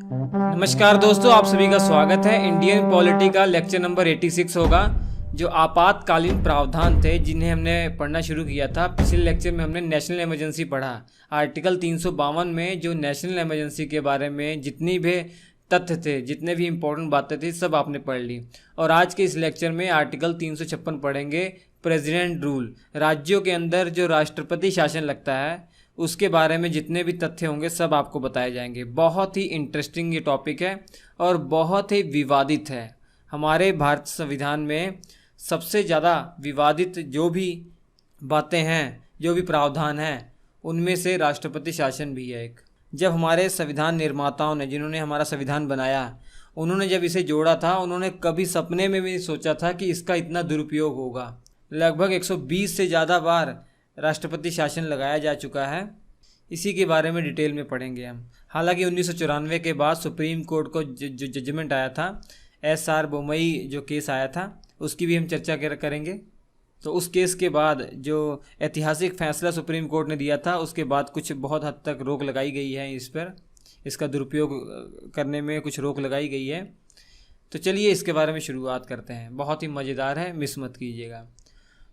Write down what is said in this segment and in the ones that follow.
नमस्कार दोस्तों, आप सभी का स्वागत है। इंडियन पॉलिटी का लेक्चर नंबर 86 होगा। जो आपातकालीन प्रावधान थे जिन्हें हमने पढ़ना शुरू किया था, पिछले लेक्चर में हमने नेशनल इमरजेंसी पढ़ा। आर्टिकल 352 में जो नेशनल इमरजेंसी के बारे में जितनी भी तथ्य थे, जितने भी इम्पोर्टेंट बातें थी, सब आपने पढ़ ली। और आज के इस लेक्चर में आर्टिकल 356 पढ़ेंगे, प्रेसिडेंट रूल। राज्यों के अंदर जो राष्ट्रपति शासन लगता है उसके बारे में जितने भी तथ्य होंगे सब आपको बताए जाएंगे। बहुत ही इंटरेस्टिंग ये टॉपिक है और बहुत ही विवादित है। हमारे भारत संविधान में सबसे ज़्यादा विवादित जो भी बातें हैं, जो भी प्रावधान हैं, उनमें से राष्ट्रपति शासन भी है एक। जब हमारे संविधान निर्माताओं ने, जिन्होंने हमारा संविधान बनाया, उन्होंने जब इसे जोड़ा था, उन्होंने कभी सपने में भी नहीं सोचा था कि इसका इतना दुरुपयोग होगा। लगभग 120 से ज़्यादा बार राष्ट्रपति शासन लगाया जा चुका है। इसी के बारे में डिटेल में पढ़ेंगे हम। हालांकि 1994 के बाद सुप्रीम कोर्ट को जो जजमेंट आया था, SR बोमई जो केस आया था, उसकी भी हम चर्चा करेंगे। तो उस केस के बाद जो ऐतिहासिक फैसला सुप्रीम कोर्ट ने दिया था, उसके बाद कुछ बहुत हद तक रोक लगाई गई है इस पर, इसका दुरुपयोग करने में कुछ रोक लगाई गई है। तो चलिए इसके बारे में शुरुआत करते हैं। बहुत ही मज़ेदार है, मिस मत कीजिएगा।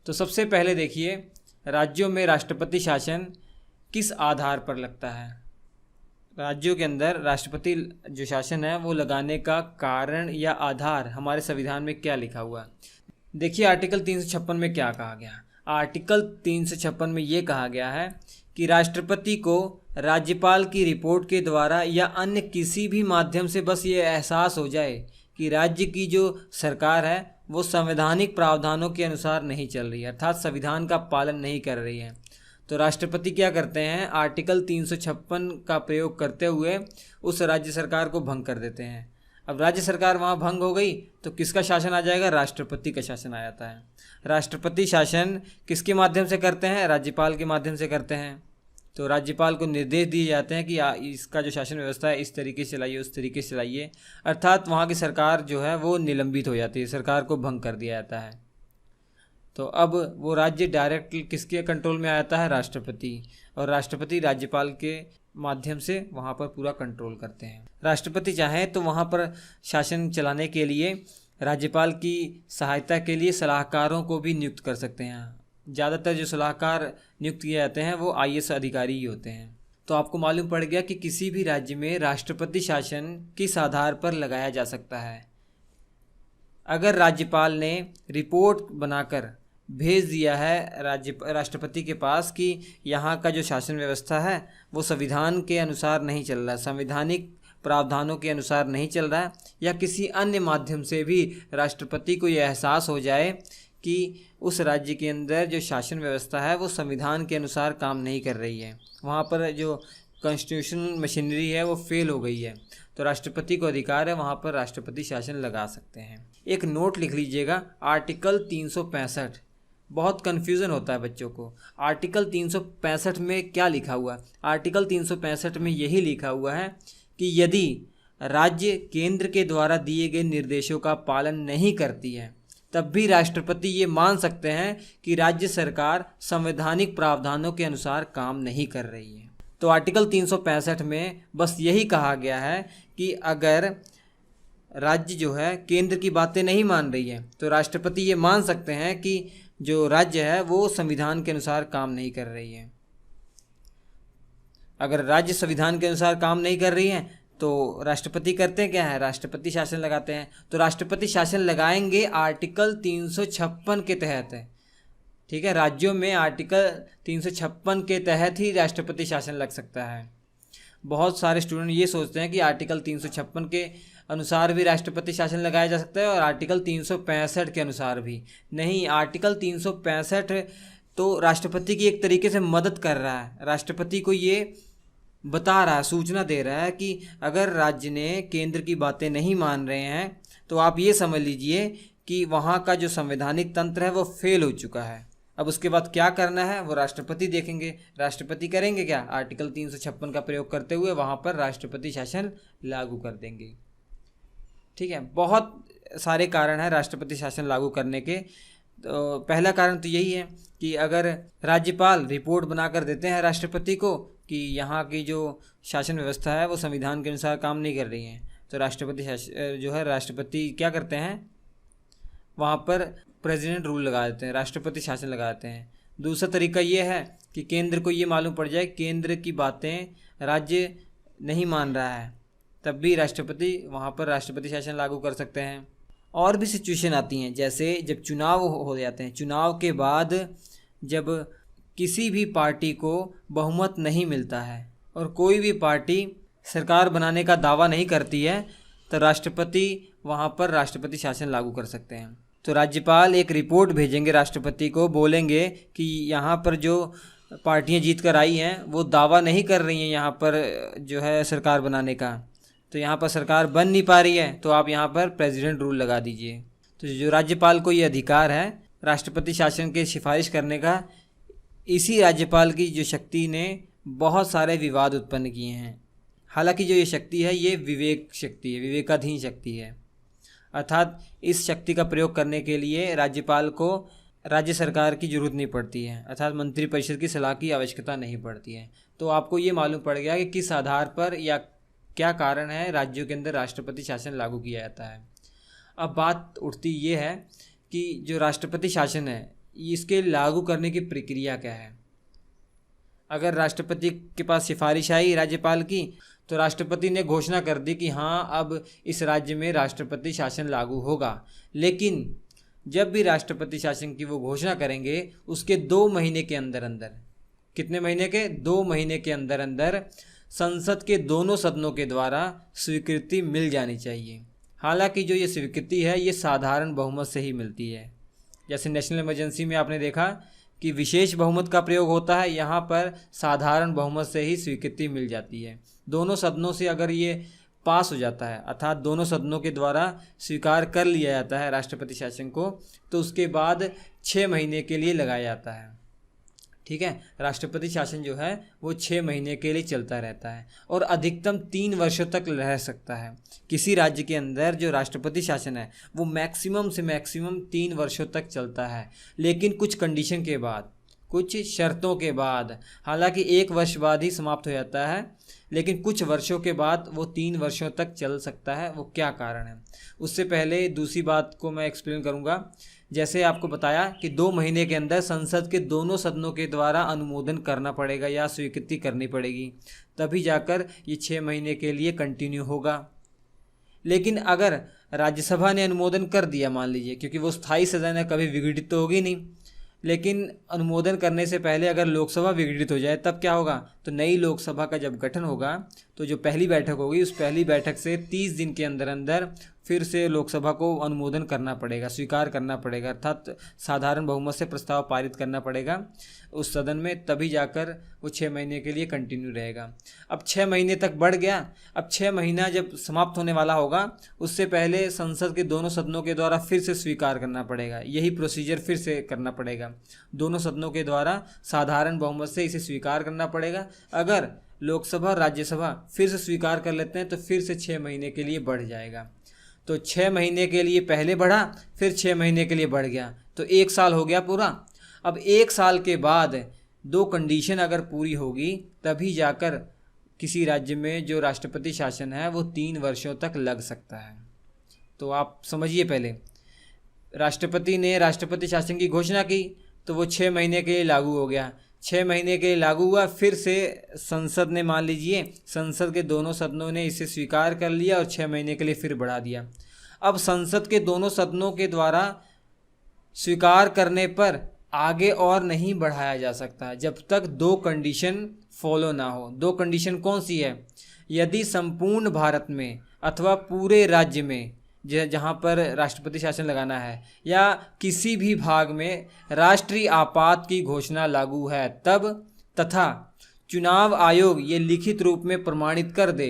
तो सबसे पहले देखिए, राज्यों में राष्ट्रपति शासन किस आधार पर लगता है। राज्यों के अंदर राष्ट्रपति जो शासन है वो लगाने का कारण या आधार हमारे संविधान में क्या लिखा हुआ है। देखिए आर्टिकल 356 में क्या कहा गया। आर्टिकल 356 में ये कहा गया है कि राष्ट्रपति को राज्यपाल की रिपोर्ट के द्वारा या अन्य किसी भी माध्यम से बस ये एहसास हो जाए कि राज्य की जो सरकार है वो संवैधानिक प्रावधानों के अनुसार नहीं चल रही है, अर्थात संविधान का पालन नहीं कर रही है, तो राष्ट्रपति क्या करते हैं, आर्टिकल 356 का प्रयोग करते हुए उस राज्य सरकार को भंग कर देते हैं। अब राज्य सरकार वहाँ भंग हो गई तो किसका शासन आ जाएगा, राष्ट्रपति का शासन आ जाता है। राष्ट्रपति शासन किसके माध्यम से करते हैं, राज्यपाल के माध्यम से करते हैं। तो राज्यपाल को निर्देश दिए जाते हैं कि इसका जो शासन व्यवस्था है इस तरीके से चलाइए, उस तरीके से चलाइए, अर्थात वहाँ की सरकार जो है वो निलंबित हो जाती है, सरकार को भंग कर दिया जाता है। तो अब वो राज्य डायरेक्ट किसके कंट्रोल में आ जाता है, राष्ट्रपति, और राष्ट्रपति राज्यपाल के माध्यम से वहाँ पर पूरा कंट्रोल करते हैं। राष्ट्रपति चाहे तो वहाँ पर शासन चलाने के लिए राज्यपाल की सहायता के लिए सलाहकारों को भी नियुक्त कर सकते हैं। ज़्यादातर जो सलाहकार नियुक्त किए जाते हैं वो IAS अधिकारी ही होते हैं। तो आपको मालूम पड़ गया कि किसी भी राज्य में राष्ट्रपति शासन किस आधार पर लगाया जा सकता है। अगर राज्यपाल ने रिपोर्ट बनाकर भेज दिया है राष्ट्रपति के पास कि यहाँ का जो शासन व्यवस्था है वो संविधान के अनुसार नहीं चल रहा है, संवैधानिक प्रावधानों के अनुसार नहीं चल रहा है, या किसी अन्य माध्यम से भी राष्ट्रपति को यह एहसास हो जाए कि उस राज्य के अंदर जो शासन व्यवस्था है वो संविधान के अनुसार काम नहीं कर रही है, वहाँ पर जो कॉन्स्टिट्यूशनल मशीनरी है वो फेल हो गई है, तो राष्ट्रपति को अधिकार है वहाँ पर राष्ट्रपति शासन लगा सकते हैं। एक नोट लिख लीजिएगा, आर्टिकल 365। बहुत कन्फ्यूज़न होता है बच्चों को। आर्टिकल 365 में क्या लिखा हुआ है, आर्टिकल 365 में यही लिखा हुआ है कि यदि राज्य केंद्र के द्वारा दिए गए निर्देशों का पालन नहीं करती है तब भी राष्ट्रपति ये मान सकते हैं कि राज्य सरकार संवैधानिक प्रावधानों के अनुसार काम नहीं कर रही है। तो आर्टिकल 365 में बस यही कहा गया है कि अगर राज्य जो है केंद्र की बातें नहीं मान रही है तो राष्ट्रपति ये मान सकते हैं कि जो राज्य है वो संविधान के अनुसार काम नहीं कर रही है। अगर राज्य संविधान के अनुसार काम नहीं कर रही है तो राष्ट्रपति करते हैं क्या है, राष्ट्रपति शासन लगाते हैं। तो राष्ट्रपति शासन लगाएंगे आर्टिकल 356 के तहत है, ठीक है। राज्यों में आर्टिकल 356 के तहत ही राष्ट्रपति शासन लग सकता है। बहुत सारे स्टूडेंट ये सोचते हैं कि आर्टिकल 356 के अनुसार भी राष्ट्रपति शासन लगाया जा सकता है और आर्टिकल 365 के अनुसार भी नहीं। आर्टिकल 365 तो राष्ट्रपति की एक तरीके से मदद कर रहा है, राष्ट्रपति को ये बता रहा है, सूचना दे रहा है कि अगर राज्य ने केंद्र की बातें नहीं मान रहे हैं तो आप ये समझ लीजिए कि वहाँ का जो संवैधानिक तंत्र है वो फेल हो चुका है। अब उसके बाद क्या करना है वो राष्ट्रपति देखेंगे। राष्ट्रपति करेंगे क्या, आर्टिकल 356 का प्रयोग करते हुए वहाँ पर राष्ट्रपति शासन लागू कर देंगे, ठीक है। बहुत सारे कारण हैं राष्ट्रपति शासन लागू करने के। तो पहला कारण तो यही है कि अगर राज्यपाल रिपोर्ट बनाकर देते हैं राष्ट्रपति को कि यहाँ की जो शासन व्यवस्था है वो संविधान के अनुसार काम नहीं कर रही है, तो राष्ट्रपति क्या करते हैं, वहाँ पर प्रेसिडेंट रूल लगा देते हैं, राष्ट्रपति शासन लगा देते हैं। दूसरा तरीका ये है कि केंद्र को ये मालूम पड़ जाए केंद्र की बातें राज्य नहीं मान रहा है, तब भी राष्ट्रपति वहाँ पर राष्ट्रपति शासन लागू कर सकते हैं। और भी सिचुएशन आती हैं, जैसे जब चुनाव हो जाते हैं, चुनाव के बाद जब किसी भी पार्टी को बहुमत नहीं मिलता है और कोई भी पार्टी सरकार बनाने का दावा नहीं करती है, तो राष्ट्रपति वहाँ पर राष्ट्रपति शासन लागू कर सकते हैं। तो राज्यपाल एक रिपोर्ट भेजेंगे राष्ट्रपति को, बोलेंगे कि यहाँ पर जो पार्टियाँ जीत कर आई हैं वो दावा नहीं कर रही हैं यहाँ पर जो है सरकार बनाने का, तो यहाँ पर सरकार बन नहीं पा रही है, तो आप यहाँ पर प्रेसिडेंट रूल लगा दीजिए। तो जो राज्यपाल को ये अधिकार है राष्ट्रपति शासन के सिफारिश करने का, इसी राज्यपाल की जो शक्ति ने बहुत सारे विवाद उत्पन्न किए हैं। हालांकि जो ये शक्ति है ये विवेक शक्ति है, विवेकाधीन शक्ति है, अर्थात इस शक्ति का प्रयोग करने के लिए राज्यपाल को राज्य सरकार की ज़रूरत नहीं पड़ती है, अर्थात मंत्रिपरिषद की सलाह की आवश्यकता नहीं पड़ती है। तो आपको ये मालूम पड़ गया कि किस आधार पर या क्या कारण है राज्यों के अंदर राष्ट्रपति शासन लागू किया जाता है। अब बात उठती ये है कि जो राष्ट्रपति शासन है इसके लागू करने की प्रक्रिया क्या है। अगर राष्ट्रपति के पास सिफारिश आई राज्यपाल की, तो राष्ट्रपति ने घोषणा कर दी कि हाँ अब इस राज्य में राष्ट्रपति शासन लागू होगा, लेकिन जब भी राष्ट्रपति शासन की वो घोषणा करेंगे उसके 2 महीने के अंदर अंदर, कितने महीने के, 2 महीने के अंदर अंदर संसद के दोनों सदनों के द्वारा स्वीकृति मिल जानी चाहिए। हालांकि जो ये स्वीकृति है ये साधारण बहुमत से ही मिलती है। जैसे नेशनल इमरजेंसी में आपने देखा कि विशेष बहुमत का प्रयोग होता है, यहाँ पर साधारण बहुमत से ही स्वीकृति मिल जाती है। दोनों सदनों से अगर ये पास हो जाता है, अर्थात दोनों सदनों के द्वारा स्वीकार कर लिया जाता है राष्ट्रपति शासन को, तो उसके बाद 6 महीने के लिए लगाया जाता है। ठीक है, राष्ट्रपति शासन जो है वो 6 महीने के लिए चलता रहता है और अधिकतम 3 वर्षों तक रह सकता है। किसी राज्य के अंदर जो राष्ट्रपति शासन है वो मैक्सिमम से मैक्सिमम 3 वर्षों तक चलता है, लेकिन कुछ कंडीशन के बाद, कुछ शर्तों के बाद। हालांकि 1 वर्ष बाद ही समाप्त हो जाता है, लेकिन कुछ वर्षों के बाद वो 3 वर्षों तक चल सकता है। वो क्या कारण है, उससे पहले दूसरी बात को मैं एक्सप्लेन करूँगा। जैसे आपको बताया कि 2 महीने के अंदर संसद के दोनों सदनों के द्वारा अनुमोदन करना पड़ेगा या स्वीकृति करनी पड़ेगी, तभी जाकर ये 6 महीने के लिए कंटिन्यू होगा। लेकिन अगर राज्यसभा ने अनुमोदन कर दिया, मान लीजिए, क्योंकि वो स्थायी सदन है, कभी विघटित तो होगी नहीं, लेकिन अनुमोदन करने से पहले अगर लोकसभा विघटित हो जाए तब क्या होगा, तो नई लोकसभा का जब गठन होगा तो जो पहली बैठक होगी उस पहली बैठक से 30 दिन के अंदर अंदर फिर से लोकसभा को अनुमोदन करना पड़ेगा, स्वीकार करना पड़ेगा, अर्थात साधारण बहुमत से प्रस्ताव पारित करना पड़ेगा उस सदन में, तभी जाकर वो 6 महीने के लिए कंटिन्यू रहेगा। अब 6 महीने तक बढ़ गया। अब 6 महीना जब समाप्त होने वाला होगा उससे पहले संसद के दोनों सदनों के द्वारा फिर से स्वीकार करना पड़ेगा, यही प्रोसीजर फिर से करना पड़ेगा। दोनों सदनों के द्वारा साधारण बहुमत से इसे स्वीकार करना पड़ेगा। अगर लोकसभा और राज्यसभा फिर से स्वीकार कर लेते हैं तो फिर से 6 महीने के लिए बढ़ जाएगा। तो 6 महीने के लिए पहले बढ़ा, फिर 6 महीने के लिए बढ़ गया, तो 1 साल हो गया पूरा। अब 1 साल के बाद 2 कंडीशन अगर पूरी होगी तभी जाकर किसी राज्य में जो राष्ट्रपति शासन है वो 3 वर्षों तक लग सकता है। तो आप समझिए, पहले राष्ट्रपति ने राष्ट्रपति शासन की घोषणा की तो वो 6 महीने के लिए लागू हो गया। 6 महीने के लिए लागू हुआ, फिर से संसद ने, मान लीजिए संसद के दोनों सदनों ने इसे स्वीकार कर लिया और 6 महीने के लिए फिर बढ़ा दिया। अब संसद के दोनों सदनों के द्वारा स्वीकार करने पर आगे और नहीं बढ़ाया जा सकता जब तक 2 कंडीशन फॉलो ना हो। 2 कंडीशन कौन सी है? यदि संपूर्ण भारत में अथवा पूरे राज्य में जहाँ पर राष्ट्रपति शासन लगाना है या किसी भी भाग में राष्ट्रीय आपात की घोषणा लागू है तब, तथा चुनाव आयोग ये लिखित रूप में प्रमाणित कर दे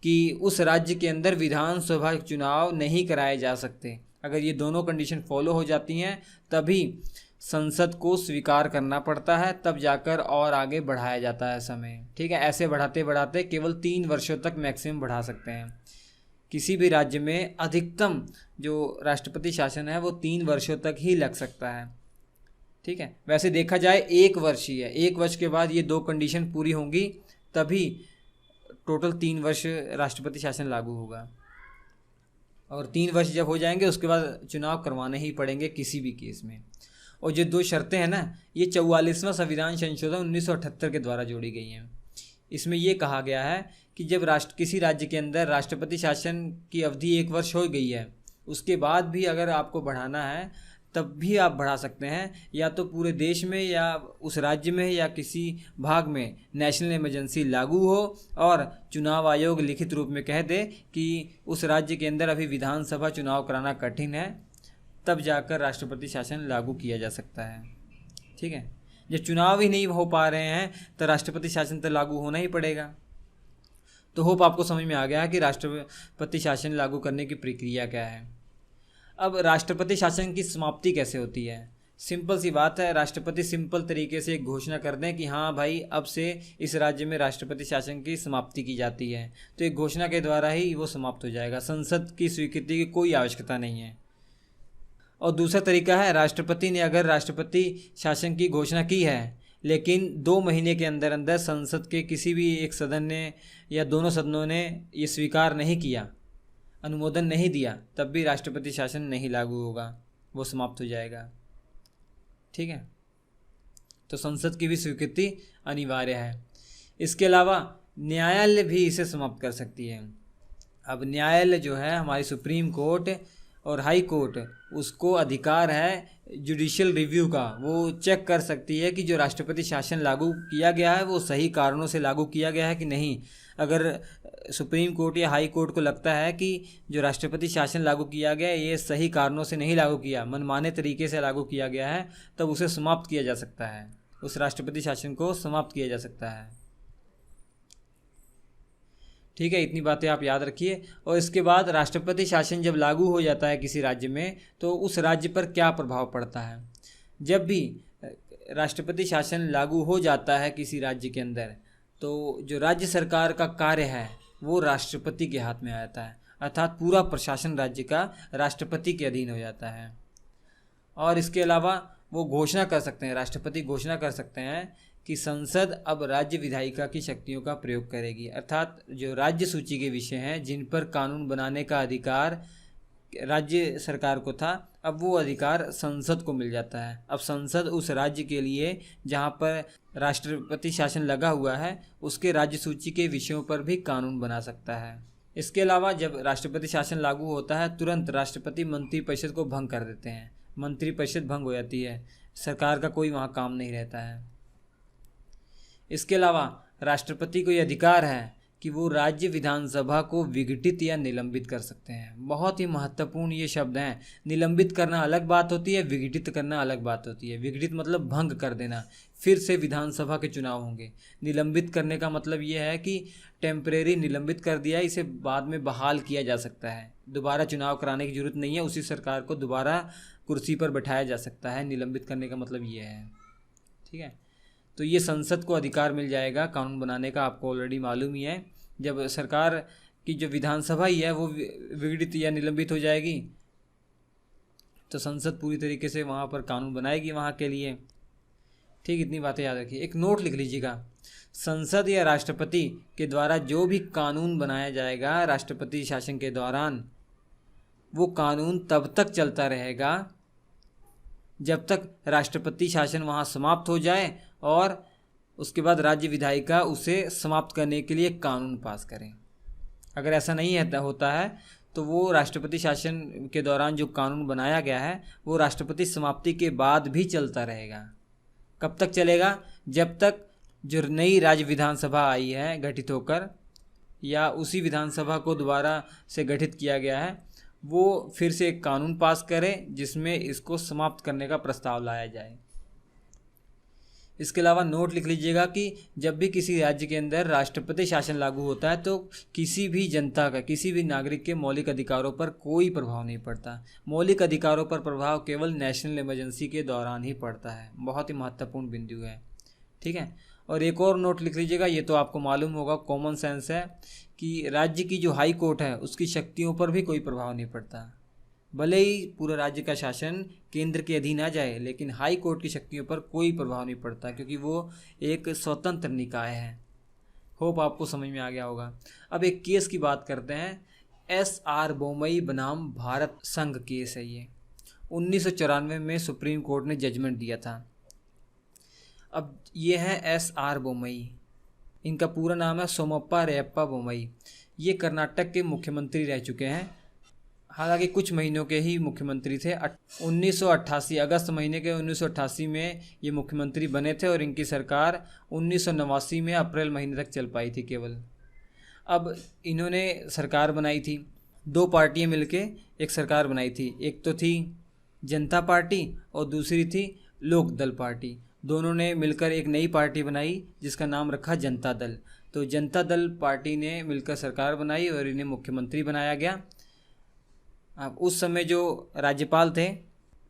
कि उस राज्य के अंदर विधानसभा चुनाव नहीं कराए जा सकते। अगर ये दोनों कंडीशन फॉलो हो जाती हैं तभी संसद को स्वीकार करना पड़ता है, तब जाकर और आगे बढ़ाया जाता है समय। ठीक है, ऐसे बढ़ाते बढ़ाते केवल 3 वर्षों तक मैक्सिमम बढ़ा सकते हैं। किसी भी राज्य में अधिकतम जो राष्ट्रपति शासन है वो 3 वर्षों तक ही लग सकता है। ठीक है, वैसे देखा जाए 1 वर्ष ही है। 1 वर्ष के बाद ये 2 कंडीशन पूरी होंगी तभी टोटल 3 वर्ष राष्ट्रपति शासन लागू होगा। और 3 वर्ष जब हो जाएंगे उसके बाद चुनाव करवाने ही पड़ेंगे किसी भी केस में। और जो 2 शर्तें हैं ना, ये 44वां संविधान संशोधन 1978 के द्वारा जोड़ी गई हैं। इसमें ये कहा गया है कि जब किसी राज्य के अंदर राष्ट्रपति शासन की अवधि 1 वर्ष हो गई है, उसके बाद भी अगर आपको बढ़ाना है तब भी आप बढ़ा सकते हैं, या तो पूरे देश में या उस राज्य में या किसी भाग में नेशनल इमरजेंसी लागू हो और चुनाव आयोग लिखित रूप में कह दे कि उस राज्य के अंदर अभी विधानसभा चुनाव कराना कठिन है, तब जाकर राष्ट्रपति शासन लागू किया जा सकता है। ठीक है, जब चुनाव ही नहीं हो पा रहे हैं तो राष्ट्रपति शासन तो लागू होना ही पड़ेगा। तो होप आपको समझ में आ गया है कि राष्ट्रपति शासन लागू करने की प्रक्रिया क्या है। अब राष्ट्रपति शासन की समाप्ति कैसे होती है? सिंपल सी बात है, राष्ट्रपति सिंपल तरीके से एक घोषणा कर दें कि हाँ भाई अब से इस राज्य में राष्ट्रपति शासन की समाप्ति की जाती है, तो एक घोषणा के द्वारा ही वो समाप्त हो जाएगा। संसद की स्वीकृति की कोई आवश्यकता नहीं है। और दूसरा तरीका है, राष्ट्रपति ने अगर राष्ट्रपति शासन की घोषणा की है लेकिन 2 महीने के अंदर अंदर संसद के किसी भी एक सदन ने या दोनों सदनों ने ये स्वीकार नहीं किया, अनुमोदन नहीं दिया, तब भी राष्ट्रपति शासन नहीं लागू होगा, वो समाप्त हो जाएगा। ठीक है, तो संसद की भी स्वीकृति अनिवार्य है। इसके अलावा न्यायालय भी इसे समाप्त कर सकती है। अब न्यायालय जो है, हमारी सुप्रीम कोर्ट और हाई कोर्ट, उसको अधिकार है जुडिशियल रिव्यू का। वो चेक कर सकती है कि जो राष्ट्रपति शासन लागू किया गया है वो सही कारणों से लागू किया गया है कि नहीं। अगर सुप्रीम कोर्ट या हाई कोर्ट को लगता है कि जो राष्ट्रपति शासन लागू किया गया है ये सही कारणों से नहीं लागू किया, मनमाने तरीके से लागू किया गया है, तब उसे समाप्त किया जा सकता है, उस राष्ट्रपति शासन को समाप्त किया जा सकता है। ठीक है, इतनी बातें आप याद रखिए। और इसके बाद राष्ट्रपति शासन जब लागू हो जाता है किसी राज्य में तो उस राज्य पर क्या प्रभाव पड़ता है। जब भी राष्ट्रपति शासन लागू हो जाता है किसी राज्य के अंदर तो जो राज्य सरकार का कार्य है वो राष्ट्रपति के हाथ में आ जाता है, अर्थात पूरा प्रशासन राज्य का राष्ट्रपति के अधीन हो जाता है। और इसके अलावा वो घोषणा कर सकते हैं, राष्ट्रपति घोषणा कर सकते हैं कि संसद अब राज्य विधायिका की शक्तियों का प्रयोग करेगी, अर्थात जो राज्य सूची के विषय हैं जिन पर कानून बनाने का अधिकार राज्य सरकार को था, अब वो अधिकार संसद को मिल जाता है। अब संसद उस राज्य के लिए जहाँ पर राष्ट्रपति शासन लगा हुआ है उसके राज्य सूची के विषयों पर भी कानून बना सकता है। इसके अलावा जब राष्ट्रपति शासन लागू होता है तुरंत राष्ट्रपति मंत्रिपरिषद को भंग कर देते हैं, मंत्रिपरिषद भंग हो जाती है, सरकार का कोई वहाँ काम नहीं रहता है। इसके अलावा राष्ट्रपति को ये अधिकार है कि वो राज्य विधानसभा को विघटित या निलंबित कर सकते हैं। बहुत ही महत्वपूर्ण ये शब्द हैं। निलंबित करना अलग बात होती है, विघटित करना अलग बात होती है। विघटित मतलब भंग कर देना, फिर से विधानसभा के चुनाव होंगे। निलंबित करने का मतलब ये है कि टेम्परेरी निलंबित कर दिया, इसे बाद में बहाल किया जा सकता है, दोबारा चुनाव कराने की जरूरत नहीं है, उसी सरकार को दोबारा कुर्सी पर बैठाया जा सकता है। निलंबित करने का मतलब ये है। ठीक है, तो ये संसद को अधिकार मिल जाएगा कानून बनाने का, आपको ऑलरेडी मालूम ही है। जब सरकार की जो विधानसभा ही है वो विघटित या निलंबित हो जाएगी तो संसद पूरी तरीके से वहाँ पर कानून बनाएगी वहाँ के लिए। ठीक, इतनी बातें याद रखिए। एक नोट लिख लीजिएगा, संसद या राष्ट्रपति के द्वारा जो भी कानून बनाया जाएगा राष्ट्रपति शासन के दौरान, वो कानून तब तक चलता रहेगा जब तक राष्ट्रपति शासन वहाँ समाप्त हो जाए और उसके बाद राज्य विधायिका उसे समाप्त करने के लिए कानून पास करें। अगर ऐसा नहीं होता है तो वो राष्ट्रपति शासन के दौरान जो कानून बनाया गया है वो राष्ट्रपति समाप्ति के बाद भी चलता रहेगा। कब तक चलेगा? जब तक जो नई राज्य विधानसभा आई है गठित होकर, या उसी विधानसभा को दोबारा से गठित किया गया है, वो फिर से एक कानून पास करे जिसमें इसको समाप्त करने का प्रस्ताव लाया जाए। इसके अलावा नोट लिख लीजिएगा कि जब भी किसी राज्य के अंदर राष्ट्रपति शासन लागू होता है तो किसी भी जनता का, किसी भी नागरिक के मौलिक अधिकारों पर कोई प्रभाव नहीं पड़ता। मौलिक अधिकारों पर प्रभाव केवल नेशनल इमरजेंसी के दौरान ही पड़ता है। बहुत ही महत्वपूर्ण बिंदु है। ठीक है, और एक और नोट लिख लीजिएगा, ये तो आपको मालूम होगा, कॉमन सेंस है, कि राज्य की जो हाई कोर्ट है उसकी शक्तियों पर भी कोई प्रभाव नहीं पड़ता। भले ही पूरा राज्य का शासन केंद्र के अधीन आ जाए लेकिन हाई कोर्ट की शक्तियों पर कोई प्रभाव नहीं पड़ता क्योंकि वो एक स्वतंत्र निकाय है। होप आपको समझ में आ गया होगा। अब एक केस की बात करते हैं। SR बोमई बनाम भारत संघ केस है ये। 1994 में सुप्रीम कोर्ट ने जजमेंट दिया था। अब ये है SR बोमई, इनका पूरा नाम है सोमप्पा रेयप्पा बोमई। ये कर्नाटक के मुख्यमंत्री रह चुके हैं, हालांकि कुछ महीनों के ही मुख्यमंत्री थे। 1988 अगस्त महीने के 1988 में ये मुख्यमंत्री बने थे और इनकी सरकार 1989 में अप्रैल महीने तक चल पाई थी केवल। अब इन्होंने सरकार बनाई थी, दो पार्टियां मिलके एक सरकार बनाई थी। एक तो थी जनता पार्टी और दूसरी थी लोक दल पार्टी। दोनों ने मिलकर एक नई पार्टी बनाई जिसका नाम रखा जनता दल। तो जनता दल पार्टी ने मिलकर सरकार बनाई और इन्हें मुख्यमंत्री बनाया गया। अब उस समय जो राज्यपाल थे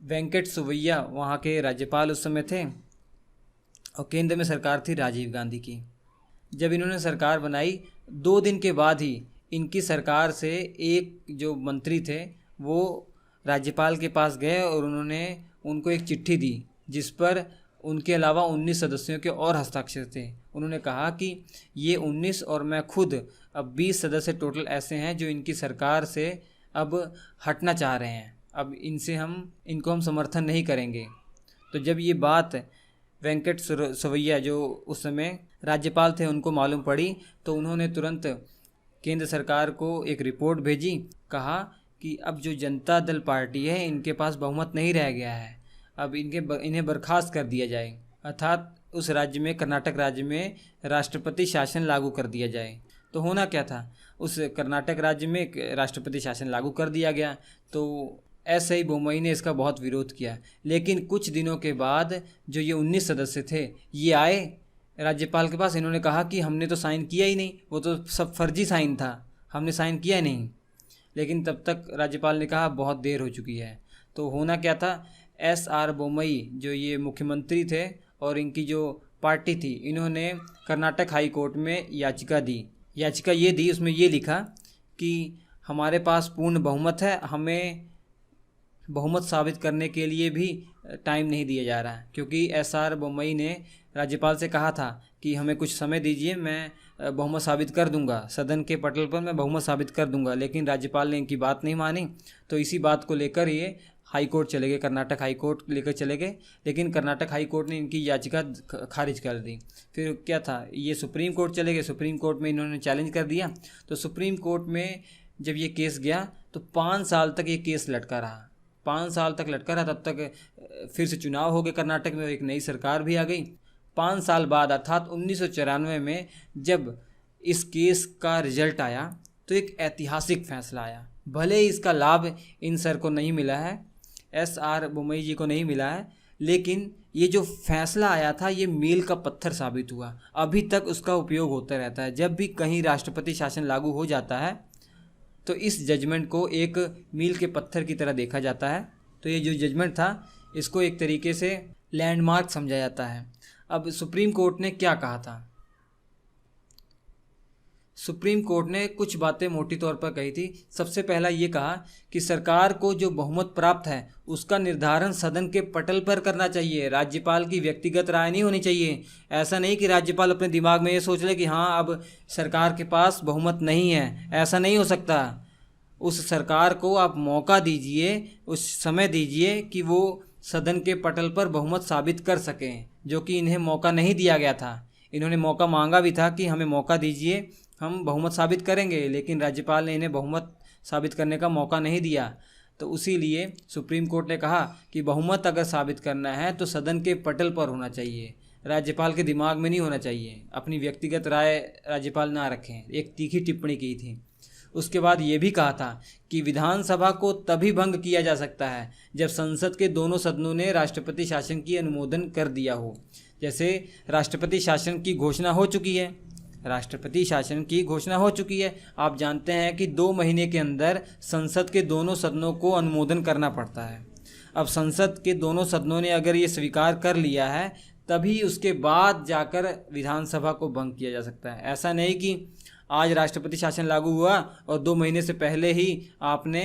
वेंकट सुवैया, वहाँ के राज्यपाल उस समय थे, और केंद्र में सरकार थी राजीव गांधी की। जब इन्होंने सरकार बनाई 2 दिन के बाद ही इनकी सरकार से एक जो मंत्री थे वो राज्यपाल के पास गए और उन्होंने उनको एक चिट्ठी दी जिस पर उनके अलावा 19 सदस्यों के और हस्ताक्षर थे। उन्होंने कहा कि ये 19 और मैं खुद अब 20 सदस्य टोटल ऐसे हैं जो इनकी सरकार से अब हटना चाह रहे हैं, अब इनको हम समर्थन नहीं करेंगे। तो जब ये बात वेंकट सुवैया जो उस समय राज्यपाल थे उनको मालूम पड़ी तो उन्होंने तुरंत केंद्र सरकार को एक रिपोर्ट भेजी। कहा कि अब जो जनता दल पार्टी है इनके पास बहुमत नहीं रह गया है, अब इन्हें बर्खास्त कर दिया जाए, अर्थात उस राज्य में, कर्नाटक राज्य में राष्ट्रपति शासन लागू कर दिया जाए। तो होना क्या था, उस कर्नाटक राज्य में राष्ट्रपति शासन लागू कर दिया गया। तो ऐसे ही बोमई ने इसका बहुत विरोध किया। लेकिन कुछ दिनों के बाद जो ये 19 सदस्य थे ये आए राज्यपाल के पास। इन्होंने कहा कि हमने तो साइन किया ही नहीं, वो तो सब फर्जी साइन था, हमने साइन किया नहीं। लेकिन तब तक राज्यपाल ने कहा बहुत देर हो चुकी है। तो होना क्या था, SR बोमई जो ये मुख्यमंत्री थे और इनकी जो पार्टी थी, इन्होंने कर्नाटक हाई कोर्ट में याचिका दी। याचिका ये दी, उसमें ये लिखा कि हमारे पास पूर्ण बहुमत है, हमें बहुमत साबित करने के लिए भी टाइम नहीं दिया जा रहा है। क्योंकि SR बोमई ने राज्यपाल से कहा था कि हमें कुछ समय दीजिए, मैं बहुमत साबित कर दूंगा, सदन के पटल पर मैं बहुमत साबित कर दूंगा। लेकिन राज्यपाल ने इनकी बात नहीं मानी। तो इसी बात को लेकर ये हाई कोर्ट चले गए, कर्नाटक हाई कोर्ट लेकर चले गए। लेकिन कर्नाटक हाई कोर्ट ने इनकी याचिका खारिज कर दी। फिर क्या था, ये सुप्रीम कोर्ट चले गए। सुप्रीम कोर्ट में इन्होंने चैलेंज कर दिया। तो सुप्रीम कोर्ट में जब ये केस गया तो 5 साल तक ये केस लटका रहा। 5 साल तक लटका रहा। तब तक फिर से चुनाव हो गए कर्नाटक में, एक नई सरकार भी आ गई। 5 साल बाद अर्थात 1994 में जब इस केस का रिजल्ट आया तो एक ऐतिहासिक फैसला आया। भले ही इसका लाभ इन सर को नहीं मिला है, SR बोमई जी को नहीं मिला है, लेकिन ये जो फैसला आया था ये मील का पत्थर साबित हुआ। अभी तक उसका उपयोग होता रहता है। जब भी कहीं राष्ट्रपति शासन लागू हो जाता है तो इस जजमेंट को एक मील के पत्थर की तरह देखा जाता है। तो ये जो जजमेंट था इसको एक तरीके से लैंडमार्क समझा जाता है। अब सुप्रीम कोर्ट ने क्या कहा था, सुप्रीम कोर्ट ने कुछ बातें मोटी तौर पर कही थी। सबसे पहला ये कहा कि सरकार को जो बहुमत प्राप्त है उसका निर्धारण सदन के पटल पर करना चाहिए, राज्यपाल की व्यक्तिगत राय नहीं होनी चाहिए। ऐसा नहीं कि राज्यपाल अपने दिमाग में ये सोच ले कि हाँ अब सरकार के पास बहुमत नहीं है, ऐसा नहीं हो सकता। उस सरकार को आप मौका दीजिए, उस समय दीजिए कि वो सदन के पटल पर बहुमत साबित कर सकें, जो कि इन्हें मौका नहीं दिया गया था। इन्होंने मौका मांगा भी था कि हमें मौका दीजिए, हम बहुमत साबित करेंगे, लेकिन राज्यपाल ने इन्हें बहुमत साबित करने का मौका नहीं दिया। तो उसीलिए सुप्रीम कोर्ट ने कहा कि बहुमत अगर साबित करना है तो सदन के पटल पर होना चाहिए, राज्यपाल के दिमाग में नहीं होना चाहिए। अपनी व्यक्तिगत राय राज्यपाल ना रखें, एक तीखी टिप्पणी की थी। उसके बाद ये भी कहा था कि विधानसभा को तभी भंग किया जा सकता है जब संसद के दोनों सदनों ने राष्ट्रपति शासन की अनुमोदन कर दिया हो। जैसे राष्ट्रपति शासन की घोषणा हो चुकी है, राष्ट्रपति शासन की घोषणा हो चुकी है। आप जानते हैं कि 2 महीने के अंदर संसद के दोनों सदनों को अनुमोदन करना पड़ता है। अब संसद के दोनों सदनों ने अगर ये स्वीकार कर लिया है तभी उसके बाद जाकर विधानसभा को भंग किया जा सकता है। ऐसा नहीं कि आज राष्ट्रपति शासन लागू हुआ और 2 महीने से पहले ही आपने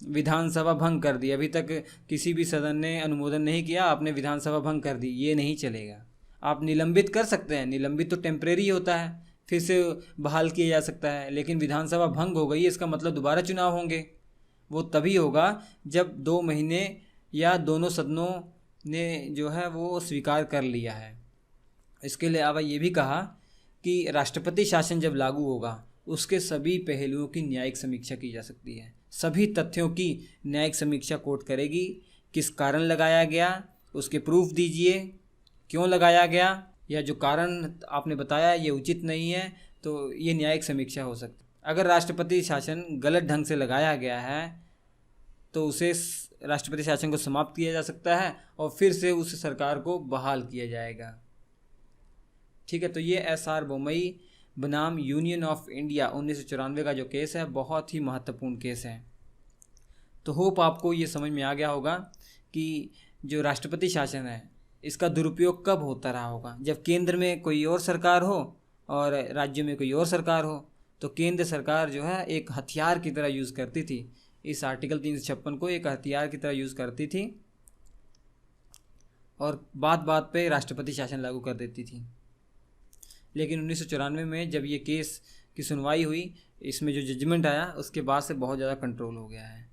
विधानसभा भंग कर दी, अभी तक किसी भी सदन ने अनुमोदन नहीं किया, आपने विधानसभा भंग कर दी, ये नहीं चलेगा। आप निलंबित कर सकते हैं, निलंबित तो टेम्परेरी होता है, फिर से बहाल किया जा सकता है। लेकिन विधानसभा भंग हो गई, इसका मतलब दोबारा चुनाव होंगे। वो तभी होगा जब 2 महीने या दोनों सदनों ने जो है वो स्वीकार कर लिया है। इसके अलावा ये भी कहा कि राष्ट्रपति शासन जब लागू होगा उसके सभी पहलुओं की न्यायिक समीक्षा की जा सकती है। सभी तथ्यों की न्यायिक समीक्षा कोर्ट करेगी। किस कारण लगाया गया उसके प्रूफ दीजिए, क्यों लगाया गया, या जो कारण आपने बताया ये उचित नहीं है, तो ये न्यायिक समीक्षा हो सकती है। अगर राष्ट्रपति शासन गलत ढंग से लगाया गया है तो उसे राष्ट्रपति शासन को समाप्त किया जा सकता है और फिर से उस सरकार को बहाल किया जाएगा। ठीक है, तो ये एस.आर. बोम्मई बनाम यूनियन ऑफ इंडिया 1994 का जो केस है बहुत ही महत्वपूर्ण केस है। तो होप आपको ये समझ में आ गया होगा कि जो राष्ट्रपति शासन है इसका दुरुपयोग कब होता रहा होगा। जब केंद्र में कोई और सरकार हो और राज्य में कोई और सरकार हो तो केंद्र सरकार जो है एक हथियार की तरह यूज़ करती थी। इस आर्टिकल 356 को एक हथियार की तरह यूज़ करती थी और बात बात पे राष्ट्रपति शासन लागू कर देती थी। लेकिन 1994 में जब ये केस की सुनवाई हुई, इसमें जो जजमेंट आया उसके बाद से बहुत ज़्यादा कंट्रोल हो गया है।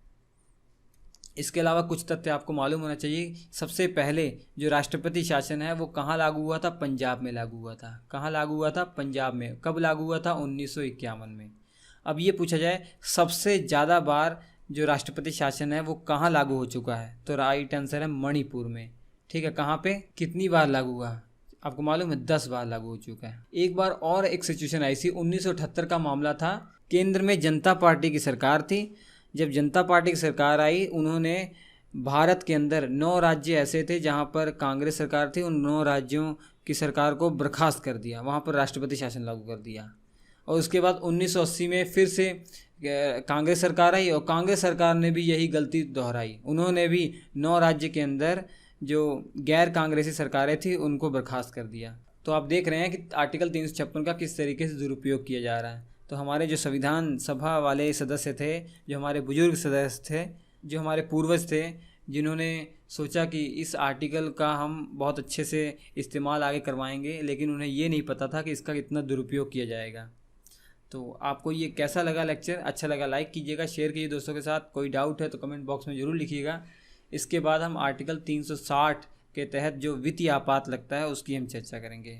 इसके अलावा कुछ तथ्य आपको मालूम होना चाहिए। सबसे पहले जो राष्ट्रपति शासन है वो कहाँ लागू हुआ था? पंजाब में लागू हुआ था। कहाँ लागू हुआ था? पंजाब में। कब लागू हुआ था? 1951 में। अब ये पूछा जाए सबसे ज़्यादा बार जो राष्ट्रपति शासन है वो कहाँ लागू हो चुका है, तो राइट आंसर है मणिपुर में। ठीक है, कहाँ पे कितनी बार लागू हुआ? आपको मालूम है 10 बार लागू हो चुका है। एक बार और एक सिचुएशन आई थी, 1978 का मामला था। केंद्र में जनता पार्टी की सरकार थी। जब जनता पार्टी की सरकार आई उन्होंने भारत के अंदर 9 राज्य ऐसे थे जहां पर कांग्रेस सरकार थी, उन 9 राज्यों की सरकार को बर्खास्त कर दिया, वहां पर राष्ट्रपति शासन लागू कर दिया। और उसके बाद 1980 में फिर से कांग्रेस सरकार आई और कांग्रेस सरकार ने भी यही गलती दोहराई। उन्होंने भी 9 राज्य के अंदर जो गैर कांग्रेसी सरकारें थी उनको बर्खास्त कर दिया। तो आप देख रहे हैं कि आर्टिकल 356 का किस तरीके से दुरुपयोग किया जा रहा है। तो हमारे जो संविधान सभा वाले सदस्य थे, जो हमारे बुजुर्ग सदस्य थे, जो हमारे पूर्वज थे, जिन्होंने सोचा कि इस आर्टिकल का हम बहुत अच्छे से इस्तेमाल आगे करवाएंगे, लेकिन उन्हें ये नहीं पता था कि इसका कितना दुरुपयोग किया जाएगा। तो आपको ये कैसा लगा लेक्चर? अच्छा लगा लाइक कीजिएगा, शेयर कीजिए दोस्तों के साथ। कोई डाउट है तो कमेंट बॉक्स में ज़रूर लिखिएगा। इसके बाद हम आर्टिकल 360 के तहत जो वित्तीय आपात लगता है उसकी हम चर्चा करेंगे।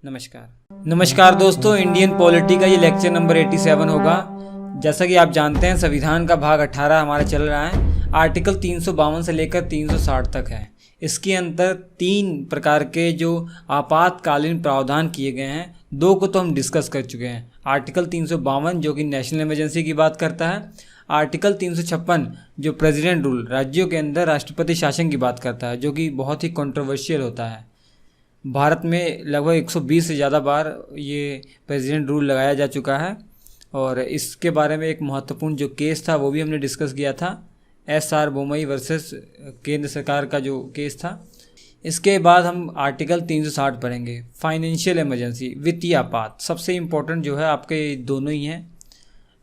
नमस्कार दोस्तों, इंडियन पॉलिटी का ये लेक्चर नंबर 87 होगा। जैसा कि आप जानते हैं संविधान का भाग 18 हमारा चल रहा है। आर्टिकल 352 से लेकर 360 तक है। इसके अंदर 3 प्रकार के जो आपातकालीन प्रावधान किए गए हैं, 2 को तो हम डिस्कस कर चुके हैं। आर्टिकल 352 जो कि नेशनल इमरजेंसी की बात करता है, आर्टिकल 356 जो प्रेसिडेंट रूल, राज्यों के अंदर राष्ट्रपति शासन की बात करता है, जो कि बहुत ही कंट्रोवर्शियल होता है। भारत में लगभग 120 से ज़्यादा बार ये प्रेसिडेंट रूल लगाया जा चुका है और इसके बारे में एक महत्वपूर्ण जो केस था वो भी हमने डिस्कस किया था, एस.आर. बोम्मई वर्सेस केंद्र सरकार का जो केस था। इसके बाद हम आर्टिकल 360 पढ़ेंगे, फाइनेंशियल इमरजेंसी, वित्तीय आपात। सबसे इम्पोर्टेंट जो है आपके दोनों ही हैं,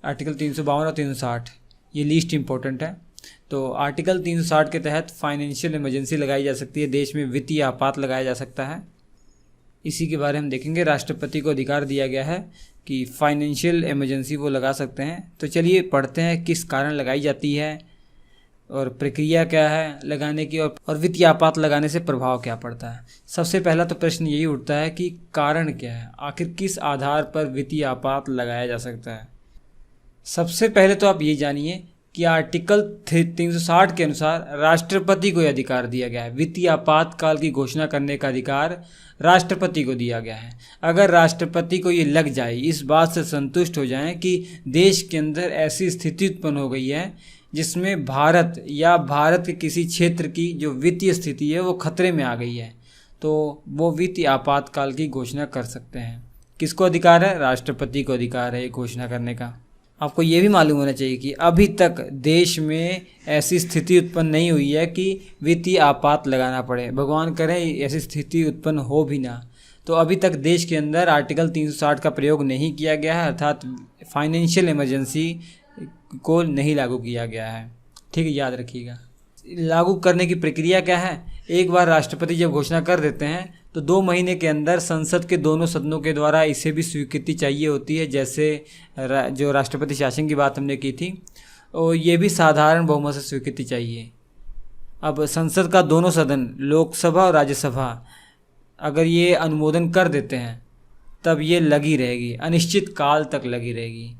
आर्टिकल 352 और 360, ये लीस्ट इम्पोर्टेंट है। तो आर्टिकल 360 के तहत फाइनेंशियल इमरजेंसी लगाई जा सकती है, देश में वित्तीय आपात लगाया जा सकता है। इसी के बारे में देखेंगे। राष्ट्रपति को अधिकार दिया गया है कि फाइनेंशियल इमरजेंसी वो लगा सकते हैं। तो चलिए पढ़ते हैं किस कारण लगाई जाती है और प्रक्रिया क्या है लगाने की, और वित्तीय आपात लगाने से प्रभाव क्या पड़ता है। सबसे पहला तो प्रश्न यही उठता है कि कारण क्या है, आखिर किस आधार पर वित्तीय आपात लगाया जा सकता है। सबसे पहले तो आप ये जानिए कि आर्टिकल 360 के अनुसार राष्ट्रपति को यह अधिकार दिया गया है। वित्तीय आपातकाल की घोषणा करने का अधिकार राष्ट्रपति को दिया गया है। अगर राष्ट्रपति को ये लग जाए, इस बात से संतुष्ट हो जाएं कि देश के अंदर ऐसी स्थिति उत्पन्न हो गई है जिसमें भारत या भारत के किसी क्षेत्र की जो वित्तीय स्थिति है वो खतरे में आ गई है, तो वो वित्तीय आपातकाल की घोषणा कर सकते हैं। किसको अधिकार है? राष्ट्रपति को अधिकार है ये घोषणा करने का। आपको ये भी मालूम होना चाहिए कि अभी तक देश में ऐसी स्थिति उत्पन्न नहीं हुई है कि वित्तीय आपात लगाना पड़े। भगवान करे ऐसी स्थिति उत्पन्न हो भी ना, तो अभी तक देश के अंदर आर्टिकल 360 का प्रयोग नहीं किया गया है, अर्थात फाइनेंशियल इमरजेंसी को नहीं लागू किया गया है। ठीक है, याद रखिएगा। लागू करने की प्रक्रिया क्या है? एक बार राष्ट्रपति जब घोषणा कर देते हैं तो 2 महीने के अंदर संसद के दोनों सदनों के द्वारा इसे भी स्वीकृति चाहिए होती है। जैसे जो राष्ट्रपति शासन की बात हमने की थी, और ये भी साधारण बहुमत से स्वीकृति चाहिए। अब संसद का दोनों सदन, लोकसभा और राज्यसभा, अगर ये अनुमोदन कर देते हैं तब ये लगी रहेगी, अनिश्चित काल तक लगी रहेगी।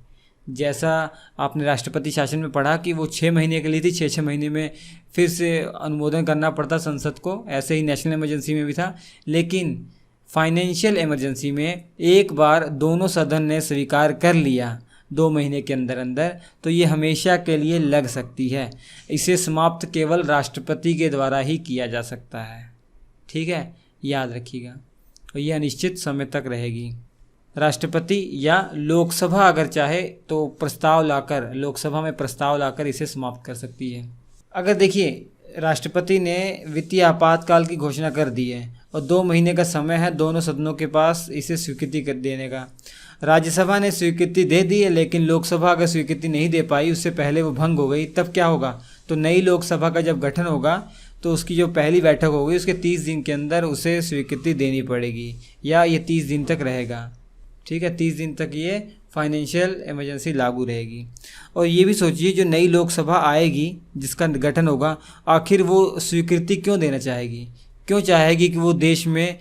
जैसा आपने राष्ट्रपति शासन में पढ़ा कि वो 6 महीने के लिए थी, 6 महीने में फिर से अनुमोदन करना पड़ता संसद को, ऐसे ही नेशनल इमरजेंसी में भी था। लेकिन फाइनेंशियल इमरजेंसी में एक बार दोनों सदन ने स्वीकार कर लिया 2 महीने के अंदर अंदर, तो ये हमेशा के लिए लग सकती है। इसे समाप्त केवल राष्ट्रपति के द्वारा ही किया जा सकता है। ठीक है, याद रखिएगा। और ये अनिश्चित समय तक रहेगी। राष्ट्रपति या लोकसभा अगर चाहे तो प्रस्ताव लाकर, लोकसभा में प्रस्ताव लाकर इसे समाप्त कर सकती है। अगर देखिए, राष्ट्रपति ने वित्तीय आपातकाल की घोषणा कर दी है और 2 महीने का समय है दोनों सदनों के पास इसे स्वीकृति कर देने का। राज्यसभा ने स्वीकृति दे दी है, लेकिन लोकसभा अगर स्वीकृति नहीं दे पाई, उससे पहले वो भंग हो गई, तब क्या होगा? तो नई लोकसभा का जब गठन होगा तो उसकी जो पहली बैठक होगी उसके 30 दिन के अंदर उसे स्वीकृति देनी पड़ेगी, या ये 30 दिन तक रहेगा। ठीक है, 30 दिन तक ये फाइनेंशियल इमरजेंसी लागू रहेगी। और ये भी सोचिए, जो नई लोकसभा आएगी जिसका गठन होगा, आखिर वो स्वीकृति क्यों देना चाहेगी? क्यों चाहेगी कि वो देश में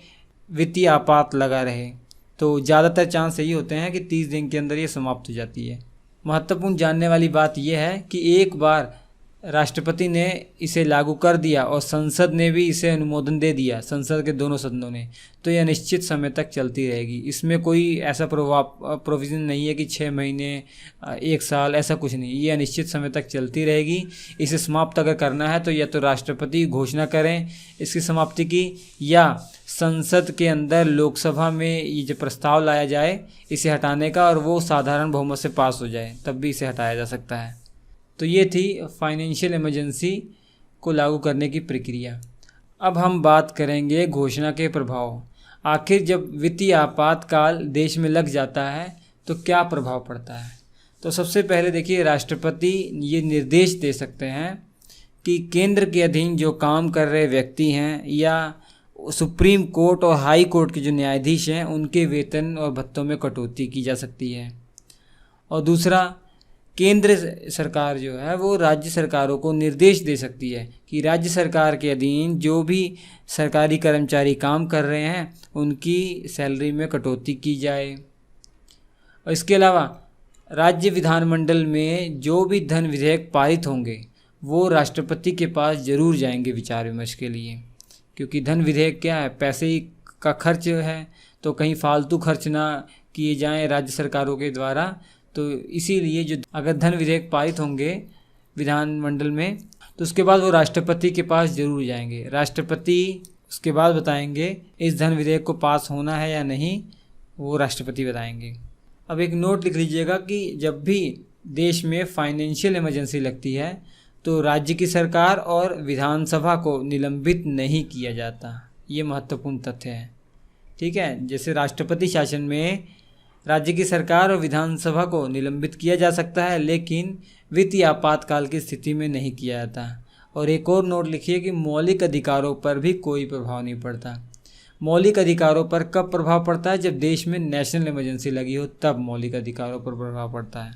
वित्तीय आपात लगा रहे? तो ज़्यादातर चांस यही होते हैं कि 30 दिन के अंदर ये समाप्त हो जाती है। महत्वपूर्ण जानने वाली बात यह है कि एक बार राष्ट्रपति ने इसे लागू कर दिया और संसद ने भी इसे अनुमोदन दे दिया, संसद के दोनों सदनों ने, तो यह अनिश्चित समय तक चलती रहेगी। इसमें कोई ऐसा प्रोविज़न नहीं है कि 6 महीने, 1 साल, ऐसा कुछ नहीं। ये अनिश्चित समय तक चलती रहेगी। इसे समाप्त अगर करना है तो या तो राष्ट्रपति घोषणा करें इसकी समाप्ति की, या संसद के अंदर लोकसभा में ये जो प्रस्ताव लाया जाए इसे हटाने का और वो साधारण बहुमत से पास हो जाए, तब भी इसे हटाया जा सकता है। तो ये थी फाइनेंशियल इमरजेंसी को लागू करने की प्रक्रिया। अब हम बात करेंगे घोषणा के प्रभाव। आखिर जब वित्तीय आपातकाल देश में लग जाता है तो क्या प्रभाव पड़ता है? तो सबसे पहले देखिए, राष्ट्रपति ये निर्देश दे सकते हैं कि केंद्र के अधीन जो काम कर रहे व्यक्ति हैं या सुप्रीम कोर्ट और हाई कोर्ट के जो न्यायाधीश हैं उनके वेतन और भत्तों में कटौती की जा सकती है। और दूसरा, केंद्र सरकार जो है वो राज्य सरकारों को निर्देश दे सकती है कि राज्य सरकार के अधीन जो भी सरकारी कर्मचारी काम कर रहे हैं उनकी सैलरी में कटौती की जाए। और इसके अलावा राज्य विधानमंडल में जो भी धन विधेयक पारित होंगे वो राष्ट्रपति के पास ज़रूर जाएंगे विचार विमर्श के लिए, क्योंकि धन विधेयक क्या है? पैसे ही का खर्च है, तो कहीं फालतू खर्च ना किए जाएं राज्य सरकारों के द्वारा। तो इसीलिए जो अगर धन विधेयक पारित होंगे विधानमंडल में तो उसके बाद वो राष्ट्रपति के पास जरूर जाएंगे। राष्ट्रपति उसके बाद बताएंगे इस धन विधेयक को पास होना है या नहीं, वो राष्ट्रपति बताएंगे। अब एक नोट लिख लीजिएगा कि जब भी देश में फाइनेंशियल इमरजेंसी लगती है तो राज्य की सरकार और विधानसभा को निलंबित नहीं किया जाता। ये महत्वपूर्ण तथ्य है। ठीक है, जैसे राष्ट्रपति शासन में राज्य की सरकार और विधानसभा को निलंबित किया जा सकता है, लेकिन वित्तीय आपातकाल की स्थिति में नहीं किया जाता। और एक और नोट लिखिए कि मौलिक अधिकारों पर भी कोई प्रभाव नहीं पड़ता। मौलिक अधिकारों पर कब प्रभाव पड़ता है? जब देश में नेशनल इमरजेंसी लगी हो, तब मौलिक अधिकारों पर प्रभाव पड़ता है।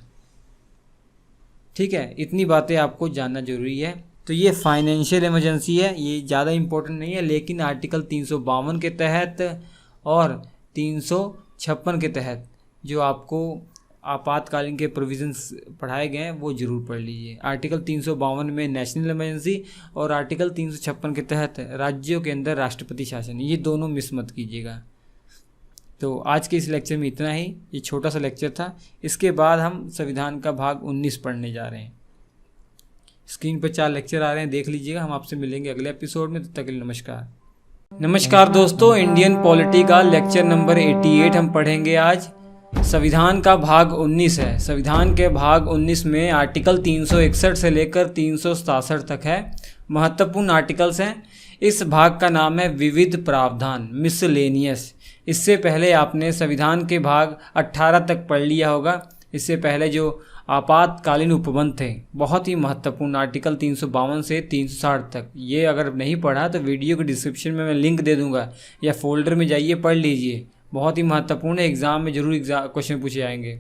ठीक है, इतनी बातें आपको जानना जरूरी है। तो ये फाइनेंशियल इमरजेंसी है, ये ज़्यादा इम्पोर्टेंट नहीं है, लेकिन आर्टिकल 352 के तहत और 356 के तहत जो आपको आपातकालीन के प्रोविजंस पढ़ाए गए हैं वो ज़रूर पढ़ लीजिए। आर्टिकल 352 में नेशनल इमरजेंसी और आर्टिकल 356 के तहत राज्यों के अंदर राष्ट्रपति शासन, ये दोनों मिस मत कीजिएगा। तो आज के इस लेक्चर में इतना ही, ये छोटा सा लेक्चर था। इसके बाद हम संविधान का भाग 19 पढ़ने जा रहे हैं। स्क्रीन पर 4 लेक्चर आ रहे हैं, देख लीजिएगा। हम आपसे मिलेंगे अगले एपिसोड में, तब तक के लिए नमस्कार। नमस्कार दोस्तों, इंडियन पॉलिटी का लेक्चर नंबर 88 हम पढ़ेंगे आज। संविधान का भाग 19 है। संविधान के भाग 19 में आर्टिकल 361 से लेकर 367 तक है। महत्वपूर्ण आर्टिकल्स हैं। इस भाग का नाम है विविध प्रावधान, मिसलेनियस। इससे पहले आपने संविधान के भाग 18 तक पढ़ लिया होगा। इससे पहले जो आपातकालीन उपबंध थे, बहुत ही महत्वपूर्ण, आर्टिकल 352 से 360 तक। ये अगर नहीं पढ़ा तो वीडियो के डिस्क्रिप्शन में मैं लिंक दे दूंगा, या फोल्डर में जाइए पढ़ लीजिए, बहुत ही महत्वपूर्ण है, एग्जाम में जरूर क्वेश्चन पूछे जाएंगे।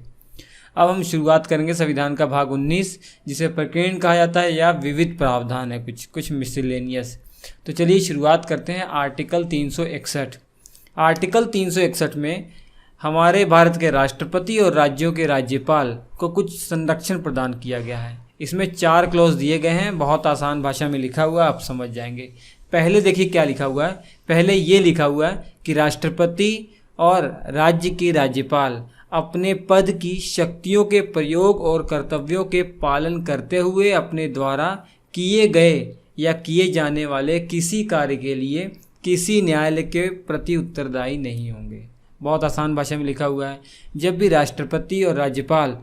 अब हम शुरुआत करेंगे संविधान का भाग 19, जिसे प्रकीर्ण कहा जाता है या विविध प्रावधान है, कुछ मिसलेनियस। तो चलिए शुरुआत करते हैं आर्टिकल 361। आर्टिकल 361 में हमारे भारत के राष्ट्रपति और राज्यों के राज्यपाल को कुछ संरक्षण प्रदान किया गया है। इसमें 4 क्लॉज दिए गए हैं, बहुत आसान भाषा में लिखा हुआ है, आप समझ जाएंगे। पहले देखिए क्या लिखा हुआ है। पहले ये लिखा हुआ है कि राष्ट्रपति और राज्य के राज्यपाल अपने पद की शक्तियों के प्रयोग और कर्तव्यों के पालन करते हुए अपने द्वारा किए गए या किए जाने वाले किसी कार्य के लिए किसी न्यायालय के प्रति उत्तरदायी नहीं होंगे। बहुत आसान भाषा में लिखा हुआ है। जब भी राष्ट्रपति और राज्यपाल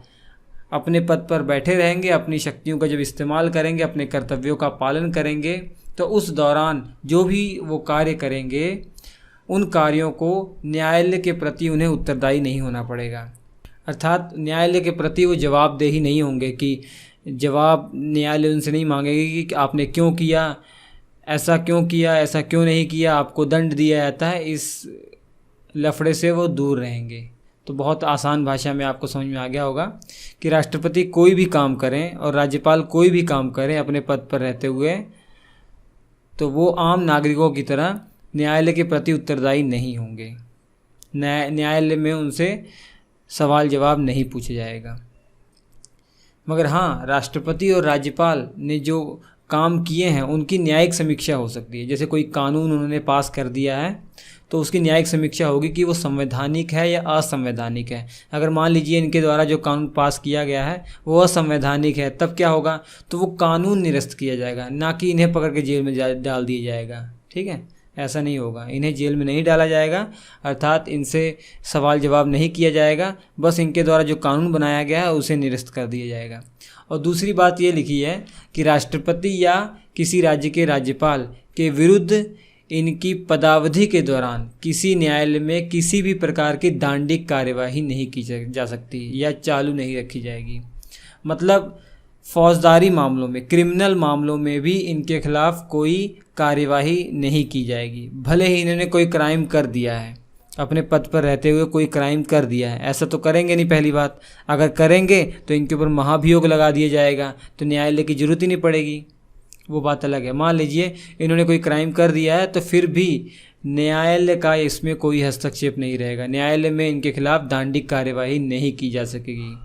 अपने पद पर बैठे रहेंगे, अपनी शक्तियों का जब इस्तेमाल करेंगे, अपने कर्तव्यों का पालन करेंगे, तो उस दौरान जो भी वो कार्य करेंगे उन कार्यों को न्यायालय के प्रति उन्हें उत्तरदायी नहीं होना पड़ेगा। अर्थात न्यायालय के प्रति वो जवाबदेही नहीं होंगे, कि जवाब न्यायालय उनसे नहीं मांगेगी कि आपने क्यों किया, ऐसा क्यों किया, ऐसा क्यों नहीं किया, आपको दंड दिया जाता है। इस लफड़े से वो दूर रहेंगे। तो बहुत आसान भाषा में आपको समझ में आ गया होगा कि राष्ट्रपति कोई भी काम करें और राज्यपाल कोई भी काम करें अपने पद पर रहते हुए, तो वो आम नागरिकों की तरह न्यायालय के प्रति उत्तरदायी नहीं होंगे। न्यायालय में उनसे सवाल जवाब नहीं पूछा जाएगा। मगर हाँ, राष्ट्रपति और राज्यपाल ने जो काम किए हैं उनकी न्यायिक समीक्षा हो सकती है। जैसे कोई कानून उन्होंने पास कर दिया है तो उसकी न्यायिक समीक्षा होगी कि वो संवैधानिक है या असंवैधानिक है। अगर मान लीजिए इनके द्वारा जो कानून पास किया गया है वो असंवैधानिक है, तब क्या होगा, तो वो कानून निरस्त किया जाएगा, ना कि इन्हें पकड़ के जेल में डाल दिया जाएगा। ठीक है, ऐसा नहीं होगा, इन्हें जेल में नहीं डाला जाएगा, अर्थात इनसे सवाल जवाब नहीं किया जाएगा, बस इनके द्वारा जो कानून बनाया गया है उसे निरस्त कर दिया जाएगा। और दूसरी बात ये लिखी है कि राष्ट्रपति या किसी राज्य के राज्यपाल के विरुद्ध इनकी पदावधि के दौरान किसी न्यायालय में किसी भी प्रकार की दांडिक कार्यवाही नहीं की जा सकती या चालू नहीं रखी जाएगी। मतलब फौजदारी मामलों में, क्रिमिनल मामलों में भी इनके खिलाफ कोई कार्यवाही नहीं की जाएगी। भले ही इन्होंने कोई क्राइम कर दिया है, अपने पद पर रहते हुए कोई क्राइम कर दिया है, ऐसा तो करेंगे नहीं। पहली बात, अगर करेंगे तो इनके ऊपर महाभियोग लगा दिया जाएगा, तो न्यायालय की जरूरत ही नहीं पड़ेगी, वो बात अलग है। मान लीजिए इन्होंने कोई क्राइम कर दिया है तो फिर भी न्यायालय का इसमें कोई हस्तक्षेप नहीं रहेगा, न्यायालय में इनके खिलाफ दांडिक कार्यवाही नहीं की जा सकेगी।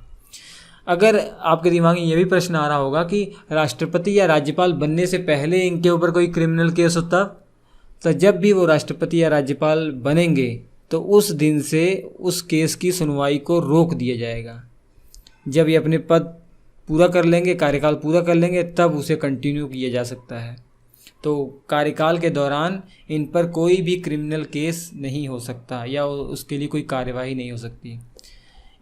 अगर आपके दिमाग में ये भी प्रश्न आ रहा होगा कि राष्ट्रपति या राज्यपाल बनने से पहले इनके ऊपर कोई क्रिमिनल केस होता, तो जब भी वो राष्ट्रपति या राज्यपाल बनेंगे तो उस दिन से उस केस की सुनवाई को रोक दिया जाएगा। जब ये अपने पद पूरा कर लेंगे, कार्यकाल पूरा कर लेंगे, तब उसे कंटिन्यू किया जा सकता है। तो कार्यकाल के दौरान इन पर कोई भी क्रिमिनल केस नहीं हो सकता या उसके लिए कोई कार्यवाही नहीं हो सकती।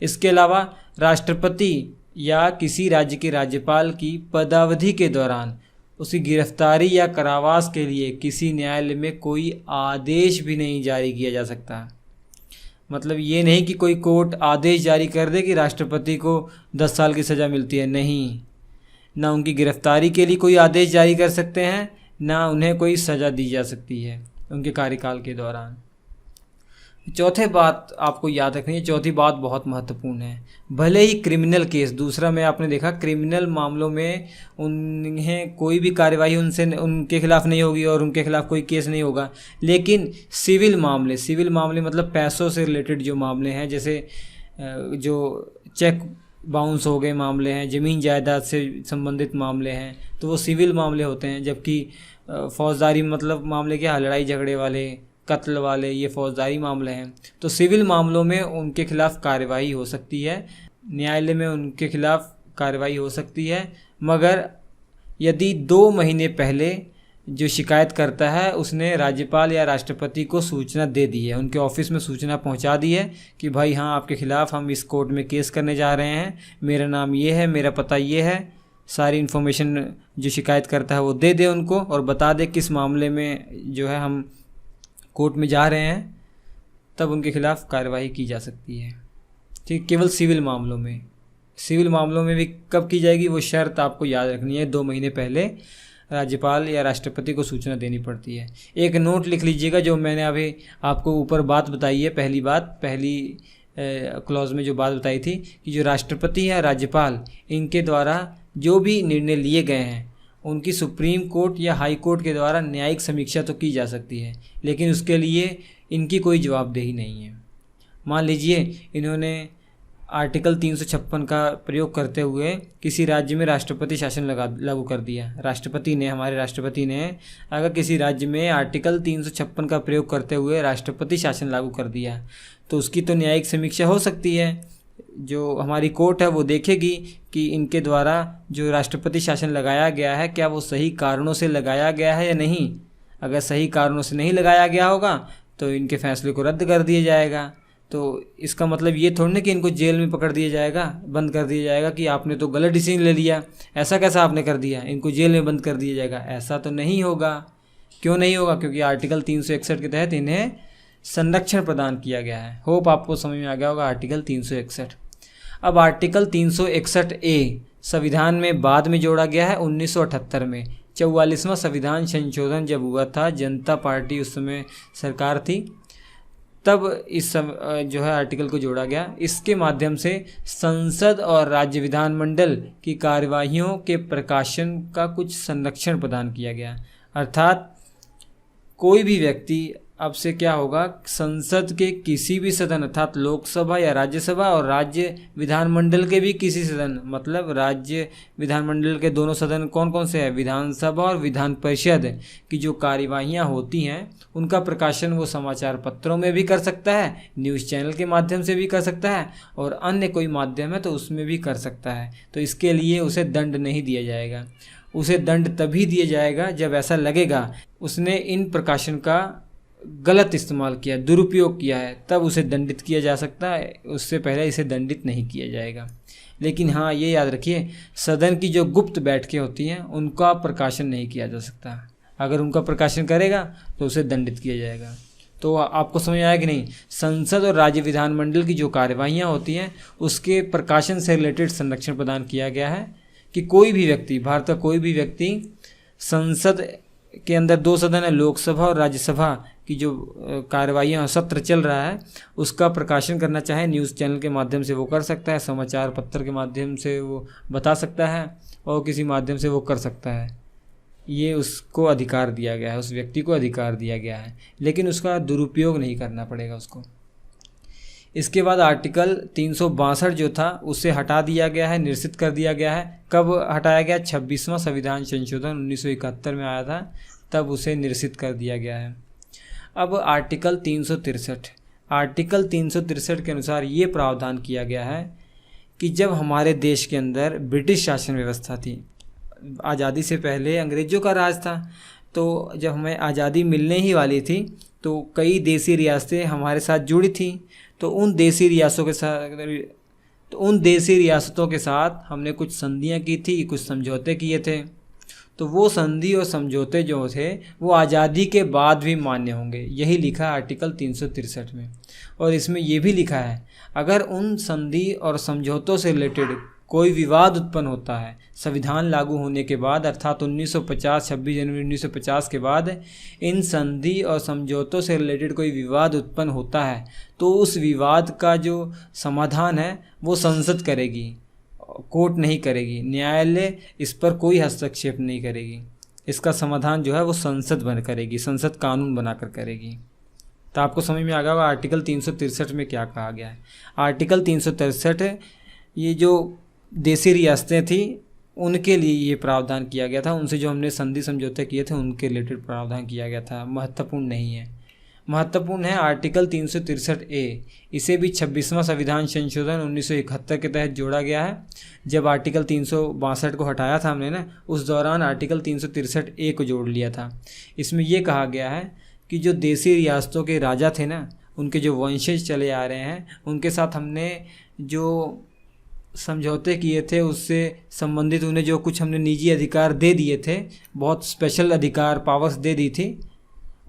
इसके अलावा राष्ट्रपति या किसी राज्य के राज्यपाल की पदावधि के दौरान उसकी गिरफ्तारी या कारावास के लिए किसी न्यायालय में कोई आदेश भी नहीं जारी किया जा सकता। मतलब ये नहीं कि कोई कोर्ट आदेश जारी कर दे कि राष्ट्रपति को 10 साल की सज़ा मिलती है, नहीं, ना उनकी गिरफ्तारी के लिए कोई आदेश जारी कर सकते हैं, ना उन्हें कोई सज़ा दी जा सकती है उनके कार्यकाल के दौरान। चौथे बात आपको याद रखनी है, चौथी बात बहुत महत्वपूर्ण है। भले ही क्रिमिनल केस, दूसरा में आपने देखा क्रिमिनल मामलों में उन्हें कोई भी कार्यवाही उनके खिलाफ नहीं होगी और उनके खिलाफ कोई केस नहीं होगा, लेकिन सिविल मामले मतलब पैसों से रिलेटेड जो मामले हैं, जैसे जो चेक बाउंस हो गए मामले हैं, ज़मीन जायदाद से संबंधित मामले हैं, तो वो सिविल मामले होते हैं। जबकि फौजदारी मतलब मामले क्या, लड़ाई झगड़े वाले, कत्ल वाले, ये फौजदारी मामले हैं। तो सिविल मामलों में उनके खिलाफ कार्यवाही हो सकती है, न्यायालय में उनके खिलाफ कार्रवाई हो सकती है, मगर यदि 2 महीने पहले जो शिकायत करता है उसने राज्यपाल या राष्ट्रपति को सूचना दे दी है, उनके ऑफिस में सूचना पहुंचा दी है कि भाई हाँ, आपके खिलाफ हम इस कोर्ट में केस करने जा रहे हैं, मेरा नाम ये है, मेरा पता ये है, सारी इन्फॉर्मेशन जो शिकायत करता है वो दे दे उनको और बता दे किस मामले में जो है हम कोर्ट में जा रहे हैं, तब उनके खिलाफ कार्रवाई की जा सकती है। ठीक, केवल सिविल मामलों में, सिविल मामलों में भी कब की जाएगी वो शर्त आपको याद रखनी है, 2 महीने पहले राज्यपाल या राष्ट्रपति को सूचना देनी पड़ती है। एक नोट लिख लीजिएगा, जो मैंने अभी आपको ऊपर बात बताई है, पहली क्लॉज में जो बात बताई थी कि जो राष्ट्रपति या राज्यपाल इनके द्वारा जो भी निर्णय लिए गए हैं उनकी सुप्रीम कोर्ट या हाई कोर्ट के द्वारा न्यायिक समीक्षा तो की जा सकती है, लेकिन उसके लिए इनकी कोई जवाबदेही नहीं है। मान लीजिए इन्होंने आर्टिकल 356 का प्रयोग करते हुए किसी राज्य में राष्ट्रपति शासन लागू कर दिया। हमारे राष्ट्रपति ने अगर किसी राज्य में आर्टिकल 356 का प्रयोग करते हुए राष्ट्रपति शासन लागू कर दिया तो उसकी तो न्यायिक समीक्षा हो सकती है। जो हमारी कोर्ट है वो देखेगी कि इनके द्वारा जो राष्ट्रपति शासन लगाया गया है क्या वो सही कारणों से लगाया गया है या नहीं। अगर सही कारणों से नहीं लगाया गया होगा तो इनके फैसले को रद्द कर दिया जाएगा। तो इसका मतलब ये थोड़ी ना कि इनको जेल में पकड़ दिया जाएगा, बंद कर दिया जाएगा कि आपने तो गलत डिसीजन ले लिया, ऐसा कैसा आपने कर दिया, इनको जेल में बंद कर दिया जाएगा। ऐसा तो नहीं होगा। क्यों नहीं होगा? क्योंकि आर्टिकल 361 के तहत इन्हें संरक्षण प्रदान किया गया है। होप आपको समझ में आ गया होगा आर्टिकल 361। अब आर्टिकल 361A संविधान में बाद में जोड़ा गया है 1978 में। 44वां संविधान संशोधन जब हुआ था, जनता पार्टी उस समय सरकार थी, तब इस जो है आर्टिकल को जोड़ा गया। इसके माध्यम से संसद और राज्य विधानमंडल की कार्यवाहियों के प्रकाशन का कुछ संरक्षण प्रदान किया गया। अर्थात कोई भी व्यक्ति अब से क्या होगा, संसद के किसी भी सदन अर्थात लोकसभा या राज्यसभा और राज्य विधानमंडल के भी किसी सदन, मतलब राज्य विधानमंडल के दोनों सदन कौन कौन से हैं, विधानसभा और विधान परिषद की जो कार्यवाहियां होती हैं उनका प्रकाशन वो समाचार पत्रों में भी कर सकता है, न्यूज़ चैनल के माध्यम से भी कर सकता है और अन्य कोई माध्यम है तो उसमें भी कर सकता है। तो इसके लिए उसे दंड नहीं दिया जाएगा। उसे दंड तभी दिया जाएगा जब ऐसा लगेगा उसने इन प्रकाशन का गलत इस्तेमाल किया, दुरुपयोग किया है, तब उसे दंडित किया जा सकता है। उससे पहले इसे दंडित नहीं किया जाएगा। लेकिन हाँ, ये याद रखिए, सदन की जो गुप्त बैठकें होती हैं उनका प्रकाशन नहीं किया जा सकता। अगर उनका प्रकाशन करेगा तो उसे दंडित किया जाएगा। तो आपको समझ आया कि नहीं? संसद और राज्य विधानमंडल की जो कार्यवाहियाँ होती हैं उसके प्रकाशन से रिलेटेड संरक्षण प्रदान किया गया है कि कोई भी व्यक्ति, भारत का कोई भी व्यक्ति संसद के अंदर 2 सदन है, लोकसभा और राज्यसभा की जो कार्यवाहियाँ सत्र चल रहा है उसका प्रकाशन करना चाहे न्यूज़ चैनल के माध्यम से वो कर सकता है, समाचार पत्र के माध्यम से वो बता सकता है और किसी माध्यम से वो कर सकता है। ये उसको अधिकार दिया गया है, उस व्यक्ति को अधिकार दिया गया है, लेकिन उसका दुरुपयोग नहीं करना पड़ेगा उसको। इसके बाद आर्टिकल 362 जो था उसे हटा दिया गया है, निरसित कर दिया गया है। कब हटाया गया? 26वां संविधान संशोधन 1971 में आया था, तब उसे निरसित कर दिया गया है। अब आर्टिकल 363 के अनुसार ये प्रावधान किया गया है कि जब हमारे देश के अंदर ब्रिटिश शासन व्यवस्था थी, आज़ादी से पहले अंग्रेज़ों का राज था, तो जब हमें आज़ादी मिलने ही वाली थी तो कई देसी रियासतें हमारे साथ जुड़ी थी। तो उन देसी रियासतों के साथ हमने कुछ संधियां की थी, कुछ समझौते किए थे। तो वो संधि और समझौते जो थे वो आज़ादी के बाद भी मान्य होंगे, यही लिखा है आर्टिकल 363 में। और इसमें ये भी लिखा है अगर उन संधि और समझौतों से रिलेटेड कोई विवाद उत्पन्न होता है संविधान लागू होने के बाद, अर्थात 1950 26 जनवरी 1950 के बाद इन संधि और समझौतों से रिलेटेड कोई विवाद उत्पन्न होता है तो उस विवाद का जो समाधान है वो संसद करेगी, कोर्ट नहीं करेगी, न्यायालय इस पर कोई हस्तक्षेप नहीं करेगी। इसका समाधान जो है वो संसद बन करेगी, संसद कानून बनाकर करेगी। तो आपको समझ में आ गया होगा आर्टिकल 363 में क्या कहा गया है। आर्टिकल 363 ये जो देसी रियासतें थी उनके लिए ये प्रावधान किया गया था, उनसे जो हमने संधि समझौते किए थे उनके रिलेटेड प्रावधान किया गया था। महत्वपूर्ण नहीं है, महत्वपूर्ण है आर्टिकल 363A। इसे भी 26वां संविधान संशोधन 1971 के तहत जोड़ा गया है। जब आर्टिकल 362 को हटाया था हमने ना, उस दौरान आर्टिकल 363A को जोड़ लिया था। इसमें यह कहा गया है कि जो देसी रियासतों के राजा थे ना, उनके जो वंशज चले आ रहे हैं उनके साथ हमने जो समझौते किए थे उससे संबंधित उन्हें जो कुछ हमने निजी अधिकार दे दिए थे, बहुत स्पेशल अधिकार पावर्स दे दी थी,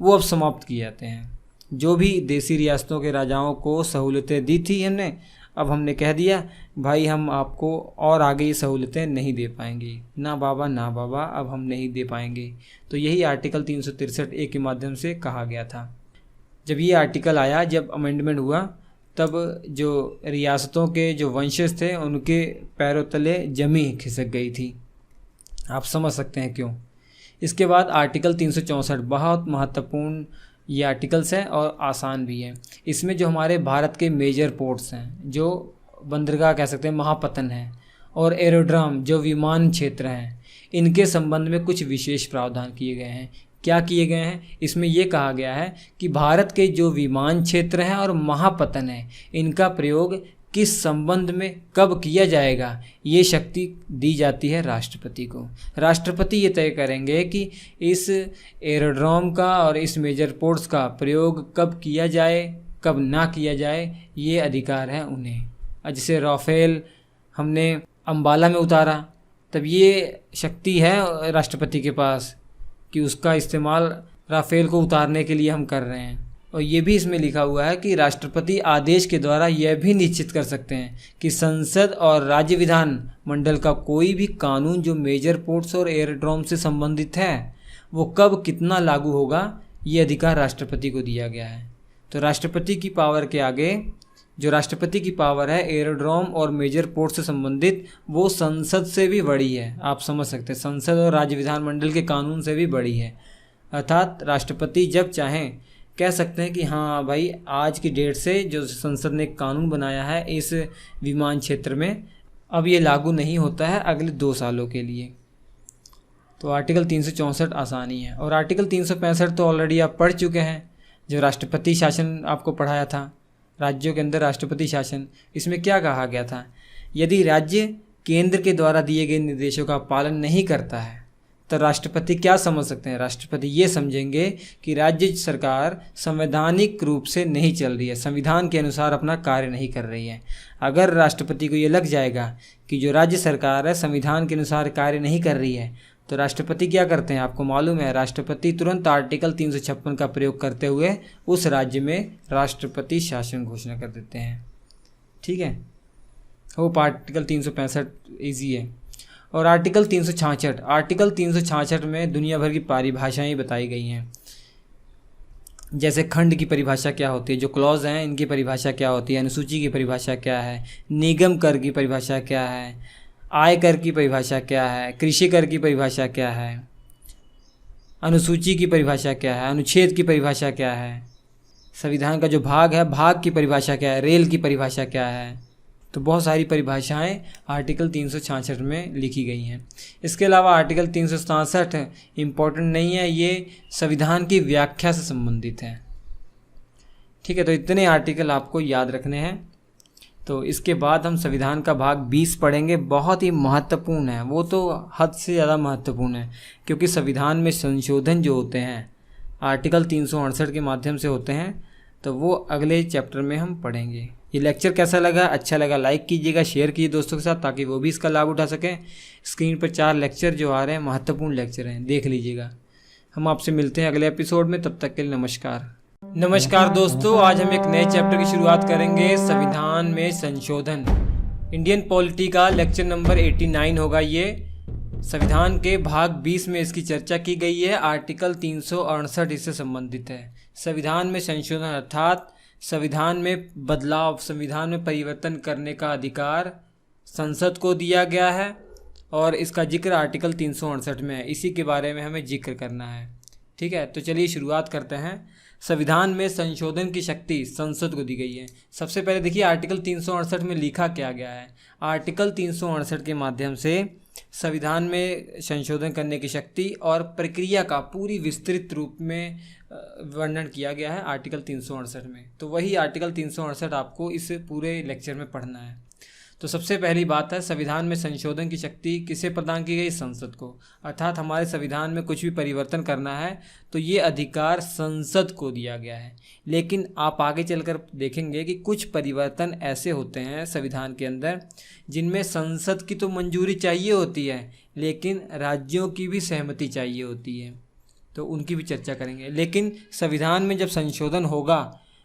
वो अब समाप्त किए जाते हैं। जो भी देसी रियासतों के राजाओं को सहूलतें दी थी हमने, अब हमने कह दिया भाई हम आपको और आगे ये सहूलतें नहीं दे पाएंगे, ना बाबा ना बाबा, अब हम नहीं दे पाएंगे। तो यही आर्टिकल 363A के माध्यम से कहा गया था। जब ये आर्टिकल आया, जब अमेंडमेंट हुआ, तब जो रियासतों के जो वंशज थे उनके पैरों तले जमी खिसक गई थी। आप समझ सकते हैं क्यों। इसके बाद आर्टिकल 364 बहुत महत्वपूर्ण ये आर्टिकल्स हैं और आसान भी है। इसमें जो हमारे भारत के मेजर पोर्ट्स हैं, जो बंदरगाह कह सकते हैं, महापत्तन हैं, और एरोड्रम जो विमान क्षेत्र हैं, इनके संबंध में कुछ विशेष प्रावधान किए गए हैं। क्या किए गए हैं? इसमें ये कहा गया है कि भारत के जो विमान क्षेत्र हैं और महापत्तन हैं, इनका प्रयोग किस संबंध में कब किया जाएगा, ये शक्ति दी जाती है राष्ट्रपति को। राष्ट्रपति ये तय करेंगे कि इस एरोड्रोम का और इस मेजर पोर्ट्स का प्रयोग कब किया जाए, कब ना किया जाए, ये अधिकार है उन्हें। जैसे राफेल हमने अंबाला में उतारा, तब ये शक्ति है राष्ट्रपति के पास कि उसका इस्तेमाल राफेल को उतारने के लिए हम कर रहे हैं। और ये भी इसमें लिखा हुआ है कि राष्ट्रपति आदेश के द्वारा यह भी निश्चित कर सकते हैं कि संसद और राज्य विधान मंडल का कोई भी कानून जो मेजर पोर्ट्स और एयरड्रोम से संबंधित है वो कब कितना लागू होगा, ये अधिकार राष्ट्रपति को दिया गया है। तो राष्ट्रपति की पावर के आगे जो राष्ट्रपति की पावर है एयरड्रोम और मेजर पोर्ट से संबंधित, वो संसद से भी बड़ी है। आप समझ सकते हैं, संसद और राज्य विधानमंडल के कानून से भी बड़ी है। अर्थात राष्ट्रपति जब चाहें कह सकते हैं कि हाँ भाई, आज की डेट से जो संसद ने कानून बनाया है इस विमान क्षेत्र में, अब ये लागू नहीं होता है अगले 2 सालों के लिए। तो आर्टिकल 364 आसानी है। और आर्टिकल 365 तो ऑलरेडी आप पढ़ चुके हैं, जो राष्ट्रपति शासन आपको पढ़ाया था, राज्यों के अंदर राष्ट्रपति शासन। इसमें क्या कहा गया था? यदि राज्य केंद्र के द्वारा दिए गए निर्देशों का पालन नहीं करता है तो राष्ट्रपति क्या समझ सकते हैं? राष्ट्रपति ये समझेंगे कि राज्य सरकार संवैधानिक रूप से नहीं चल रही है, संविधान के अनुसार अपना कार्य नहीं कर रही है। अगर राष्ट्रपति को ये लग जाएगा कि जो राज्य सरकार है संविधान के अनुसार कार्य नहीं कर रही है, तो राष्ट्रपति क्या करते हैं आपको मालूम है? राष्ट्रपति तुरंत आर्टिकल 356 का प्रयोग करते हुए उस राज्य में राष्ट्रपति शासन घोषणा कर देते हैं। ठीक है, होप आर्टिकल 365 ईजी है। और आर्टिकल 366 में दुनिया भर की परिभाषाएं बताई गई हैं। जैसे खंड की परिभाषा क्या होती है, जो क्लॉज हैं इनकी परिभाषा क्या होती है, अनुसूची की परिभाषा क्या है, निगम कर की परिभाषा क्या है, आय कर की परिभाषा क्या है, कृषि कर की परिभाषा क्या है, अनुसूची की परिभाषा क्या है, अनुच्छेद की परिभाषा क्या है, संविधान का जो भाग है भाग की परिभाषा क्या है, रेल की परिभाषा क्या है। तो बहुत सारी परिभाषाएं आर्टिकल 366 में लिखी गई हैं। इसके अलावा आर्टिकल 367 इम्पोर्टेंट नहीं है, ये संविधान की व्याख्या से संबंधित है। ठीक है, तो इतने आर्टिकल आपको याद रखने हैं। तो इसके बाद हम संविधान का भाग 20 पढ़ेंगे, बहुत ही महत्वपूर्ण है, वो तो हद से ज़्यादा महत्वपूर्ण है, क्योंकि संविधान में संशोधन जो होते हैं आर्टिकल 368 के माध्यम से होते हैं, तो वो अगले चैप्टर में हम पढ़ेंगे। ये लेक्चर कैसा लगा? अच्छा लगा लाइक कीजिएगा, शेयर कीजिए दोस्तों के साथ, ताकि वो भी इसका लाभ उठा सकें। स्क्रीन पर 4 लेक्चर जो आ रहे हैं महत्वपूर्ण लेक्चर हैं, देख लीजिएगा। हम आपसे मिलते हैं अगले एपिसोड में, तब तक के लिए नमस्कार दोस्तों। आज हम एक नए चैप्टर की शुरुआत करेंगे, संविधान में संशोधन। इंडियन पॉलिटी का लेक्चर नंबर 89 होगा ये। संविधान के भाग 20 में इसकी चर्चा की गई है। आर्टिकल 368 इससे संबंधित है। संविधान में संशोधन अर्थात संविधान में बदलाव, संविधान में परिवर्तन करने का अधिकार संसद को दिया गया है, और इसका जिक्र आर्टिकल 368 में है। इसी के बारे में हमें जिक्र करना है। ठीक है, तो चलिए शुरुआत करते हैं। संविधान में संशोधन की शक्ति संसद को दी गई है। सबसे पहले देखिए आर्टिकल 368 में लिखा क्या गया है। आर्टिकल 368 के माध्यम से संविधान में संशोधन करने की शक्ति और प्रक्रिया का पूरी विस्तृत रूप में वर्णन किया गया है आर्टिकल 368 में। तो वही आर्टिकल 368 आपको इस पूरे लेक्चर में पढ़ना है। तो सबसे पहली बात है, संविधान में संशोधन की शक्ति किसे प्रदान की गई? संसद को। अर्थात हमारे संविधान में कुछ भी परिवर्तन करना है तो ये अधिकार संसद को दिया गया है। लेकिन आप आगे चलकर देखेंगे कि कुछ परिवर्तन ऐसे होते हैं संविधान के अंदर जिनमें संसद की तो मंजूरी चाहिए होती है, लेकिन राज्यों की भी सहमति चाहिए होती है। तो उनकी भी चर्चा करेंगे। लेकिन संविधान में जब संशोधन होगा,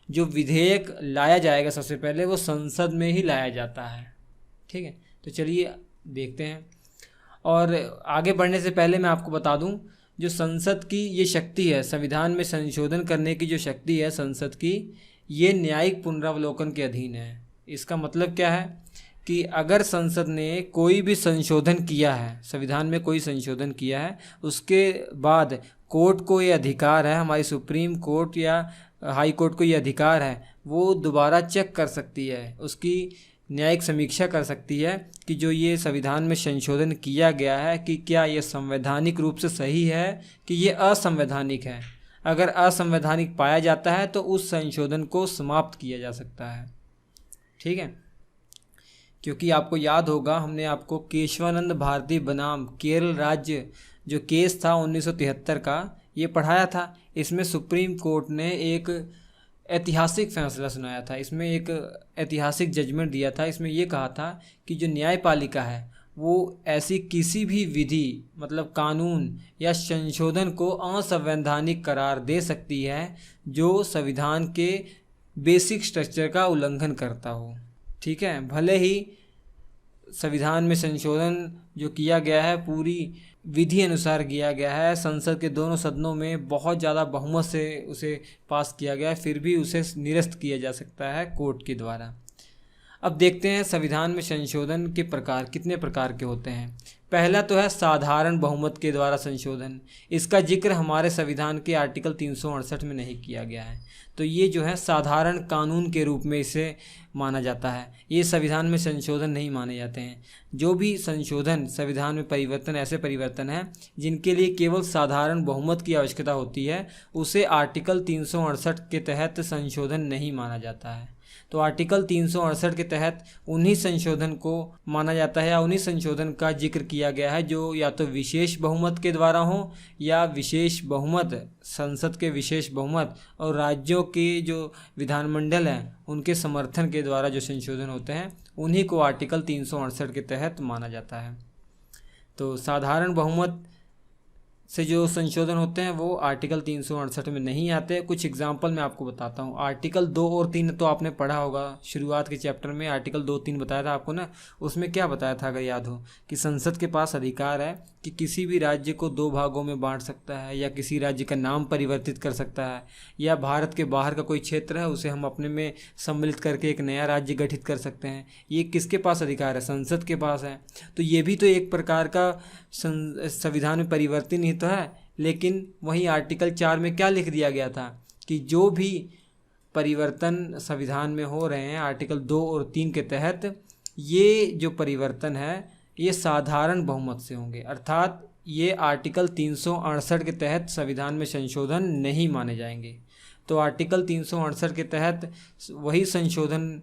जो विधेयक लाया जाएगा सबसे पहले वो संसद में ही लाया जाता है। ठीक है, तो चलिए देखते हैं। और आगे बढ़ने से पहले मैं आपको बता दूं, जो संसद की ये शक्ति है, संविधान में संशोधन करने की जो शक्ति है संसद की, ये न्यायिक पुनरावलोकन के अधीन है। इसका मतलब क्या है कि अगर संसद ने कोई भी संशोधन किया है, संविधान में कोई संशोधन किया है, उसके बाद कोर्ट को ये अधिकार है, हमारी सुप्रीम कोर्ट या हाई कोर्ट को ये अधिकार है, वो दोबारा चेक कर सकती है, उसकी न्यायिक समीक्षा कर सकती है कि जो ये संविधान में संशोधन किया गया है कि क्या ये संवैधानिक रूप से सही है कि ये असंवैधानिक है। अगर असंवैधानिक पाया जाता है तो उस संशोधन को समाप्त किया जा सकता है। ठीक है, क्योंकि आपको याद होगा हमने आपको केशवानंद भारती बनाम केरल राज्य जो केस था 1973 का, ये पढ़ाया था। इसमें सुप्रीम कोर्ट ने एक ऐतिहासिक फैसला सुनाया था, इसमें एक ऐतिहासिक जजमेंट दिया था। इसमें ये कहा था कि जो न्यायपालिका है वो ऐसी किसी भी विधि मतलब कानून या संशोधन को असंवैधानिक करार दे सकती है जो संविधान के बेसिक स्ट्रक्चर का उल्लंघन करता हो। ठीक है, भले ही संविधान में संशोधन जो किया गया है पूरी विधि अनुसार किया गया है, संसद के दोनों सदनों में बहुत ज़्यादा बहुमत से उसे पास किया गया है, फिर भी उसे निरस्त किया जा सकता है कोर्ट के द्वारा। अब देखते हैं संविधान में संशोधन के प्रकार कितने प्रकार के होते हैं। पहला तो है साधारण बहुमत के द्वारा संशोधन। इसका जिक्र हमारे संविधान के आर्टिकल 368 में नहीं किया गया है, तो ये जो है साधारण कानून के रूप में इसे माना जाता है। ये संविधान में संशोधन नहीं माने जाते हैं। जो भी संशोधन संविधान में परिवर्तन ऐसे परिवर्तन हैं जिनके लिए केवल साधारण बहुमत की आवश्यकता होती है, उसे आर्टिकल 368 के तहत संशोधन नहीं माना जाता है। तो आर्टिकल 368 के तहत उन्हीं संशोधन को माना जाता है या उन्हीं संशोधन का जिक्र किया गया है जो या तो विशेष बहुमत के द्वारा हो या विशेष बहुमत संसद के विशेष बहुमत और राज्यों के जो विधानमंडल हैं उनके समर्थन के द्वारा जो संशोधन होते हैं उन्हीं को आर्टिकल 368 के तहत माना जाता है। तो साधारण बहुमत से जो संशोधन होते हैं वो आर्टिकल 368 में नहीं आते। कुछ एग्जांपल मैं आपको बताता हूँ। आर्टिकल 2 और 3 तो आपने पढ़ा होगा, शुरुआत के चैप्टर में आर्टिकल 2, 3 बताया था आपको ना। उसमें क्या बताया था अगर याद हो कि संसद के पास अधिकार है कि किसी भी राज्य को 2 भागों में बांट सकता है या किसी राज्य का नाम परिवर्तित कर सकता है, या भारत के बाहर का कोई क्षेत्र है उसे हम अपने में सम्मिलित करके एक नया राज्य गठित कर सकते हैं। ये किसके पास अधिकार है? संसद के पास है। तो ये भी तो एक प्रकार का संविधान में परिवर्तन ही तो है। लेकिन वहीं आर्टिकल 4 में क्या लिख दिया गया था कि जो भी परिवर्तन संविधान में हो रहे हैं आर्टिकल 2 और 3 के तहत, ये जो परिवर्तन है ये साधारण बहुमत से होंगे, अर्थात ये आर्टिकल 368 के तहत संविधान में संशोधन नहीं माने जाएंगे। तो आर्टिकल 368 के तहत वही संशोधन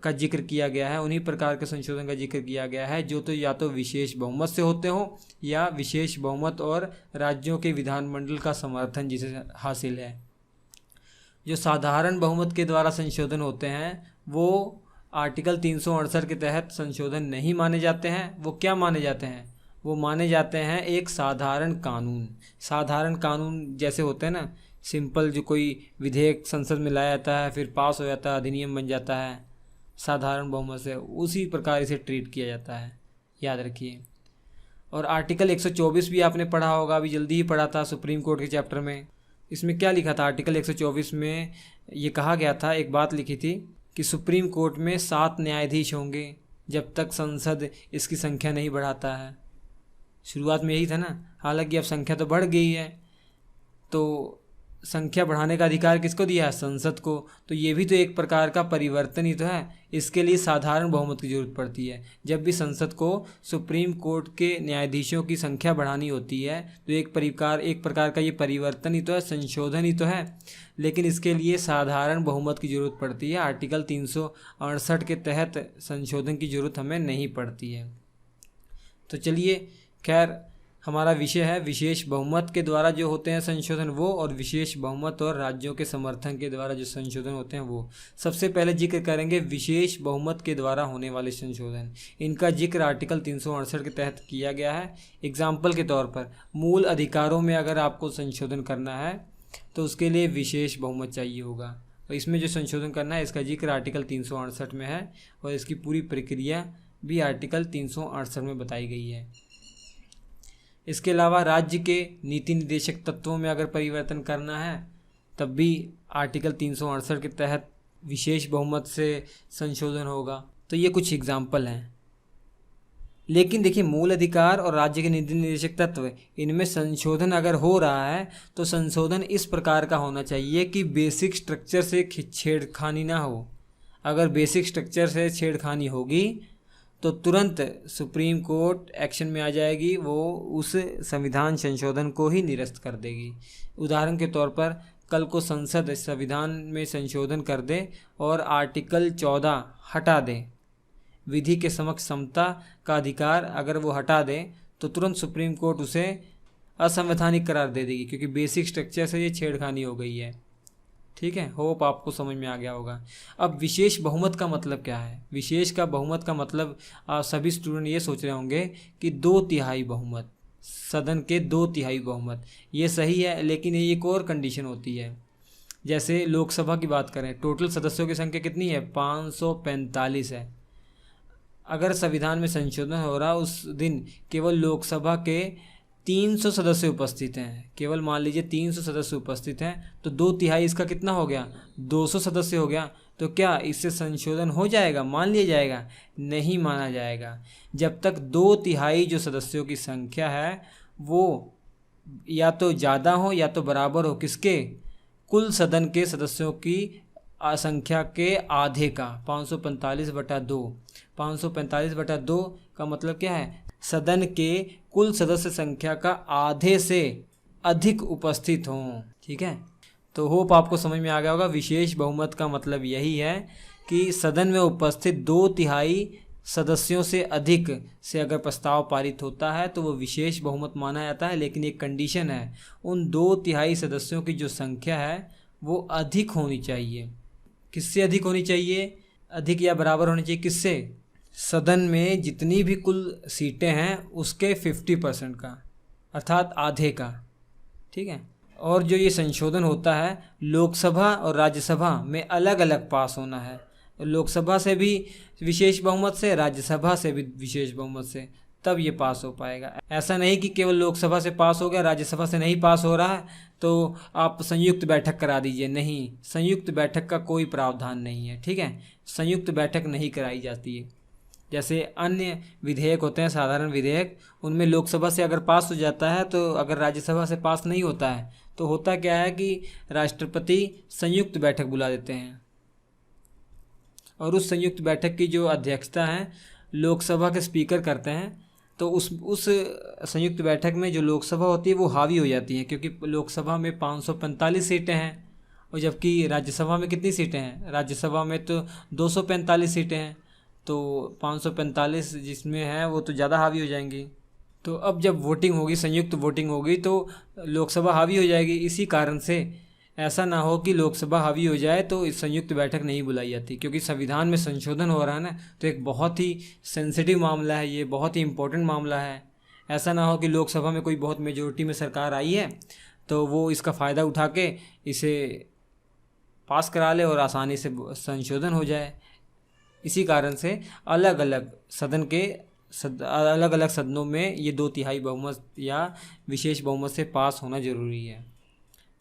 का जिक्र किया गया है, उन्हीं प्रकार के संशोधन का जिक्र किया गया है जो तो या तो विशेष बहुमत से होते हो या विशेष बहुमत और राज्यों के विधानमंडल का समर्थन जिसे हासिल है। जो साधारण बहुमत के द्वारा संशोधन होते हैं वो आर्टिकल 368 के तहत संशोधन नहीं माने जाते हैं। वो क्या माने जाते हैं? वो माने जाते हैं एक साधारण कानून। साधारण कानून जैसे होते हैं ना, सिंपल जो कोई विधेयक संसद में लाया जाता है फिर पास हो जाता है, अधिनियम बन जाता है साधारण बहुमत से, उसी प्रकार इसे ट्रीट किया जाता है, याद रखिए। और आर्टिकल 124 भी आपने पढ़ा होगा, अभी जल्दी ही पढ़ा था सुप्रीम कोर्ट के चैप्टर में। इसमें क्या लिखा था? आर्टिकल 124 में ये कहा गया था, एक बात लिखी थी कि सुप्रीम कोर्ट में 7 न्यायाधीश होंगे जब तक संसद इसकी संख्या नहीं बढ़ाता है। शुरुआत में यही था ना, हालांकि अब संख्या तो बढ़ गई है। तो संख्या बढ़ाने का अधिकार किसको दिया है? संसद को। तो ये भी तो एक प्रकार का परिवर्तन ही तो है। इसके लिए साधारण बहुमत की जरूरत पड़ती है। जब भी संसद को सुप्रीम कोर्ट के न्यायाधीशों की संख्या बढ़ानी होती है तो एक प्रकार का ये परिवर्तन ही तो है, संशोधन ही तो है। लेकिन इसके लिए साधारण बहुमत की जरूरत पड़ती है। आर्टिकल 368 के तहत संशोधन की जरूरत हमें नहीं पड़ती है। तो चलिए, खैर हमारा विषय है विशेष बहुमत के द्वारा जो होते हैं संशोधन वो, और विशेष बहुमत और राज्यों के समर्थन के द्वारा जो संशोधन होते हैं वो। सबसे पहले जिक्र करेंगे विशेष बहुमत के द्वारा होने वाले संशोधन। इनका जिक्र आर्टिकल 368 के तहत किया गया है। एग्जाम्पल के तौर पर मूल अधिकारों में अगर आपको संशोधन करना है तो उसके लिए विशेष बहुमत चाहिए होगा। और इसमें जो संशोधन करना है इसका जिक्र आर्टिकल 368 में है और इसकी पूरी प्रक्रिया भी आर्टिकल 368 में बताई गई है। इसके अलावा राज्य के नीति निर्देशक तत्वों में अगर परिवर्तन करना है तब भी आर्टिकल 368 के तहत विशेष बहुमत से संशोधन होगा। तो ये कुछ एग्जाम्पल हैं। लेकिन देखिए, मूल अधिकार और राज्य के नीति निर्देशक तत्व, इनमें संशोधन अगर हो रहा है तो संशोधन इस प्रकार का होना चाहिए कि बेसिक स्ट्रक्चर से छेड़खानी ना हो। अगर बेसिक स्ट्रक्चर से छेड़खानी होगी तो तुरंत सुप्रीम कोर्ट एक्शन में आ जाएगी, वो उस संविधान संशोधन को ही निरस्त कर देगी। उदाहरण के तौर पर कल को संसद संविधान में संशोधन कर दे और आर्टिकल 14 हटा दे, विधि के समक्ष समता का अधिकार अगर वो हटा दे तो तुरंत सुप्रीम कोर्ट उसे असंवैधानिक करार दे देगी, क्योंकि बेसिक स्ट्रक्चर से ये छेड़खानी हो गई है। ठीक है, होप आपको समझ में आ गया होगा। अब विशेष बहुमत का मतलब क्या है? विशेष का बहुमत का मतलब आप सभी स्टूडेंट ये सोच रहे होंगे कि 2/3 बहुमत, सदन के 2/3 बहुमत, ये सही है, लेकिन ये एक और कंडीशन होती है। जैसे लोकसभा की बात करें, टोटल सदस्यों की संख्या कितनी है? 545 है। अगर संविधान में संशोधन हो रहा उस दिन केवल लोकसभा के 300 सदस्य उपस्थित हैं, केवल मान लीजिए 300 सदस्य उपस्थित हैं, तो 2/3 इसका कितना हो गया? 200 सदस्य हो गया। तो क्या इससे संशोधन हो जाएगा, मान लिया जाएगा? नहीं माना जाएगा। जब तक 2/3 जो सदस्यों की संख्या है वो या तो ज़्यादा हो या तो बराबर हो, किसके? कुल सदन के सदस्यों की संख्या के आधे का। 545/2, 545/2 का मतलब क्या है? सदन के कुल सदस्य संख्या का आधे से अधिक उपस्थित हों। ठीक है, तो होप आपको समझ में आ गया होगा। विशेष बहुमत का मतलब यही है कि सदन में उपस्थित 2/3 सदस्यों से अधिक से अगर प्रस्ताव पारित होता है तो वो विशेष बहुमत माना जाता है। लेकिन एक कंडीशन है, उन 2/3 सदस्यों की जो संख्या है वो अधिक होनी चाहिए। किससे अधिक होनी चाहिए? अधिक या बराबर होनी चाहिए किससे? सदन में जितनी भी कुल सीटें हैं उसके 50% का, अर्थात आधे का। ठीक है, और जो ये संशोधन होता है लोकसभा और राज्यसभा में अलग अलग पास होना है। लोकसभा से भी विशेष बहुमत से, राज्यसभा से भी विशेष बहुमत से, तब ये पास हो पाएगा। ऐसा नहीं कि केवल लोकसभा से पास हो गया, राज्यसभा से नहीं पास हो रहा है तो आप संयुक्त बैठक करा दीजिए। नहीं, संयुक्त बैठक का कोई प्रावधान नहीं है। ठीक है, संयुक्त बैठक नहीं कराई जाती है। जैसे अन्य विधेयक होते हैं, साधारण विधेयक, उनमें लोकसभा से अगर पास हो जाता है तो अगर राज्यसभा से पास नहीं होता है तो होता क्या है कि राष्ट्रपति संयुक्त बैठक बुला देते हैं और उस संयुक्त बैठक की जो अध्यक्षता है लोकसभा के स्पीकर करते हैं। तो उस संयुक्त बैठक में जो लोकसभा होती है वो हावी हो जाती है, क्योंकि लोकसभा में 545 सीटें हैं और जबकि राज्यसभा में कितनी सीटें हैं? राज्यसभा में तो 245 सीटें हैं, तो 545 जिसमें है वो तो ज़्यादा हावी हो जाएंगी। तो अब जब वोटिंग होगी, संयुक्त वोटिंग होगी, तो लोकसभा हावी हो जाएगी। इसी कारण से ऐसा ना हो कि लोकसभा हावी हो जाए तो इस संयुक्त बैठक नहीं बुलाई जाती, क्योंकि संविधान में संशोधन हो रहा है ना, तो एक बहुत ही सेंसिटिव मामला है, ये बहुत ही इम्पोर्टेंट मामला है। ऐसा ना हो कि लोकसभा में कोई बहुत मेजोरिटी में सरकार आई है तो वो इसका फ़ायदा उठा के इसे पास करा ले और आसानी से संशोधन हो जाए। इसी कारण से अलग अलग सदन के अलग अलग सदनों में ये 2/3 बहुमत या विशेष बहुमत से पास होना ज़रूरी है।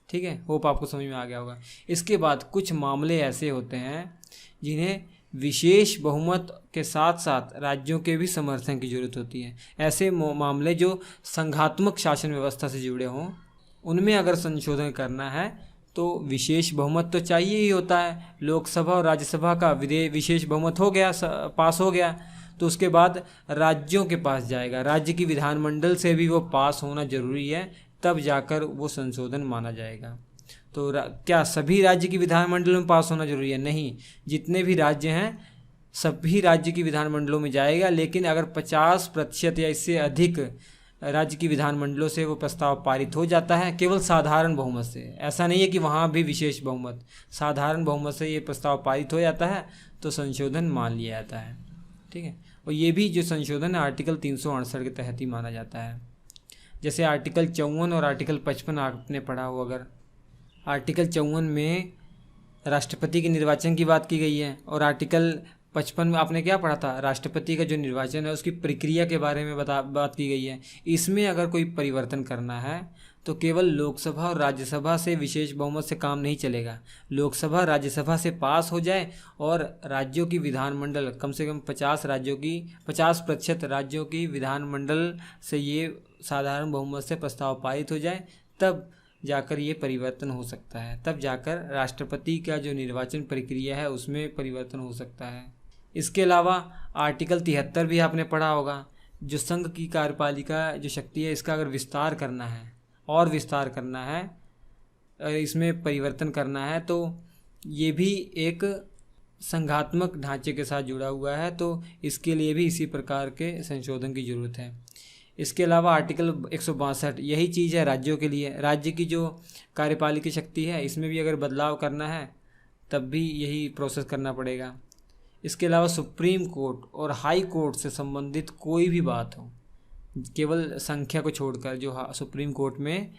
ठीक है, होप आपको समझ में आ गया होगा। इसके बाद कुछ मामले ऐसे होते हैं जिन्हें विशेष बहुमत के साथ साथ राज्यों के भी समर्थन की ज़रूरत होती है। ऐसे मामले जो संघात्मक शासन व्यवस्था से जुड़े हों, उनमें अगर संशोधन करना है तो विशेष बहुमत तो चाहिए ही होता है। लोकसभा और राज्यसभा का विशेष बहुमत हो गया, पास हो गया, तो उसके बाद राज्यों के पास जाएगा। राज्य की विधानमंडल से भी वो पास होना ज़रूरी है, तब जाकर वो संशोधन माना जाएगा। तो क्या सभी राज्य की विधानमंडलों में पास होना जरूरी है? नहीं, जितने भी राज्य हैं सभी राज्य की विधानमंडलों में जाएगा। लेकिन अगर 50% या इससे अधिक राज्य की विधानमंडलों से वो प्रस्ताव पारित हो जाता है केवल साधारण बहुमत से, ऐसा नहीं है कि वहाँ भी विशेष बहुमत, साधारण बहुमत से ये प्रस्ताव पारित हो जाता है तो संशोधन मान लिया जाता है। ठीक है, और ये भी जो संशोधन है आर्टिकल 368 के तहत ही माना जाता है। जैसे आर्टिकल 54 और आर्टिकल 55 आपने पढ़ा हो, अगर आर्टिकल 54 में राष्ट्रपति के निर्वाचन की बात की गई है। और आर्टिकल 55 में आपने क्या पढ़ा था, राष्ट्रपति का जो निर्वाचन है उसकी प्रक्रिया के बारे में बात की गई है। इसमें अगर कोई परिवर्तन करना है तो केवल लोकसभा और राज्यसभा से विशेष बहुमत से काम नहीं चलेगा। लोकसभा राज्यसभा से पास हो जाए और राज्यों की विधानमंडल कम से कम 50% राज्यों की विधानमंडल से ये साधारण बहुमत से प्रस्ताव पारित हो जाए, तब जाकर ये परिवर्तन हो सकता है। तब जाकर राष्ट्रपति का जो निर्वाचन प्रक्रिया है उसमें परिवर्तन हो सकता है। इसके अलावा आर्टिकल 73 भी आपने पढ़ा होगा, जो संघ की कार्यपालिका जो शक्ति है इसका अगर विस्तार करना है और विस्तार करना है, इसमें परिवर्तन करना है, तो ये भी एक संघात्मक ढांचे के साथ जुड़ा हुआ है, तो इसके लिए भी इसी प्रकार के संशोधन की ज़रूरत है। इसके अलावा आर्टिकल 162 यही चीज़ है राज्यों के लिए। राज्य की जो कार्यपालिका शक्ति है इसमें भी अगर बदलाव करना है तब भी यही प्रोसेस करना पड़ेगा। इसके अलावा सुप्रीम कोर्ट और हाई कोर्ट से संबंधित कोई भी बात हो, केवल संख्या को छोड़कर, जो सुप्रीम कोर्ट में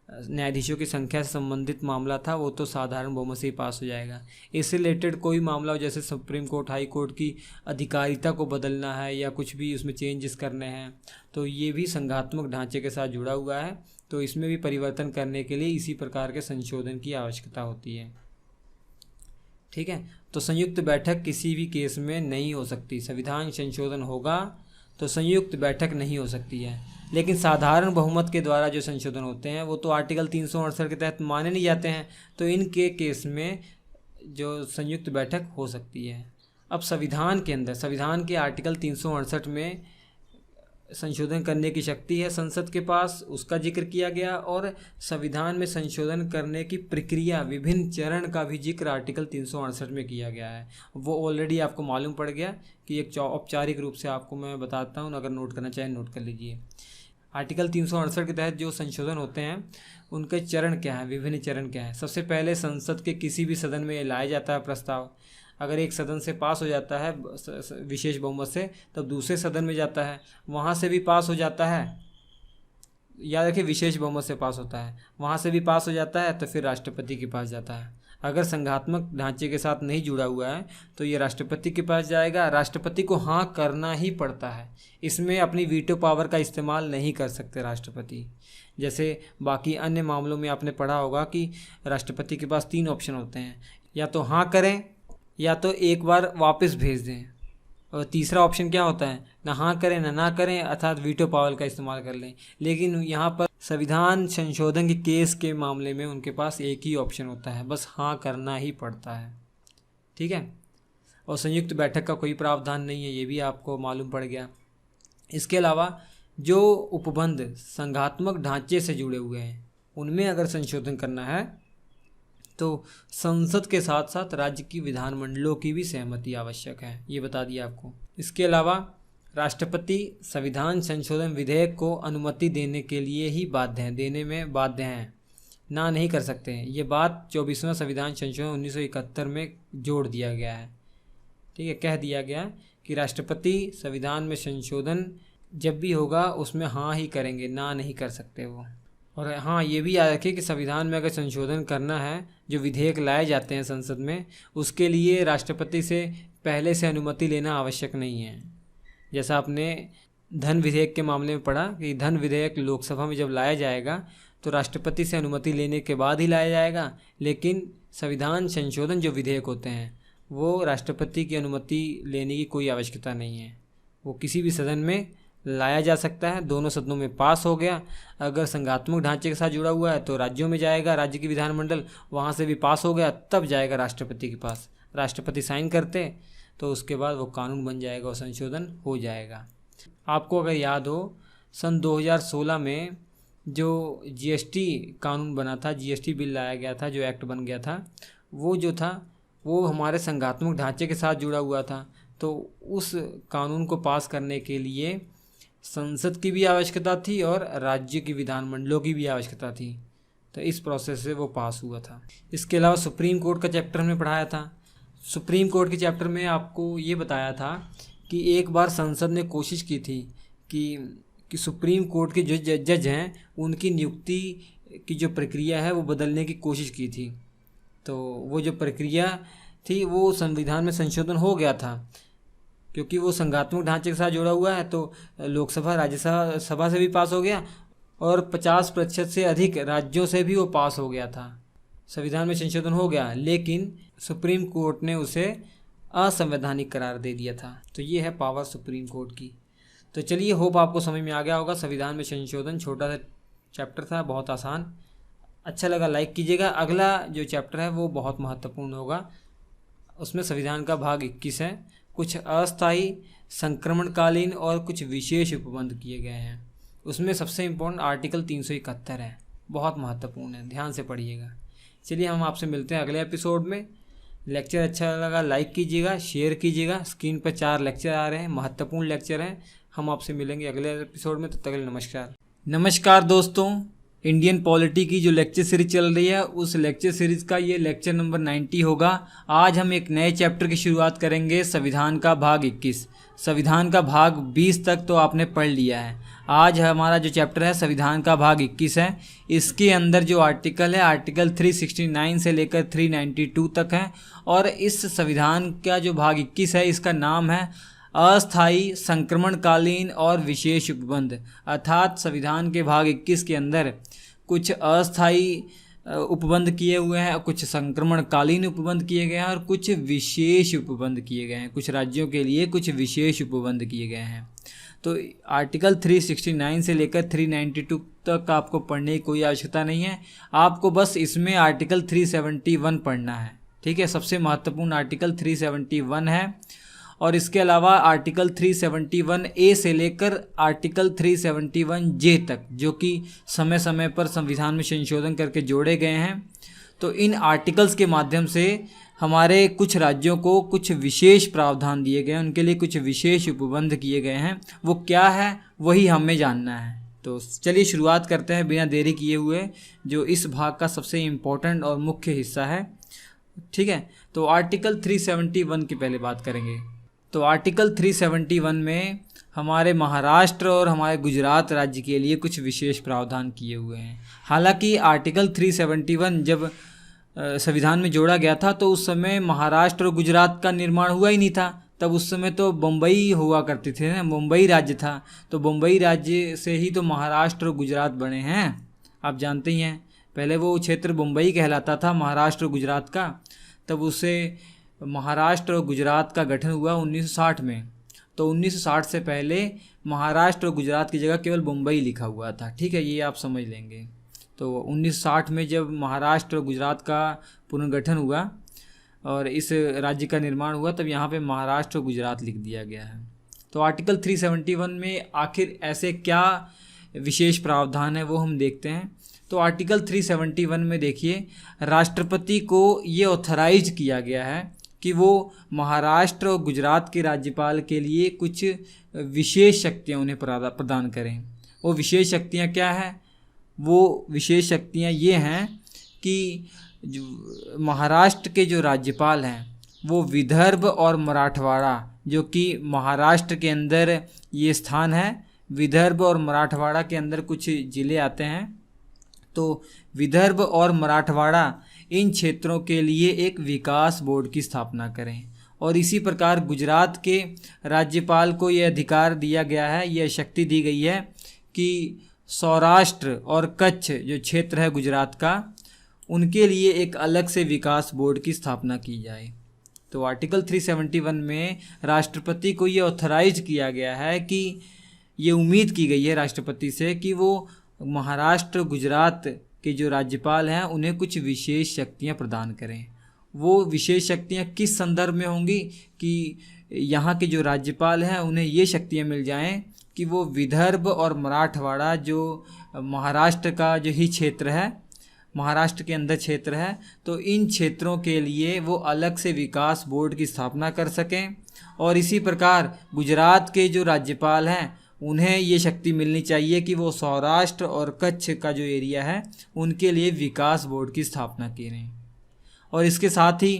न्यायाधीशों की संख्या से संबंधित मामला था वो तो साधारण बहुमत से ही पास हो जाएगा। इससे रिलेटेड कोई मामला हो, जैसे सुप्रीम कोर्ट हाई कोर्ट की अधिकारिता को बदलना है या कुछ भी उसमें चेंजेस करने हैं, तो ये भी संघात्मक ढांचे के साथ जुड़ा हुआ है, तो इसमें भी परिवर्तन करने के लिए इसी प्रकार के संशोधन की आवश्यकता होती है। ठीक है, तो संयुक्त बैठक किसी भी केस में नहीं हो सकती। संविधान संशोधन होगा तो संयुक्त बैठक नहीं हो सकती है, लेकिन साधारण बहुमत के द्वारा जो संशोधन होते हैं वो तो आर्टिकल 368 के तहत माने नहीं जाते हैं, तो इनके केस में जो संयुक्त बैठक हो सकती है। अब संविधान के अंदर, संविधान के आर्टिकल 368 में संशोधन करने की शक्ति है संसद के पास, उसका जिक्र किया गया, और संविधान में संशोधन करने की प्रक्रिया, विभिन्न चरण का भी जिक्र आर्टिकल 368 में किया गया है। वो ऑलरेडी आपको मालूम पड़ गया कि एक औपचारिक रूप से आपको मैं बताता हूँ, अगर नोट करना चाहें नोट कर लीजिए। आर्टिकल 368 के तहत जो संशोधन होते हैं उनके चरण क्या हैं, विभिन्न चरण क्या हैं। सबसे पहले संसद के किसी भी सदन में लाया जाता है प्रस्ताव। अगर एक सदन से पास हो जाता है विशेष बहुमत से, तब दूसरे सदन में जाता है, वहाँ से भी पास हो जाता है। याद रखिए, विशेष बहुमत से पास होता है, वहाँ से भी पास हो जाता है, तो फिर राष्ट्रपति के पास जाता है। अगर संघात्मक ढांचे के साथ नहीं जुड़ा हुआ है तो ये राष्ट्रपति के पास जाएगा। राष्ट्रपति को हाँ करना ही पड़ता है, इसमें अपनी वीटो पावर का इस्तेमाल नहीं कर सकते राष्ट्रपति। जैसे बाकी अन्य मामलों में आपने पढ़ा होगा कि राष्ट्रपति के पास 3 ऑप्शन होते हैं, या तो हाँ करें, या तो एक बार वापस भेज दें, और तीसरा ऑप्शन क्या होता है, ना हाँ करें ना करें, अर्थात वीटो पावर का इस्तेमाल कर लें। लेकिन यहाँ पर संविधान संशोधन के केस के मामले में उनके पास एक ही ऑप्शन होता है, बस हाँ करना ही पड़ता है। ठीक है, और संयुक्त बैठक का कोई प्रावधान नहीं है, ये भी आपको मालूम पड़ गया। इसके अलावा जो उपबंध संघात्मक ढांचे से जुड़े हुए हैं उनमें अगर संशोधन करना है तो संसद के साथ साथ राज्य की विधानमंडलों की भी सहमति आवश्यक है, ये बता दिया आपको। इसके अलावा राष्ट्रपति संविधान संशोधन विधेयक को अनुमति देने के लिए ही बाध्य हैं, देने में बाध्य हैं, ना नहीं कर सकते हैं। ये बात 24वां संविधान संशोधन 1971 में जोड़ दिया गया है। ठीक है, कह दिया गया कि राष्ट्रपति संविधान में संशोधन जब भी होगा उसमें हाँ ही करेंगे, ना नहीं कर सकते वो। और हाँ, ये भी याद रखिए कि संविधान में अगर संशोधन करना है, जो विधेयक लाए जाते हैं संसद में, उसके लिए राष्ट्रपति से पहले से अनुमति लेना आवश्यक नहीं है। जैसा आपने धन विधेयक के मामले में पढ़ा कि धन विधेयक लोकसभा में जब लाया जाएगा तो राष्ट्रपति से अनुमति लेने के बाद ही लाया जाएगा, लेकिन संविधान संशोधन जो विधेयक होते हैं वो राष्ट्रपति की अनुमति लेने की कोई आवश्यकता नहीं है। वो किसी भी सदन में लाया जा सकता है, दोनों सदनों में पास हो गया। अगर संघात्मक ढांचे के साथ जुड़ा हुआ है तो राज्यों में जाएगा, राज्य की विधानमंडल, वहाँ से भी पास हो गया तब जाएगा राष्ट्रपति के पास। राष्ट्रपति साइन करते तो उसके बाद वो कानून बन जाएगा और संशोधन हो जाएगा। आपको अगर याद हो, सन 2016 में जो जीएसटी कानून बना था, जीएसटी बिल लाया गया था, जो एक्ट बन गया था, वो जो था वो हमारे संघात्मक ढांचे के साथ जुड़ा हुआ था। तो उस कानून को पास करने के लिए संसद की भी आवश्यकता थी और राज्य की विधानमंडलों की भी आवश्यकता थी, तो इस प्रोसेस से वो पास हुआ था। इसके अलावा सुप्रीम कोर्ट का चैप्टर हमने पढ़ाया था। सुप्रीम कोर्ट के चैप्टर में आपको ये बताया था कि एक बार संसद ने कोशिश की थी कि सुप्रीम कोर्ट के जो जज हैं उनकी नियुक्ति की जो प्रक्रिया है वो बदलने की कोशिश की थी। तो वो जो प्रक्रिया थी वो संविधान में संशोधन हो गया था, क्योंकि वो संघात्मक ढांचे के साथ जुड़ा हुआ है। तो लोकसभा राज्यसभा सभा से भी पास हो गया और 50% से अधिक राज्यों से भी वो पास हो गया था। संविधान में संशोधन हो गया, लेकिन सुप्रीम कोर्ट ने उसे असंवैधानिक करार दे दिया था। तो ये है पावर सुप्रीम कोर्ट की। तो चलिए, होप आपको समझ में आ गया होगा। संविधान में संशोधन छोटा सा चैप्टर था, बहुत आसान। अच्छा लगा लाइक कीजिएगा। अगला जो चैप्टर है वो बहुत महत्वपूर्ण होगा। उसमें संविधान का भाग 21 है। कुछ अस्थायी, संक्रमणकालीन और कुछ विशेष उपबंध किए गए हैं। उसमें सबसे इम्पोर्टेंट आर्टिकल 371 है, बहुत महत्वपूर्ण है, ध्यान से पढ़िएगा। चलिए, हम आपसे मिलते हैं अगले एपिसोड में। लेक्चर अच्छा लगा लाइक कीजिएगा, शेयर कीजिएगा। स्क्रीन पर 4 लेक्चर आ रहे हैं, महत्वपूर्ण लेक्चर हैं। हम आपसे मिलेंगे अगले एपिसोड में। तब तक नमस्कार। नमस्कार दोस्तों, इंडियन पॉलिटी की जो लेक्चर सीरीज चल रही है उस लेक्चर सीरीज का ये लेक्चर नंबर 90 होगा। आज हम एक नए चैप्टर की शुरुआत करेंगे, संविधान का भाग 21। संविधान का भाग 20 तक तो आपने पढ़ लिया है। आज हमारा जो चैप्टर है संविधान का भाग 21 है। इसके अंदर जो आर्टिकल है, आर्टिकल 369 से लेकर 392 तक है। और इस संविधान का जो भाग 21 है इसका नाम है अस्थायी, संक्रमणकालीन और विशेष उपबंध। अर्थात संविधान के भाग 21 के अंदर कुछ अस्थायी उपबंध किए हुए हैं, कुछ संक्रमणकालीन उपबंध किए गए हैं और कुछ विशेष उपबंध किए गए हैं। कुछ राज्यों के लिए कुछ विशेष उपबंध किए गए हैं। तो आर्टिकल 369 से लेकर 392 तक आपको पढ़ने की कोई आवश्यकता नहीं है। आपको बस इसमें आर्टिकल 371 पढ़ना है। ठीक है, सबसे महत्वपूर्ण आर्टिकल 371 है। और इसके अलावा आर्टिकल 371A से लेकर आर्टिकल 371J तक, जो कि समय समय पर संविधान में संशोधन करके जोड़े गए हैं। तो इन आर्टिकल्स के माध्यम से हमारे कुछ राज्यों को कुछ विशेष प्रावधान दिए गए हैं, उनके लिए कुछ विशेष उपबंध किए गए हैं। वो क्या है वही हमें जानना है। तो चलिए शुरुआत करते हैं बिना देरी किए हुए, जो इस भाग का सबसे इम्पोर्टेंट और मुख्य हिस्सा है। ठीक है, तो आर्टिकल 371 की पहले बात करेंगे। तो आर्टिकल 371 में हमारे महाराष्ट्र और हमारे गुजरात राज्य के लिए कुछ विशेष प्रावधान किए हुए हैं। हालांकि आर्टिकल 371 जब संविधान में जोड़ा गया था तो उस समय महाराष्ट्र और गुजरात का निर्माण हुआ ही नहीं था। तब उस समय तो बम्बई हुआ करते थे ना, मुंबई राज्य था। तो बम्बई राज्य से ही तो महाराष्ट्र और गुजरात बने हैं, आप जानते ही हैं। पहले वो क्षेत्र मुंबई कहलाता था, महाराष्ट्र और गुजरात का। तब उससे महाराष्ट्र और गुजरात का गठन हुआ 1960 में। तो 1960 से पहले महाराष्ट्र और गुजरात की जगह केवल मुंबई लिखा हुआ था। ठीक है, ये आप समझ लेंगे। तो 1960 में जब महाराष्ट्र और गुजरात का पुनर्गठन हुआ और इस राज्य का निर्माण हुआ, तब यहाँ पे महाराष्ट्र और गुजरात लिख दिया गया है। तो आर्टिकल 371 में आखिर ऐसे क्या विशेष प्रावधान है वो हम देखते हैं। तो आर्टिकल 371 में देखिए, राष्ट्रपति को ये ऑथराइज किया गया है कि वो महाराष्ट्र और गुजरात के राज्यपाल के लिए कुछ विशेष शक्तियाँ उन्हें प्रदान करें। वो विशेष शक्तियाँ क्या हैं? वो विशेष शक्तियाँ ये हैं कि जो महाराष्ट्र के जो राज्यपाल हैं वो विदर्भ और मराठवाड़ा, जो कि महाराष्ट्र के अंदर ये स्थान है, विदर्भ और मराठवाड़ा के अंदर कुछ ज़िले आते हैं। तो विदर्भ और मराठवाड़ा इन क्षेत्रों के लिए एक विकास बोर्ड की स्थापना करें। और इसी प्रकार गुजरात के राज्यपाल को यह अधिकार दिया गया है, यह शक्ति दी गई है कि सौराष्ट्र और कच्छ जो क्षेत्र है गुजरात का, उनके लिए एक अलग से विकास बोर्ड की स्थापना की जाए। तो आर्टिकल 371 में राष्ट्रपति को ये ऑथराइज किया गया है कि ये उम्मीद की गई है राष्ट्रपति से कि वो महाराष्ट्र गुजरात के जो राज्यपाल हैं उन्हें कुछ विशेष शक्तियां प्रदान करें। वो विशेष शक्तियां किस संदर्भ में होंगी कि यहाँ के जो राज्यपाल हैं उन्हें ये शक्तियां मिल जाएं कि वो विदर्भ और मराठवाड़ा जो महाराष्ट्र का जो ही क्षेत्र है, महाराष्ट्र के अंदर क्षेत्र है, तो इन क्षेत्रों के लिए वो अलग से विकास बोर्ड की स्थापना कर सकें। और इसी प्रकार गुजरात के जो राज्यपाल हैं उन्हें ये शक्ति मिलनी चाहिए कि वो सौराष्ट्र और कच्छ का जो एरिया है उनके लिए विकास बोर्ड की स्थापना करें। और इसके साथ ही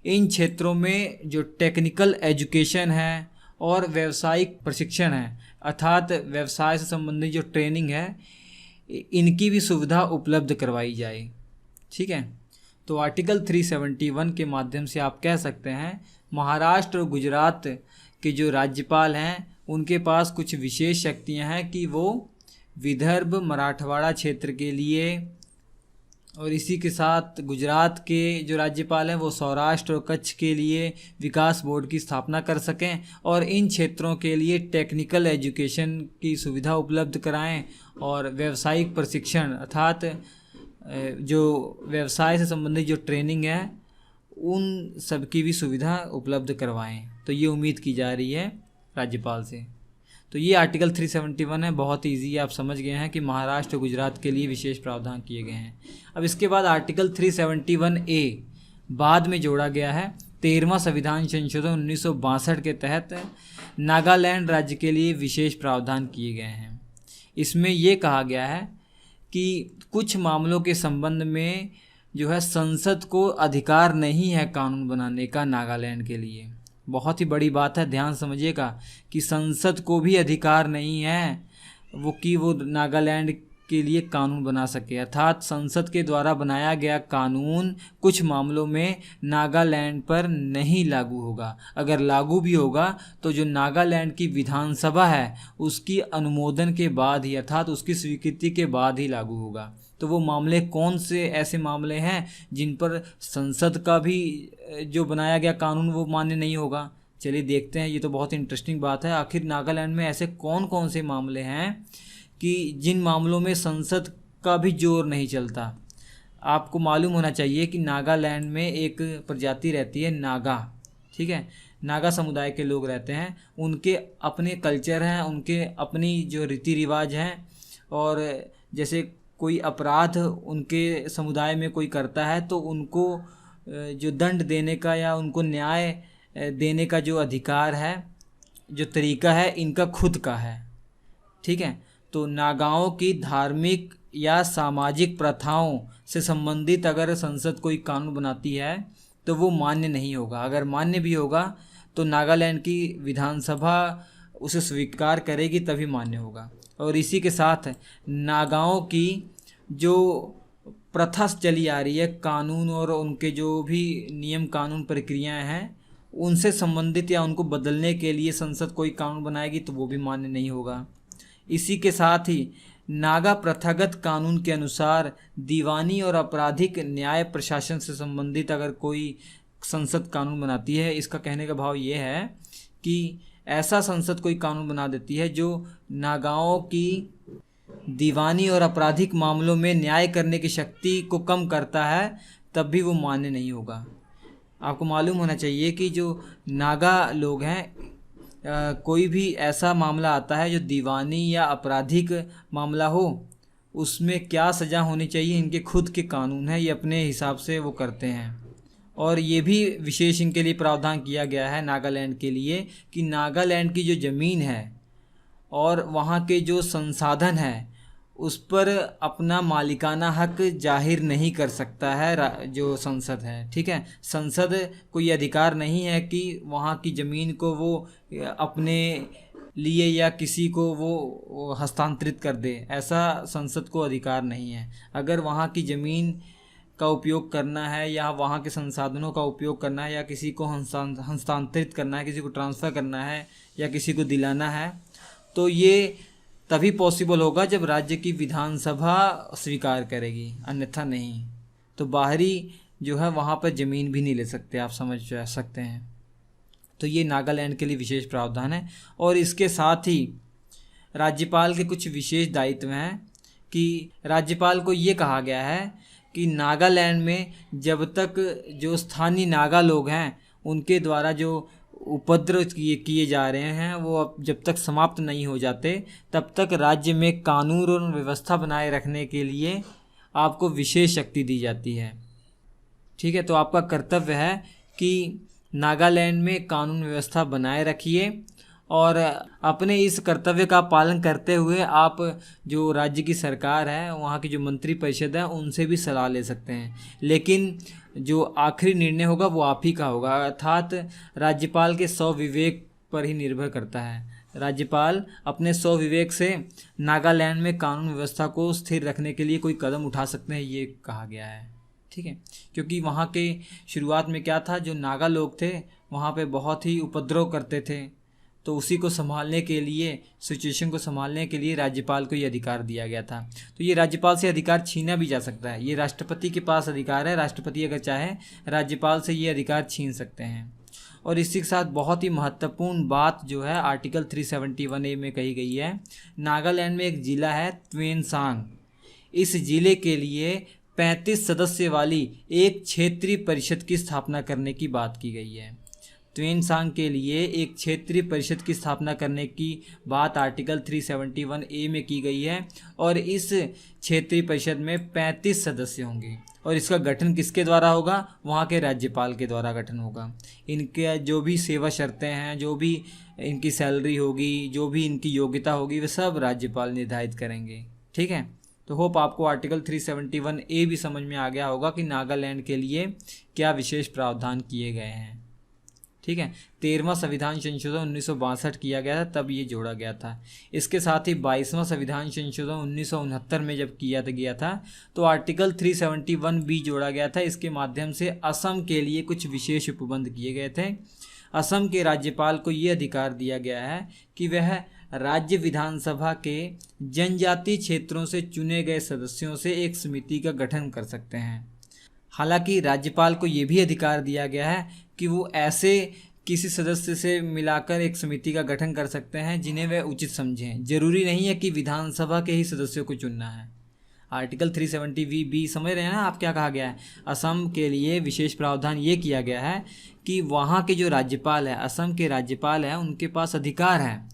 इन क्षेत्रों में जो टेक्निकल एजुकेशन है और व्यावसायिक प्रशिक्षण है, अर्थात व्यवसाय से संबंधित जो ट्रेनिंग है, इनकी भी सुविधा उपलब्ध करवाई जाए। ठीक है, तो आर्टिकल 371 के माध्यम से आप कह सकते हैं महाराष्ट्र और गुजरात के जो राज्यपाल हैं उनके पास कुछ विशेष शक्तियां हैं कि वो विदर्भ मराठवाड़ा क्षेत्र के लिए, और इसी के साथ गुजरात के जो राज्यपाल हैं वो सौराष्ट्र और कच्छ के लिए विकास बोर्ड की स्थापना कर सकें और इन क्षेत्रों के लिए टेक्निकल एजुकेशन की सुविधा उपलब्ध कराएं और व्यावसायिक प्रशिक्षण अर्थात जो व्यवसाय से संबंधित जो ट्रेनिंग है उन सब की भी सुविधा उपलब्ध करवाएं। तो ये उम्मीद की जा रही है राज्यपाल से। तो ये आर्टिकल 371 है, बहुत ईजी है, आप समझ गए हैं कि महाराष्ट्र और गुजरात के लिए विशेष प्रावधान किए गए हैं। अब इसके बाद आर्टिकल 371A बाद में जोड़ा गया है 13वां संविधान संशोधन 1962 के तहत नागालैंड राज्य के लिए विशेष प्रावधान किए गए हैं। इसमें ये कहा गया है कि कुछ मामलों के संबंध में जो है संसद को अधिकार नहीं है कानून बनाने का नागालैंड के लिए। बहुत ही बड़ी बात है, ध्यान समझिएगा कि संसद को भी अधिकार नहीं है वो नागालैंड के लिए कानून बना सके, अर्थात संसद के द्वारा बनाया गया कानून कुछ मामलों में नागालैंड पर नहीं लागू होगा। अगर लागू भी होगा तो जो नागालैंड की विधानसभा है उसकी अनुमोदन के बाद ही, अर्थात उसकी स्वीकृति के बाद ही लागू होगा। तो वो मामले कौन से ऐसे मामले हैं जिन पर संसद का भी जो बनाया गया कानून वो मान्य नहीं होगा? चलिए देखते हैं, ये तो बहुत इंटरेस्टिंग बात है। आखिर नागालैंड में ऐसे कौन कौन से मामले हैं कि जिन मामलों में संसद का भी जोर नहीं चलता। आपको मालूम होना चाहिए कि नागालैंड में एक प्रजाति रहती है नागा, ठीक है, नागा समुदाय के लोग रहते हैं, उनके अपने कल्चर हैं, उनके अपनी जो रीति रिवाज हैं, और जैसे कोई अपराध उनके समुदाय में कोई करता है तो उनको जो दंड देने का या उनको न्याय देने का जो अधिकार है, जो तरीका है, इनका खुद का है, ठीक है। तो नागाओं की धार्मिक या सामाजिक प्रथाओं से संबंधित अगर संसद कोई कानून बनाती है तो वो मान्य नहीं होगा। अगर मान्य भी होगा तो नागालैंड की विधानसभा उसे स्वीकार करेगी तभी मान्य होगा। और इसी के साथ नागाओं की जो प्रथा चली आ रही है, कानून और उनके जो भी नियम कानून प्रक्रियाएं हैं उनसे संबंधित या उनको बदलने के लिए संसद कोई कानून बनाएगी तो वो भी मान्य नहीं होगा। इसी के साथ ही नागा प्रथागत कानून के अनुसार दीवानी और आपराधिक न्याय प्रशासन से संबंधित अगर कोई संसद कानून बनाती है, इसका कहने का भाव ये है कि ऐसा संसद कोई कानून बना देती है जो नागाओं की दीवानी और आपराधिक मामलों में न्याय करने की शक्ति को कम करता है, तब भी वो मान्य नहीं होगा। आपको मालूम होना चाहिए कि जो नागा लोग हैं, कोई भी ऐसा मामला आता है जो दीवानी या आपराधिक मामला हो, उसमें क्या सज़ा होनी चाहिए, इनके खुद के कानून है, ये अपने हिसाब से वो करते हैं। और ये भी विशेष इनके लिए प्रावधान किया गया है नागालैंड के लिए कि नागालैंड की जो ज़मीन है और वहाँ के जो संसाधन है उस पर अपना मालिकाना हक जाहिर नहीं कर सकता है जो संसद है, ठीक है। संसद को ये अधिकार नहीं है कि वहाँ की ज़मीन को वो अपने लिए या किसी को वो हस्तांतरित कर दे, ऐसा संसद को अधिकार नहीं है। अगर वहाँ की ज़मीन का उपयोग करना है या वहाँ के संसाधनों का उपयोग करना है या किसी को हस्तांतरित करना है, किसी को ट्रांसफ़र करना है या किसी को दिलाना है, तो ये तभी पॉसिबल होगा जब राज्य की विधानसभा स्वीकार करेगी, अन्यथा नहीं। तो बाहरी जो है वहाँ पर ज़मीन भी नहीं ले सकते, आप समझ सकते हैं। तो ये नागालैंड के लिए विशेष प्रावधान है। और इसके साथ ही राज्यपाल के कुछ विशेष दायित्व हैं कि राज्यपाल को ये कहा गया है कि नागालैंड में जब तक जो स्थानीय नागा लोग हैं उनके द्वारा जो उपद्रव किए जा रहे हैं वो अब जब तक समाप्त नहीं हो जाते तब तक राज्य में कानून और व्यवस्था बनाए रखने के लिए आपको विशेष शक्ति दी जाती है, ठीक है। तो आपका कर्तव्य है कि नागालैंड में कानून व्यवस्था बनाए रखिए और अपने इस कर्तव्य का पालन करते हुए आप जो राज्य की सरकार है, वहाँ की जो मंत्री परिषद है, उनसे भी सलाह ले सकते हैं। लेकिन जो आखिरी निर्णय होगा वो आप ही का होगा, अर्थात राज्यपाल के स्वविवेक पर ही निर्भर करता है। राज्यपाल अपने स्वविवेक से नागालैंड में कानून व्यवस्था को स्थिर रखने के लिए कोई कदम उठा सकते हैं, ये कहा गया है। ठीक है, क्योंकि वहाँ के शुरुआत में क्या था, जो नागा लोग थे वहाँ पे बहुत ही उपद्रव करते थे, तो उसी को संभालने के लिए, सिचुएशन को संभालने के लिए राज्यपाल को ये अधिकार दिया गया था। तो ये राज्यपाल से अधिकार छीना भी जा सकता है, ये राष्ट्रपति के पास अधिकार है, राष्ट्रपति अगर चाहे राज्यपाल से ये अधिकार छीन सकते हैं। और इसी के साथ बहुत ही महत्वपूर्ण बात जो है आर्टिकल 371A में कही गई है, नागालैंड में एक ज़िला है त्वेनसांग, इस ज़िले के लिए 35 सदस्य वाली एक क्षेत्रीय परिषद की स्थापना करने की बात की गई है। त्वेनसांग के लिए एक क्षेत्रीय परिषद की स्थापना करने की बात आर्टिकल 371A में की गई है, और इस क्षेत्रीय परिषद में 35 सदस्य होंगे, और इसका गठन किसके द्वारा होगा, वहाँ के राज्यपाल के द्वारा गठन होगा। इनके जो भी सेवा शर्तें हैं, जो भी इनकी सैलरी होगी, जो भी इनकी योग्यता होगी, वे सब राज्यपाल निर्धारित करेंगे। ठीक है, तो होप आपको आर्टिकल 371A भी समझ में आ गया होगा कि नागालैंड के लिए क्या विशेष प्रावधान किए गए हैं। ठीक है, 13वां संविधान संशोधन 1962 किया गया था, तब ये जोड़ा गया था। इसके साथ ही 22वां संविधान संशोधन 1969 में जब किया गया था तो आर्टिकल 371B जोड़ा गया था। इसके माध्यम से असम के लिए कुछ विशेष उपबंध किए गए थे। असम के राज्यपाल को ये अधिकार दिया गया है कि वह राज्य विधानसभा के जनजातीय क्षेत्रों से चुने गए सदस्यों से एक समिति का गठन कर सकते हैं। हालांकि राज्यपाल को ये भी अधिकार दिया गया है कि वो ऐसे किसी सदस्य से मिलाकर एक समिति का गठन कर सकते हैं जिन्हें वह उचित समझें। जरूरी नहीं है कि विधानसभा के ही सदस्यों को चुनना है। आर्टिकल 370B समझ रहे हैं ना आप, क्या कहा गया है। असम के लिए विशेष प्रावधान ये किया गया है कि वहाँ के जो राज्यपाल है, असम के राज्यपाल हैं, उनके पास अधिकार है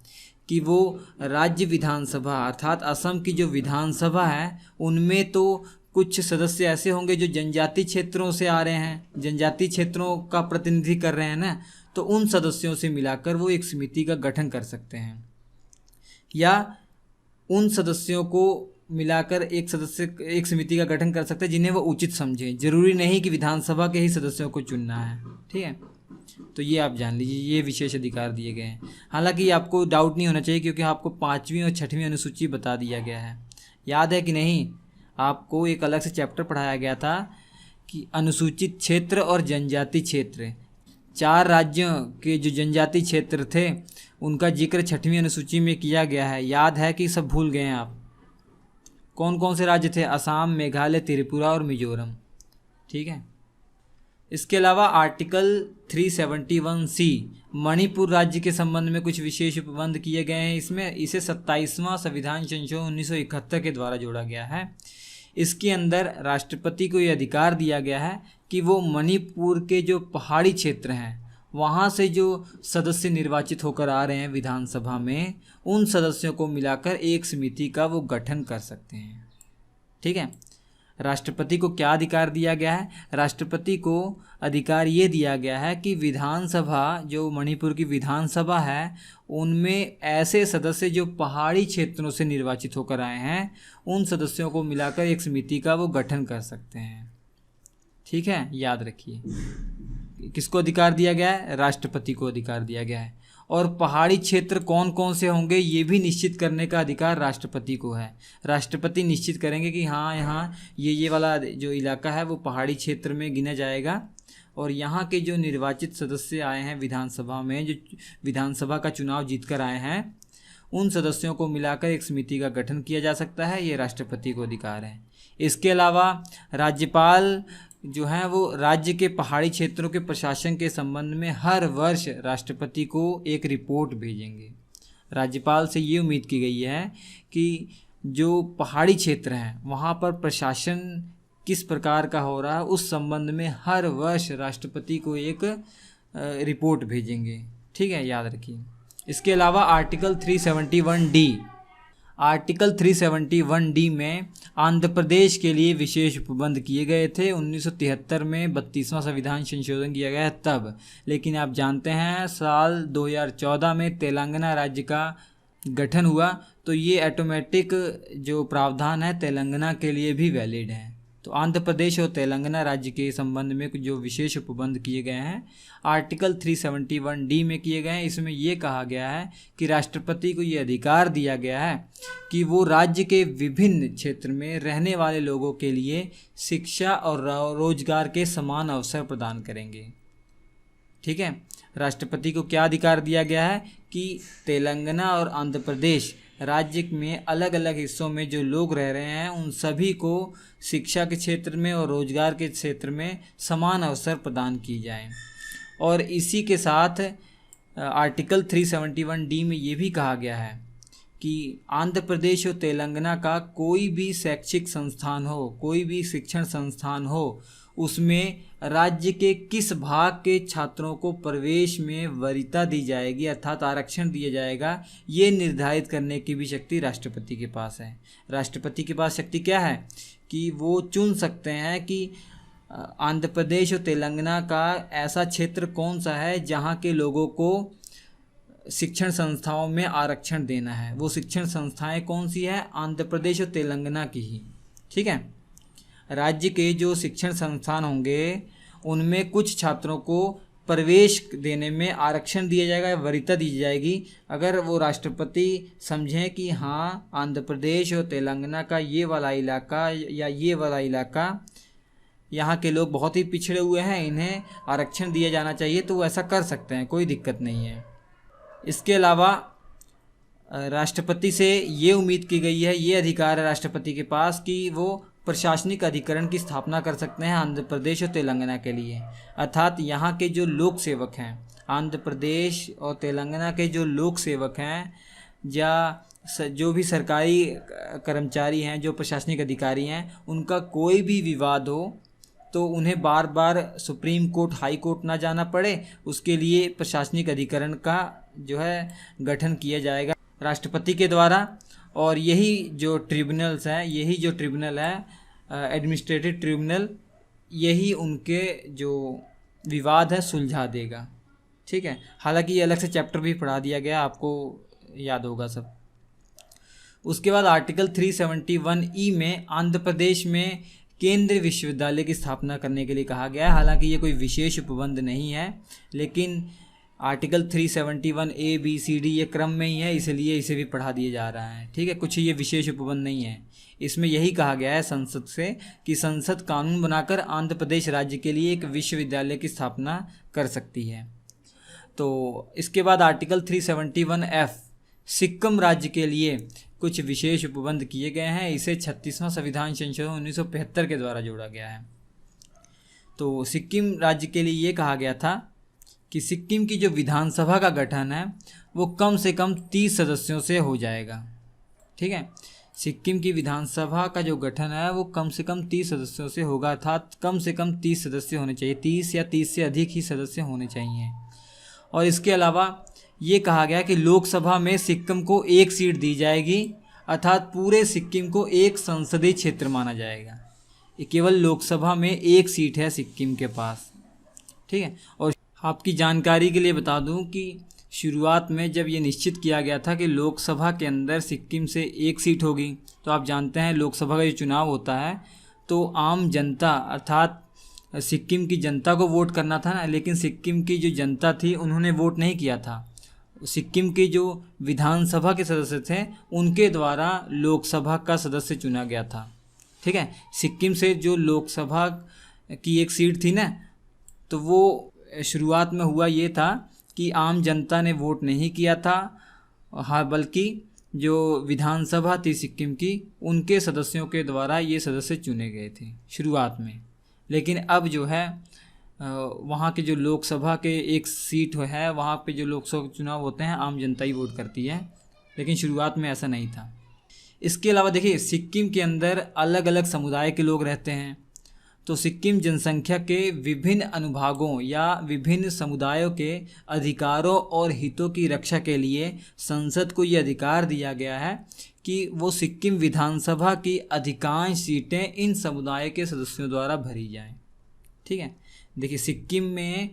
कि वो राज्य विधानसभा अर्थात असम की जो विधानसभा है उनमें तो कुछ सदस्य ऐसे होंगे जो जनजातीय क्षेत्रों से आ रहे हैं, जनजातीय क्षेत्रों का प्रतिनिधि कर रहे हैं ना, तो उन सदस्यों से मिलाकर वो एक समिति का गठन कर सकते हैं, या उन सदस्यों को मिलाकर एक समिति का गठन कर सकते हैं जिन्हें वो उचित समझें। जरूरी नहीं कि विधानसभा के ही सदस्यों को चुनना है। ठीक है, तो ये आप जान लीजिए, ये विशेष अधिकार दिए गए हैं। हालांकि आपको डाउट नहीं होना चाहिए क्योंकि आपको 5वीं और 6वीं अनुसूची बता दिया गया है। याद है कि नहीं, आपको एक अलग से चैप्टर पढ़ाया गया था कि अनुसूचित क्षेत्र और जनजातीय क्षेत्र, 4 राज्यों के जो जनजातीय क्षेत्र थे उनका जिक्र 6वीं अनुसूची में किया गया है। याद है कि सब भूल गए हैं आप? कौन कौन से राज्य थे? असम, मेघालय, त्रिपुरा और मिजोरम। ठीक है, इसके अलावा आर्टिकल 371C मणिपुर राज्य के संबंध में कुछ विशेष उपबंध किए गए हैं। इसमें इसे 27वां संविधान संशोधन 1971 के द्वारा जोड़ा गया है। इसके अंदर राष्ट्रपति को ये अधिकार दिया गया है कि वो मणिपुर के जो पहाड़ी क्षेत्र हैं वहाँ से जो सदस्य निर्वाचित होकर आ रहे हैं विधानसभा में, उन सदस्यों को मिलाकर एक समिति का वो गठन कर सकते हैं। ठीक है, राष्ट्रपति को क्या अधिकार दिया गया है? राष्ट्रपति को अधिकार ये दिया गया है कि विधानसभा, जो मणिपुर की विधानसभा है, उनमें ऐसे सदस्य जो पहाड़ी क्षेत्रों से निर्वाचित होकर आए हैं, उन सदस्यों को मिलाकर एक समिति का वो गठन कर सकते हैं। ठीक है, याद रखिए, किसको अधिकार दिया गया है? राष्ट्रपति को अधिकार दिया गया है। और पहाड़ी क्षेत्र कौन कौन से होंगे ये भी निश्चित करने का अधिकार राष्ट्रपति को है। राष्ट्रपति निश्चित करेंगे कि हाँ, यहाँ ये वाला जो इलाका है वो पहाड़ी क्षेत्र में गिना जाएगा, और यहाँ के जो निर्वाचित सदस्य आए हैं विधानसभा में, जो विधानसभा का चुनाव जीतकर आए हैं, उन सदस्यों को मिलाकर एक समिति का गठन किया जा सकता है। ये राष्ट्रपति को अधिकार है। इसके अलावा राज्यपाल जो हैं वो राज्य के पहाड़ी क्षेत्रों के प्रशासन के संबंध में हर वर्ष राष्ट्रपति को एक रिपोर्ट भेजेंगे। राज्यपाल से ये उम्मीद की गई है कि जो पहाड़ी क्षेत्र हैं वहाँ पर प्रशासन किस प्रकार का हो रहा है, उस संबंध में हर वर्ष राष्ट्रपति को एक रिपोर्ट भेजेंगे। ठीक है, याद रखिए। इसके अलावा आर्टिकल 371D में आंध्र प्रदेश के लिए विशेष उपबंध किए गए थे। 1973 में 32वां संविधान संशोधन किया गया तब, लेकिन आप जानते हैं साल 2014 में तेलंगाना राज्य का गठन हुआ, तो ये ऑटोमेटिक जो प्रावधान है तेलंगाना के लिए भी वैलिड है। तो आंध्र प्रदेश और तेलंगाना राज्य के संबंध में कुछ जो विशेष उपबंध किए गए हैं आर्टिकल 371D में किए गए हैं। इसमें ये कहा गया है कि राष्ट्रपति को ये अधिकार दिया गया है कि वो राज्य के विभिन्न क्षेत्र में रहने वाले लोगों के लिए शिक्षा और रोजगार के समान अवसर प्रदान करेंगे। ठीक है, राष्ट्रपति को क्या अधिकार दिया गया है कि तेलंगाना और आंध्र प्रदेश राज्य में अलग अलग हिस्सों में जो लोग रह रहे हैं उन सभी को शिक्षा के क्षेत्र में और रोजगार के क्षेत्र में समान अवसर प्रदान की जाए। और इसी के साथ आर्टिकल 371D में ये भी कहा गया है कि आंध्र प्रदेश और तेलंगाना का कोई भी शैक्षिक संस्थान हो, कोई भी शिक्षण संस्थान हो, उसमें राज्य के किस भाग के छात्रों को प्रवेश में वरीयता दी जाएगी अर्थात आरक्षण दिया जाएगा, ये निर्धारित करने की भी शक्ति राष्ट्रपति के पास है। राष्ट्रपति के पास शक्ति क्या है कि वो चुन सकते हैं कि आंध्र प्रदेश और तेलंगाना का ऐसा क्षेत्र कौन सा है जहाँ के लोगों को शिक्षण संस्थाओं में आरक्षण देना है। वो शिक्षण संस्थाएं कौन सी है? आंध्र प्रदेश और तेलंगाना की ही। ठीक है, राज्य के जो शिक्षण संस्थान होंगे उनमें कुछ छात्रों को प्रवेश देने में आरक्षण दिया जाएगा, वरीयता दी जाएगी अगर वो राष्ट्रपति समझें कि हाँ आंध्र प्रदेश और तेलंगाना का ये वाला इलाका या ये वाला इलाका यहाँ के लोग बहुत ही पिछड़े हुए हैं, इन्हें आरक्षण दिया जाना चाहिए, तो वो ऐसा कर सकते हैं, कोई दिक्कत नहीं है। इसके अलावा राष्ट्रपति से ये उम्मीद की गई है, ये अधिकार है राष्ट्रपति के पास कि वो प्रशासनिक अधिकरण की स्थापना कर सकते हैं आंध्र प्रदेश और तेलंगाना के लिए। अर्थात यहाँ के जो लोक सेवक हैं, आंध्र प्रदेश और तेलंगाना के जो लोक सेवक हैं या जो भी सरकारी कर्मचारी हैं, जो प्रशासनिक अधिकारी हैं, उनका कोई भी विवाद हो तो उन्हें बार बार सुप्रीम कोर्ट, हाई कोर्ट ना जाना पड़े, उसके लिए प्रशासनिक अधिकरण का जो है गठन किया जाएगा राष्ट्रपति के द्वारा। और यही जो ट्रिब्यूनल्स हैं, यही जो ट्रिब्यूनल है एडमिनिस्ट्रेटिव ट्रिब्यूनल, यही उनके जो विवाद है सुलझा देगा। ठीक है, हालांकि ये अलग से चैप्टर भी पढ़ा दिया गया, आपको याद होगा सब। उसके बाद आर्टिकल 371E में आंध्र प्रदेश में केंद्रीय विश्वविद्यालय की स्थापना करने के लिए कहा गया है। हालांकि ये कोई विशेष उपबंध नहीं है, लेकिन article 371A B C D ये क्रम में ही है, इसलिए इसे भी पढ़ा दिया जा रहा है। ठीक है, कुछ ये विशेष उपबंध नहीं है। इसमें यही कहा गया है संसद से कि संसद कानून बनाकर आंध्र प्रदेश राज्य के लिए एक विश्वविद्यालय की स्थापना कर सकती है। तो इसके बाद आर्टिकल 371F सिक्किम राज्य के लिए कुछ विशेष उपबंध किए गए हैं। इसे 36वां संविधान संशोधन 1975 के द्वारा जोड़ा गया है। तो सिक्किम राज्य के लिए ये कहा गया था कि सिक्किम की जो विधानसभा का गठन है वो कम से कम 30 सदस्यों से हो जाएगा। ठीक है, सिक्किम की विधानसभा का जो गठन है वो कम से कम 30 सदस्यों से होगा, अर्थात कम से कम 30 सदस्य होने चाहिए, 30 या 30 से अधिक ही सदस्य होने चाहिए। और इसके अलावा ये कहा गया कि लोकसभा में सिक्किम को एक सीट दी जाएगी, अर्थात पूरे सिक्किम को एक संसदीय क्षेत्र माना जाएगा। ये केवल लोकसभा में एक सीट है सिक्किम के पास। ठीक है, और आपकी जानकारी के लिए बता दूं कि शुरुआत में जब ये निश्चित किया गया था कि लोकसभा के अंदर सिक्किम से एक सीट होगी, तो आप जानते हैं लोकसभा का जो चुनाव होता है तो आम जनता अर्थात सिक्किम की जनता को वोट करना था ना, लेकिन सिक्किम की जो जनता थी उन्होंने वोट नहीं किया था। सिक्किम के जो विधानसभा के सदस्य थे उनके द्वारा लोकसभा का सदस्य चुना गया था। ठीक है, सिक्किम से जो लोकसभा की एक सीट थी ना, तो वो शुरुआत में हुआ ये था कि आम जनता ने वोट नहीं किया था, हाँ, बल्कि जो विधानसभा थी सिक्किम की उनके सदस्यों के द्वारा ये सदस्य चुने गए थे शुरुआत में। लेकिन अब जो है वहाँ के जो लोकसभा के एक सीट है वहाँ पे जो लोकसभा चुनाव होते हैं आम जनता ही वोट करती है, लेकिन शुरुआत में ऐसा नहीं था। इसके अलावा देखिए सिक्किम के अंदर अलग अलग समुदाय के लोग रहते हैं, तो सिक्किम जनसंख्या के विभिन्न अनुभागों या विभिन्न समुदायों के अधिकारों और हितों की रक्षा के लिए संसद को ये अधिकार दिया गया है कि वो सिक्किम विधानसभा की अधिकांश सीटें इन समुदाय के सदस्यों द्वारा भरी जाएं। ठीक है, देखिए सिक्किम में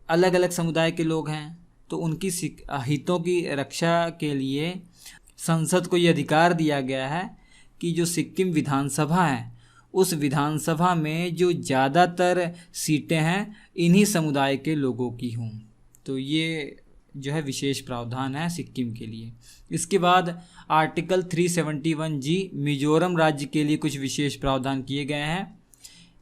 अलग अलग समुदाय के लोग हैं, तो उनकी हितों की रक्षा के लिए संसद को ये अधिकार दिया गया है कि जो सिक्किम विधानसभा है उस विधानसभा में जो ज़्यादातर सीटें हैं इन्हीं समुदाय के लोगों की हों। तो ये जो है विशेष प्रावधान है सिक्किम के लिए। इसके बाद आर्टिकल 371G मिजोरम राज्य के लिए कुछ विशेष प्रावधान किए गए हैं।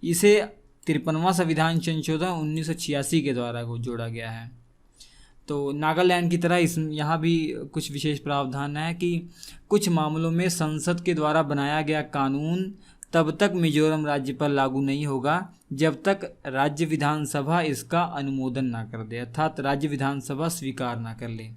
इसे 53वां संविधान संशोधन 1986 के द्वारा को जोड़ा गया है। तो नागालैंड की तरह यहाँ भी कुछ विशेष प्रावधान है कि कुछ मामलों में संसद के द्वारा बनाया गया कानून तब तक मिजोरम राज्य पर लागू नहीं होगा जब तक राज्य विधानसभा इसका अनुमोदन ना कर दे, अर्थात राज्य विधानसभा स्वीकार ना कर ले।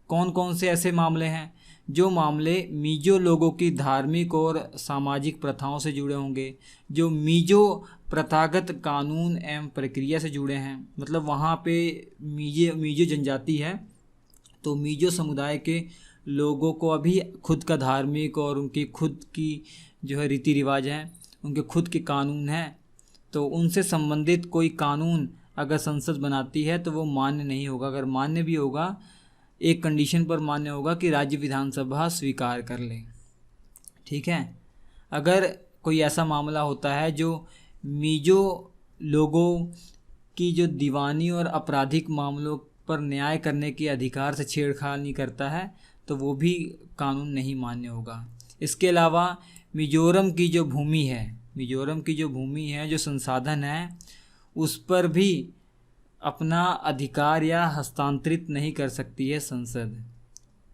कौन कौन से ऐसे मामले हैं? जो मामले मिजो लोगों की धार्मिक और सामाजिक प्रथाओं से जुड़े होंगे, जो मिजो प्रथागत कानून एवं प्रक्रिया से जुड़े हैं, मतलब वहाँ पे मिजो जनजाति है तो मिजो समुदाय के लोगों को अभी खुद का धार्मिक और उनकी खुद की जो है रीति रिवाज हैं, उनके खुद के कानून हैं, तो उनसे संबंधित कोई कानून अगर संसद बनाती है तो वो मान्य नहीं होगा। अगर मान्य भी होगा, एक कंडीशन पर मान्य होगा कि राज्य विधानसभा स्वीकार कर ले। ठीक है, अगर कोई ऐसा मामला होता है जो मिजो लोगों की जो दीवानी और आपराधिक मामलों पर न्याय करने के अधिकार से छेड़खानी करता है तो वो भी कानून नहीं मान्य होगा। इसके अलावा मिजोरम की जो भूमि है, जो संसाधन है, उस पर भी अपना अधिकार या हस्तांतरित नहीं कर सकती है संसद।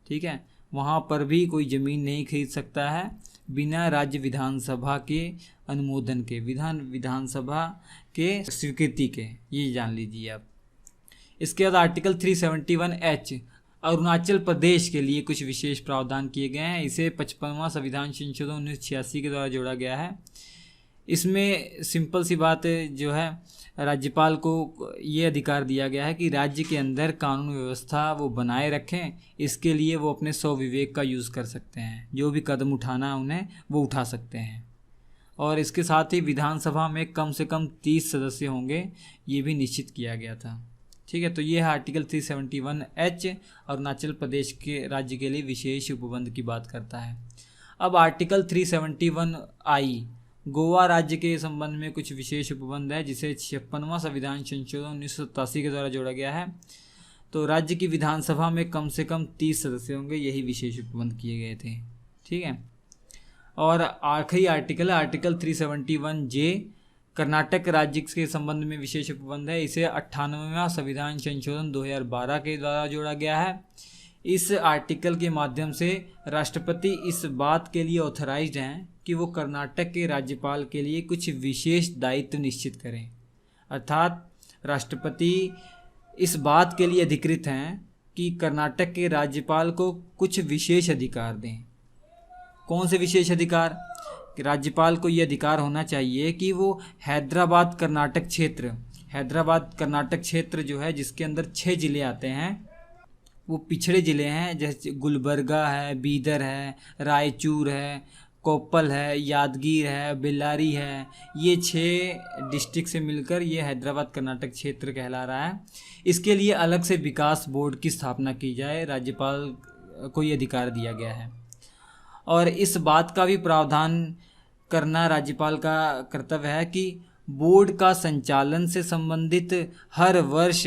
ठीक है, वहाँ पर भी कोई ज़मीन नहीं खरीद सकता है बिना राज्य विधानसभा के अनुमोदन के, विधानसभा के स्वीकृति के, ये जान लीजिए आप। इसके बाद आर्टिकल 371H अरुणाचल प्रदेश के लिए कुछ विशेष प्रावधान किए गए हैं। इसे 55वां संविधान संशोधन 1986 के द्वारा जोड़ा गया है। इसमें सिंपल सी बात जो है, राज्यपाल को ये अधिकार दिया गया है कि राज्य के अंदर कानून व्यवस्था वो बनाए रखें। इसके लिए वो अपने स्वविवेक का यूज़ कर सकते हैं, जो भी कदम उठाना है उन्हें वो उठा सकते हैं। और इसके साथ ही विधानसभा में कम से कम 30 सदस्य होंगे, ये भी निश्चित किया गया था। ठीक है, तो ये है आर्टिकल 371H अरुणाचल प्रदेश के राज्य के लिए विशेष उपबंध की बात करता है। अब आर्टिकल 371I गोवा राज्य के संबंध में कुछ विशेष उपबंध है, जिसे 56वां संविधान संशोधन 1987 के द्वारा जोड़ा गया है। तो राज्य की विधानसभा में कम से कम 30 सदस्य होंगे, यही विशेष उपबंध किए गए थे। ठीक है, और आखिरी आर्टिकल 371J कर्नाटक राज्य के संबंध में विशेष उपबंध है। इसे 98वां संविधान संशोधन 2012 के द्वारा जोड़ा गया है। इस आर्टिकल के माध्यम से राष्ट्रपति इस बात के लिए ऑथराइज्ड हैं कि वो कर्नाटक के राज्यपाल के लिए कुछ विशेष दायित्व निश्चित करें, अर्थात राष्ट्रपति इस बात के लिए अधिकृत हैं कि कर्नाटक के राज्यपाल को कुछ विशेष अधिकार दें। कौन से विशेष अधिकार? कि राज्यपाल को ये अधिकार होना चाहिए कि वो हैदराबाद कर्नाटक क्षेत्र जो है, जिसके अंदर 6 ज़िले आते हैं, वो पिछड़े ज़िले हैं, जैसे गुलबर्गा है, बीदर है, रायचूर है, कोप्पल है, यादगीर है, बेल्लारी है, ये 6 डिस्ट्रिक्ट से मिलकर ये हैदराबाद कर्नाटक क्षेत्र कहला रहा है। इसके लिए अलग से विकास बोर्ड की स्थापना की जाए, राज्यपाल को ये अधिकार दिया गया है। और इस बात का भी प्रावधान करना राज्यपाल का कर्तव्य है कि बोर्ड का संचालन से संबंधित हर वर्ष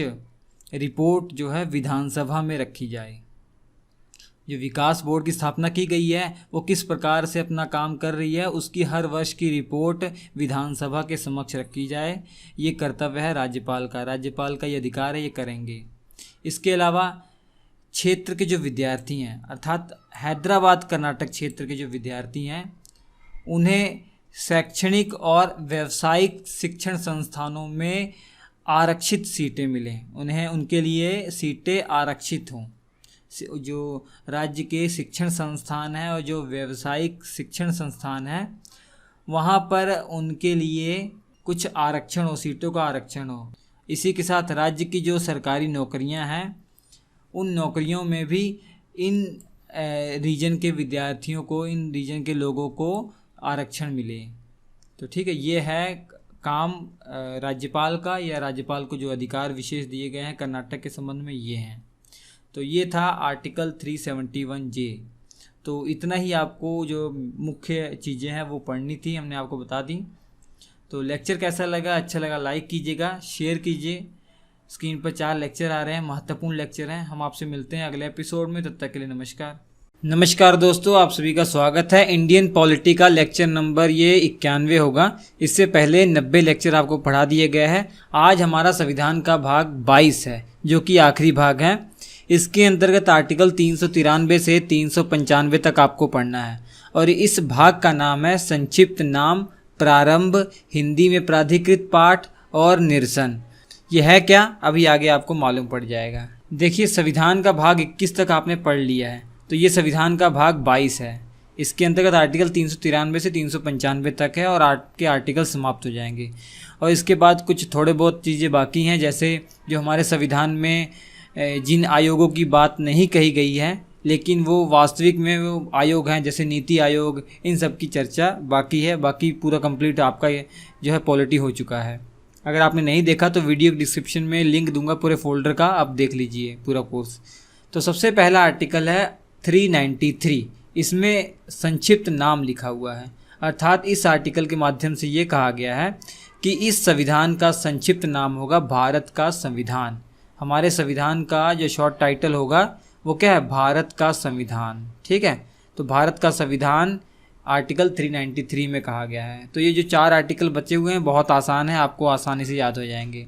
रिपोर्ट जो है विधानसभा में रखी जाए। जो विकास बोर्ड की स्थापना की गई है वो किस प्रकार से अपना काम कर रही है, उसकी हर वर्ष की रिपोर्ट विधानसभा के समक्ष रखी जाए। ये कर्तव्य है राज्यपाल का ये अधिकार है, ये करेंगे। इसके अलावा क्षेत्र के जो विद्यार्थी हैं, अर्थात हैदराबाद कर्नाटक क्षेत्र के जो विद्यार्थी हैं, उन्हें शैक्षणिक और व्यावसायिक शिक्षण संस्थानों में आरक्षित सीटें मिलें, उन्हें उनके लिए सीटें आरक्षित हों। जो राज्य के शिक्षण संस्थान हैं और जो व्यावसायिक शिक्षण संस्थान हैं, वहाँ पर उनके लिए कुछ आरक्षण हो, सीटों का आरक्षण हो। इसी के साथ राज्य की जो सरकारी नौकरियाँ हैं, उन नौकरियों में भी इन रीजन के विद्यार्थियों को, इन रीजन के लोगों को आरक्षण मिले। तो ठीक है, ये है काम राज्यपाल का, या राज्यपाल को जो अधिकार विशेष दिए गए हैं कर्नाटक के संबंध में ये हैं। तो ये था आर्टिकल 371J। तो इतना ही आपको जो मुख्य चीज़ें हैं वो पढ़नी थी, हमने आपको बता दी। तो लेक्चर कैसा लगा? अच्छा लगा लाइक कीजिएगा, शेयर कीजिए। स्क्रीन पर 4 लेक्चर आ रहे हैं, महत्वपूर्ण लेक्चर हैं। हम आपसे मिलते हैं अगले एपिसोड में, तब तक के लिए नमस्कार। नमस्कार दोस्तों, आप सभी का स्वागत है। इंडियन पॉलिटी का लेक्चर नंबर ये 91 होगा। इससे पहले 90 लेक्चर आपको पढ़ा दिए गए हैं। आज हमारा संविधान का भाग 22 है, जो कि आखिरी भाग है। इसके अंतर्गत आर्टिकल 393 से 395 तक आपको पढ़ना है। और इस भाग का नाम है संक्षिप्त नाम, प्रारंभ, हिंदी में प्राधिकृत पाठ और निरसन। यह है क्या? अभी आगे आपको मालूम पड़ जाएगा। देखिए, संविधान का भाग 21 तक आपने पढ़ लिया है, तो ये संविधान का भाग 22 है। इसके अंतर्गत आर्टिकल 393 से 395 तक है और आपके आर्टिकल समाप्त हो जाएंगे। और इसके बाद कुछ थोड़े बहुत चीज़ें बाकी हैं, जैसे जो हमारे संविधान में जिन आयोगों की बात नहीं कही गई है, लेकिन वो वास्तविक में वो आयोग हैं, जैसे नीति आयोग, इन सब की चर्चा बाकी है। बाकी पूरा कंप्लीट आपका ये जो है पॉलिटी हो चुका है। अगर आपने नहीं देखा तो वीडियो डिस्क्रिप्शन में लिंक दूंगा पूरे फोल्डर का, आप देख लीजिए पूरा कोर्स। तो सबसे पहला आर्टिकल है 393। इसमें संक्षिप्त नाम लिखा हुआ है, अर्थात इस आर्टिकल के माध्यम से ये कहा गया है कि इस संविधान का संक्षिप्त नाम होगा भारत का संविधान। हमारे संविधान का जो शॉर्ट टाइटल होगा वो क्या है? भारत का संविधान। ठीक है, तो भारत का संविधान आर्टिकल 393 में कहा गया है। तो ये जो 4 आर्टिकल बचे हुए हैं बहुत आसान है, आपको आसानी से याद हो जाएंगे।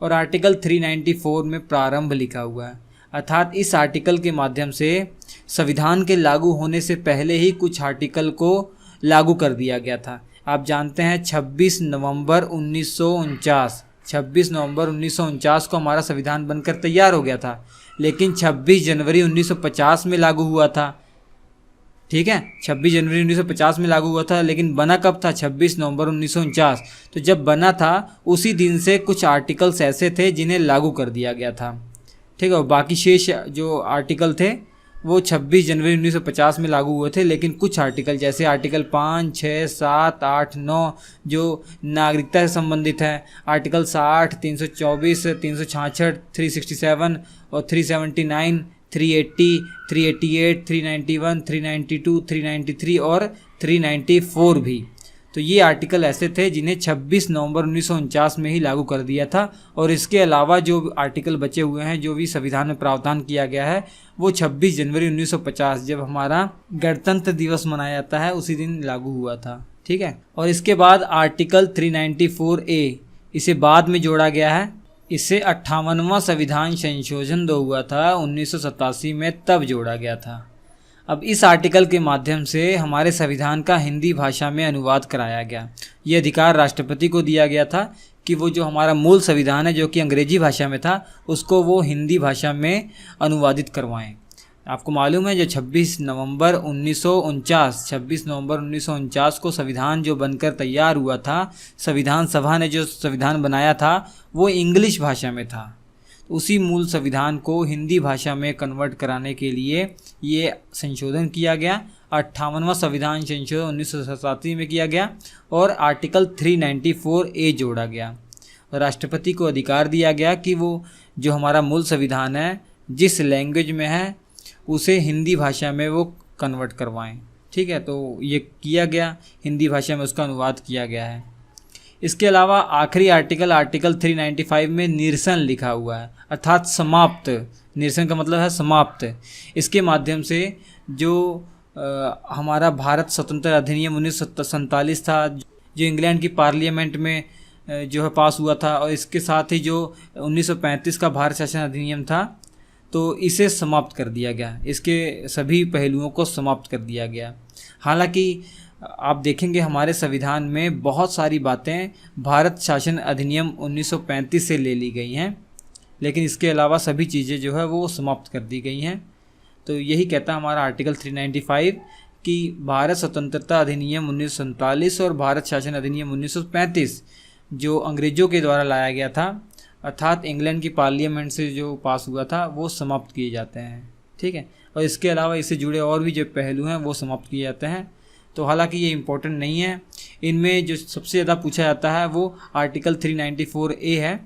और आर्टिकल 394 में प्रारंभ लिखा हुआ है, अर्थात इस आर्टिकल के माध्यम से संविधान के लागू होने से पहले ही कुछ आर्टिकल को लागू कर दिया गया था। आप जानते हैं 26 नवंबर 1949 को हमारा संविधान बनकर तैयार हो गया था, लेकिन 26 जनवरी 1950 में लागू हुआ था। ठीक है, 26 जनवरी 1950 में लागू हुआ था, लेकिन बना कब था? 26 नवंबर 1949। तो जब बना था उसी दिन से कुछ आर्टिकल्स ऐसे थे जिन्हें लागू कर दिया गया था। ठीक है, और बाकी शेष जो आर्टिकल थे वो 26 जनवरी 1950 में लागू हुए थे, लेकिन कुछ आर्टिकल जैसे आर्टिकल 5, 6, 7, 8, 9 जो नागरिकता से संबंधित है, आर्टिकल 60, 324, 366, 367 और 379, 380, 388, 391, 392, 393 और 394 भी। तो ये आर्टिकल ऐसे थे जिन्हें 26 नवंबर 1949 में ही लागू कर दिया था। और इसके अलावा जो आर्टिकल बचे हुए हैं, जो भी संविधान में प्रावधान किया गया है, वो 26 जनवरी 1950 जब हमारा गणतंत्र दिवस मनाया जाता है उसी दिन लागू हुआ था। ठीक है, और इसके बाद आर्टिकल 394A इसे बाद में जोड़ा गया है। इससे 58वां संविधान संशोधन जो हुआ था 1987 में, तब जोड़ा गया था। अब इस आर्टिकल के माध्यम से हमारे संविधान का हिंदी भाषा में अनुवाद कराया गया। ये अधिकार राष्ट्रपति को दिया गया था कि वो जो हमारा मूल संविधान है जो कि अंग्रेजी भाषा में था, उसको वो हिंदी भाषा में अनुवादित करवाएं। आपको मालूम है जो 26 नवंबर 1949 को संविधान जो बनकर तैयार हुआ था, संविधान सभा ने जो संविधान बनाया था वो इंग्लिश भाषा में था। उसी मूल संविधान को हिंदी भाषा में कन्वर्ट कराने के लिए ये संशोधन किया गया। 58वां संविधान संशोधन 1987 में किया गया और आर्टिकल 394A जोड़ा गया। राष्ट्रपति को अधिकार दिया गया कि वो जो हमारा मूल संविधान है जिस लैंग्वेज में है उसे हिंदी भाषा में वो कन्वर्ट करवाएं। ठीक है, तो ये किया गया, हिंदी भाषा में उसका अनुवाद किया गया है। इसके अलावा आखिरी आर्टिकल 395 में निरसन लिखा हुआ है, अर्थात समाप्त। निरसन का मतलब है समाप्त। इसके माध्यम से जो हमारा भारत स्वतंत्र अधिनियम 1947 था, जो इंग्लैंड की पार्लियामेंट में जो है पास हुआ था, और इसके साथ ही जो 1935 का भारत शासन अधिनियम था, तो इसे समाप्त कर दिया गया। इसके सभी पहलुओं को समाप्त कर दिया गया। हालांकि आप देखेंगे हमारे संविधान में बहुत सारी बातें भारत शासन अधिनियम 1935 से ले ली गई हैं, लेकिन इसके अलावा सभी चीज़ें जो है वो समाप्त कर दी गई हैं। तो यही कहता है हमारा आर्टिकल 395 कि भारत स्वतंत्रता अधिनियम 1947 और भारत शासन अधिनियम 1935 जो अंग्रेज़ों के द्वारा लाया गया था, अर्थात इंग्लैंड की पार्लियामेंट से जो पास हुआ था, वो समाप्त किए जाते हैं। ठीक है, और इसके अलावा इससे जुड़े और भी जो पहलू हैं वो समाप्त किए जाते हैं। तो हालांकि ये इम्पोर्टेंट नहीं है। इनमें जो सबसे ज़्यादा पूछा जाता है वो आर्टिकल 394A है,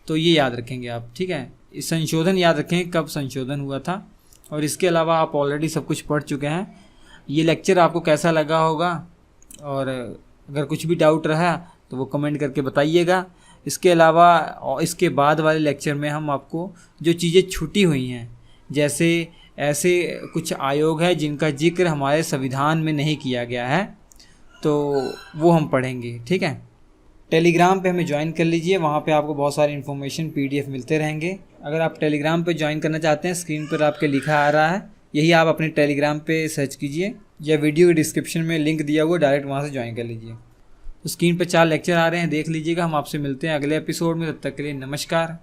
तो ये याद रखेंगे आप। ठीक है, इस संशोधन याद रखें कब संशोधन हुआ था। और इसके अलावा आप ऑलरेडी सब कुछ पढ़ चुके हैं, ये लेक्चर आपको कैसा लगा होगा, और अगर कुछ भी डाउट रहा तो वो कमेंट करके बताइएगा। इसके अलावा और इसके बाद वाले लेक्चर में हम आपको जो चीज़ें छूटी हुई हैं, जैसे ऐसे कुछ आयोग है जिनका जिक्र हमारे संविधान में नहीं किया गया है, तो वो हम पढ़ेंगे। ठीक है, टेलीग्राम पे हमें ज्वाइन कर लीजिए, वहाँ पे आपको बहुत सारी इन्फॉर्मेशन PDF मिलते रहेंगे। अगर आप टेलीग्राम पे ज्वाइन करना चाहते हैं, स्क्रीन पर आपके लिखा आ रहा है, यही आप अपने टेलीग्राम पे सर्च कीजिए या वीडियो के डिस्क्रिप्शन में लिंक दिया हुआ, डायरेक्ट वहाँ से ज्वाइन कर लीजिए। तो स्क्रीन पर 4 लेक्चर आ रहे हैं, देख लीजिएगा। हम आपसे मिलते हैं अगले एपिसोड में, तब तक के लिए नमस्कार।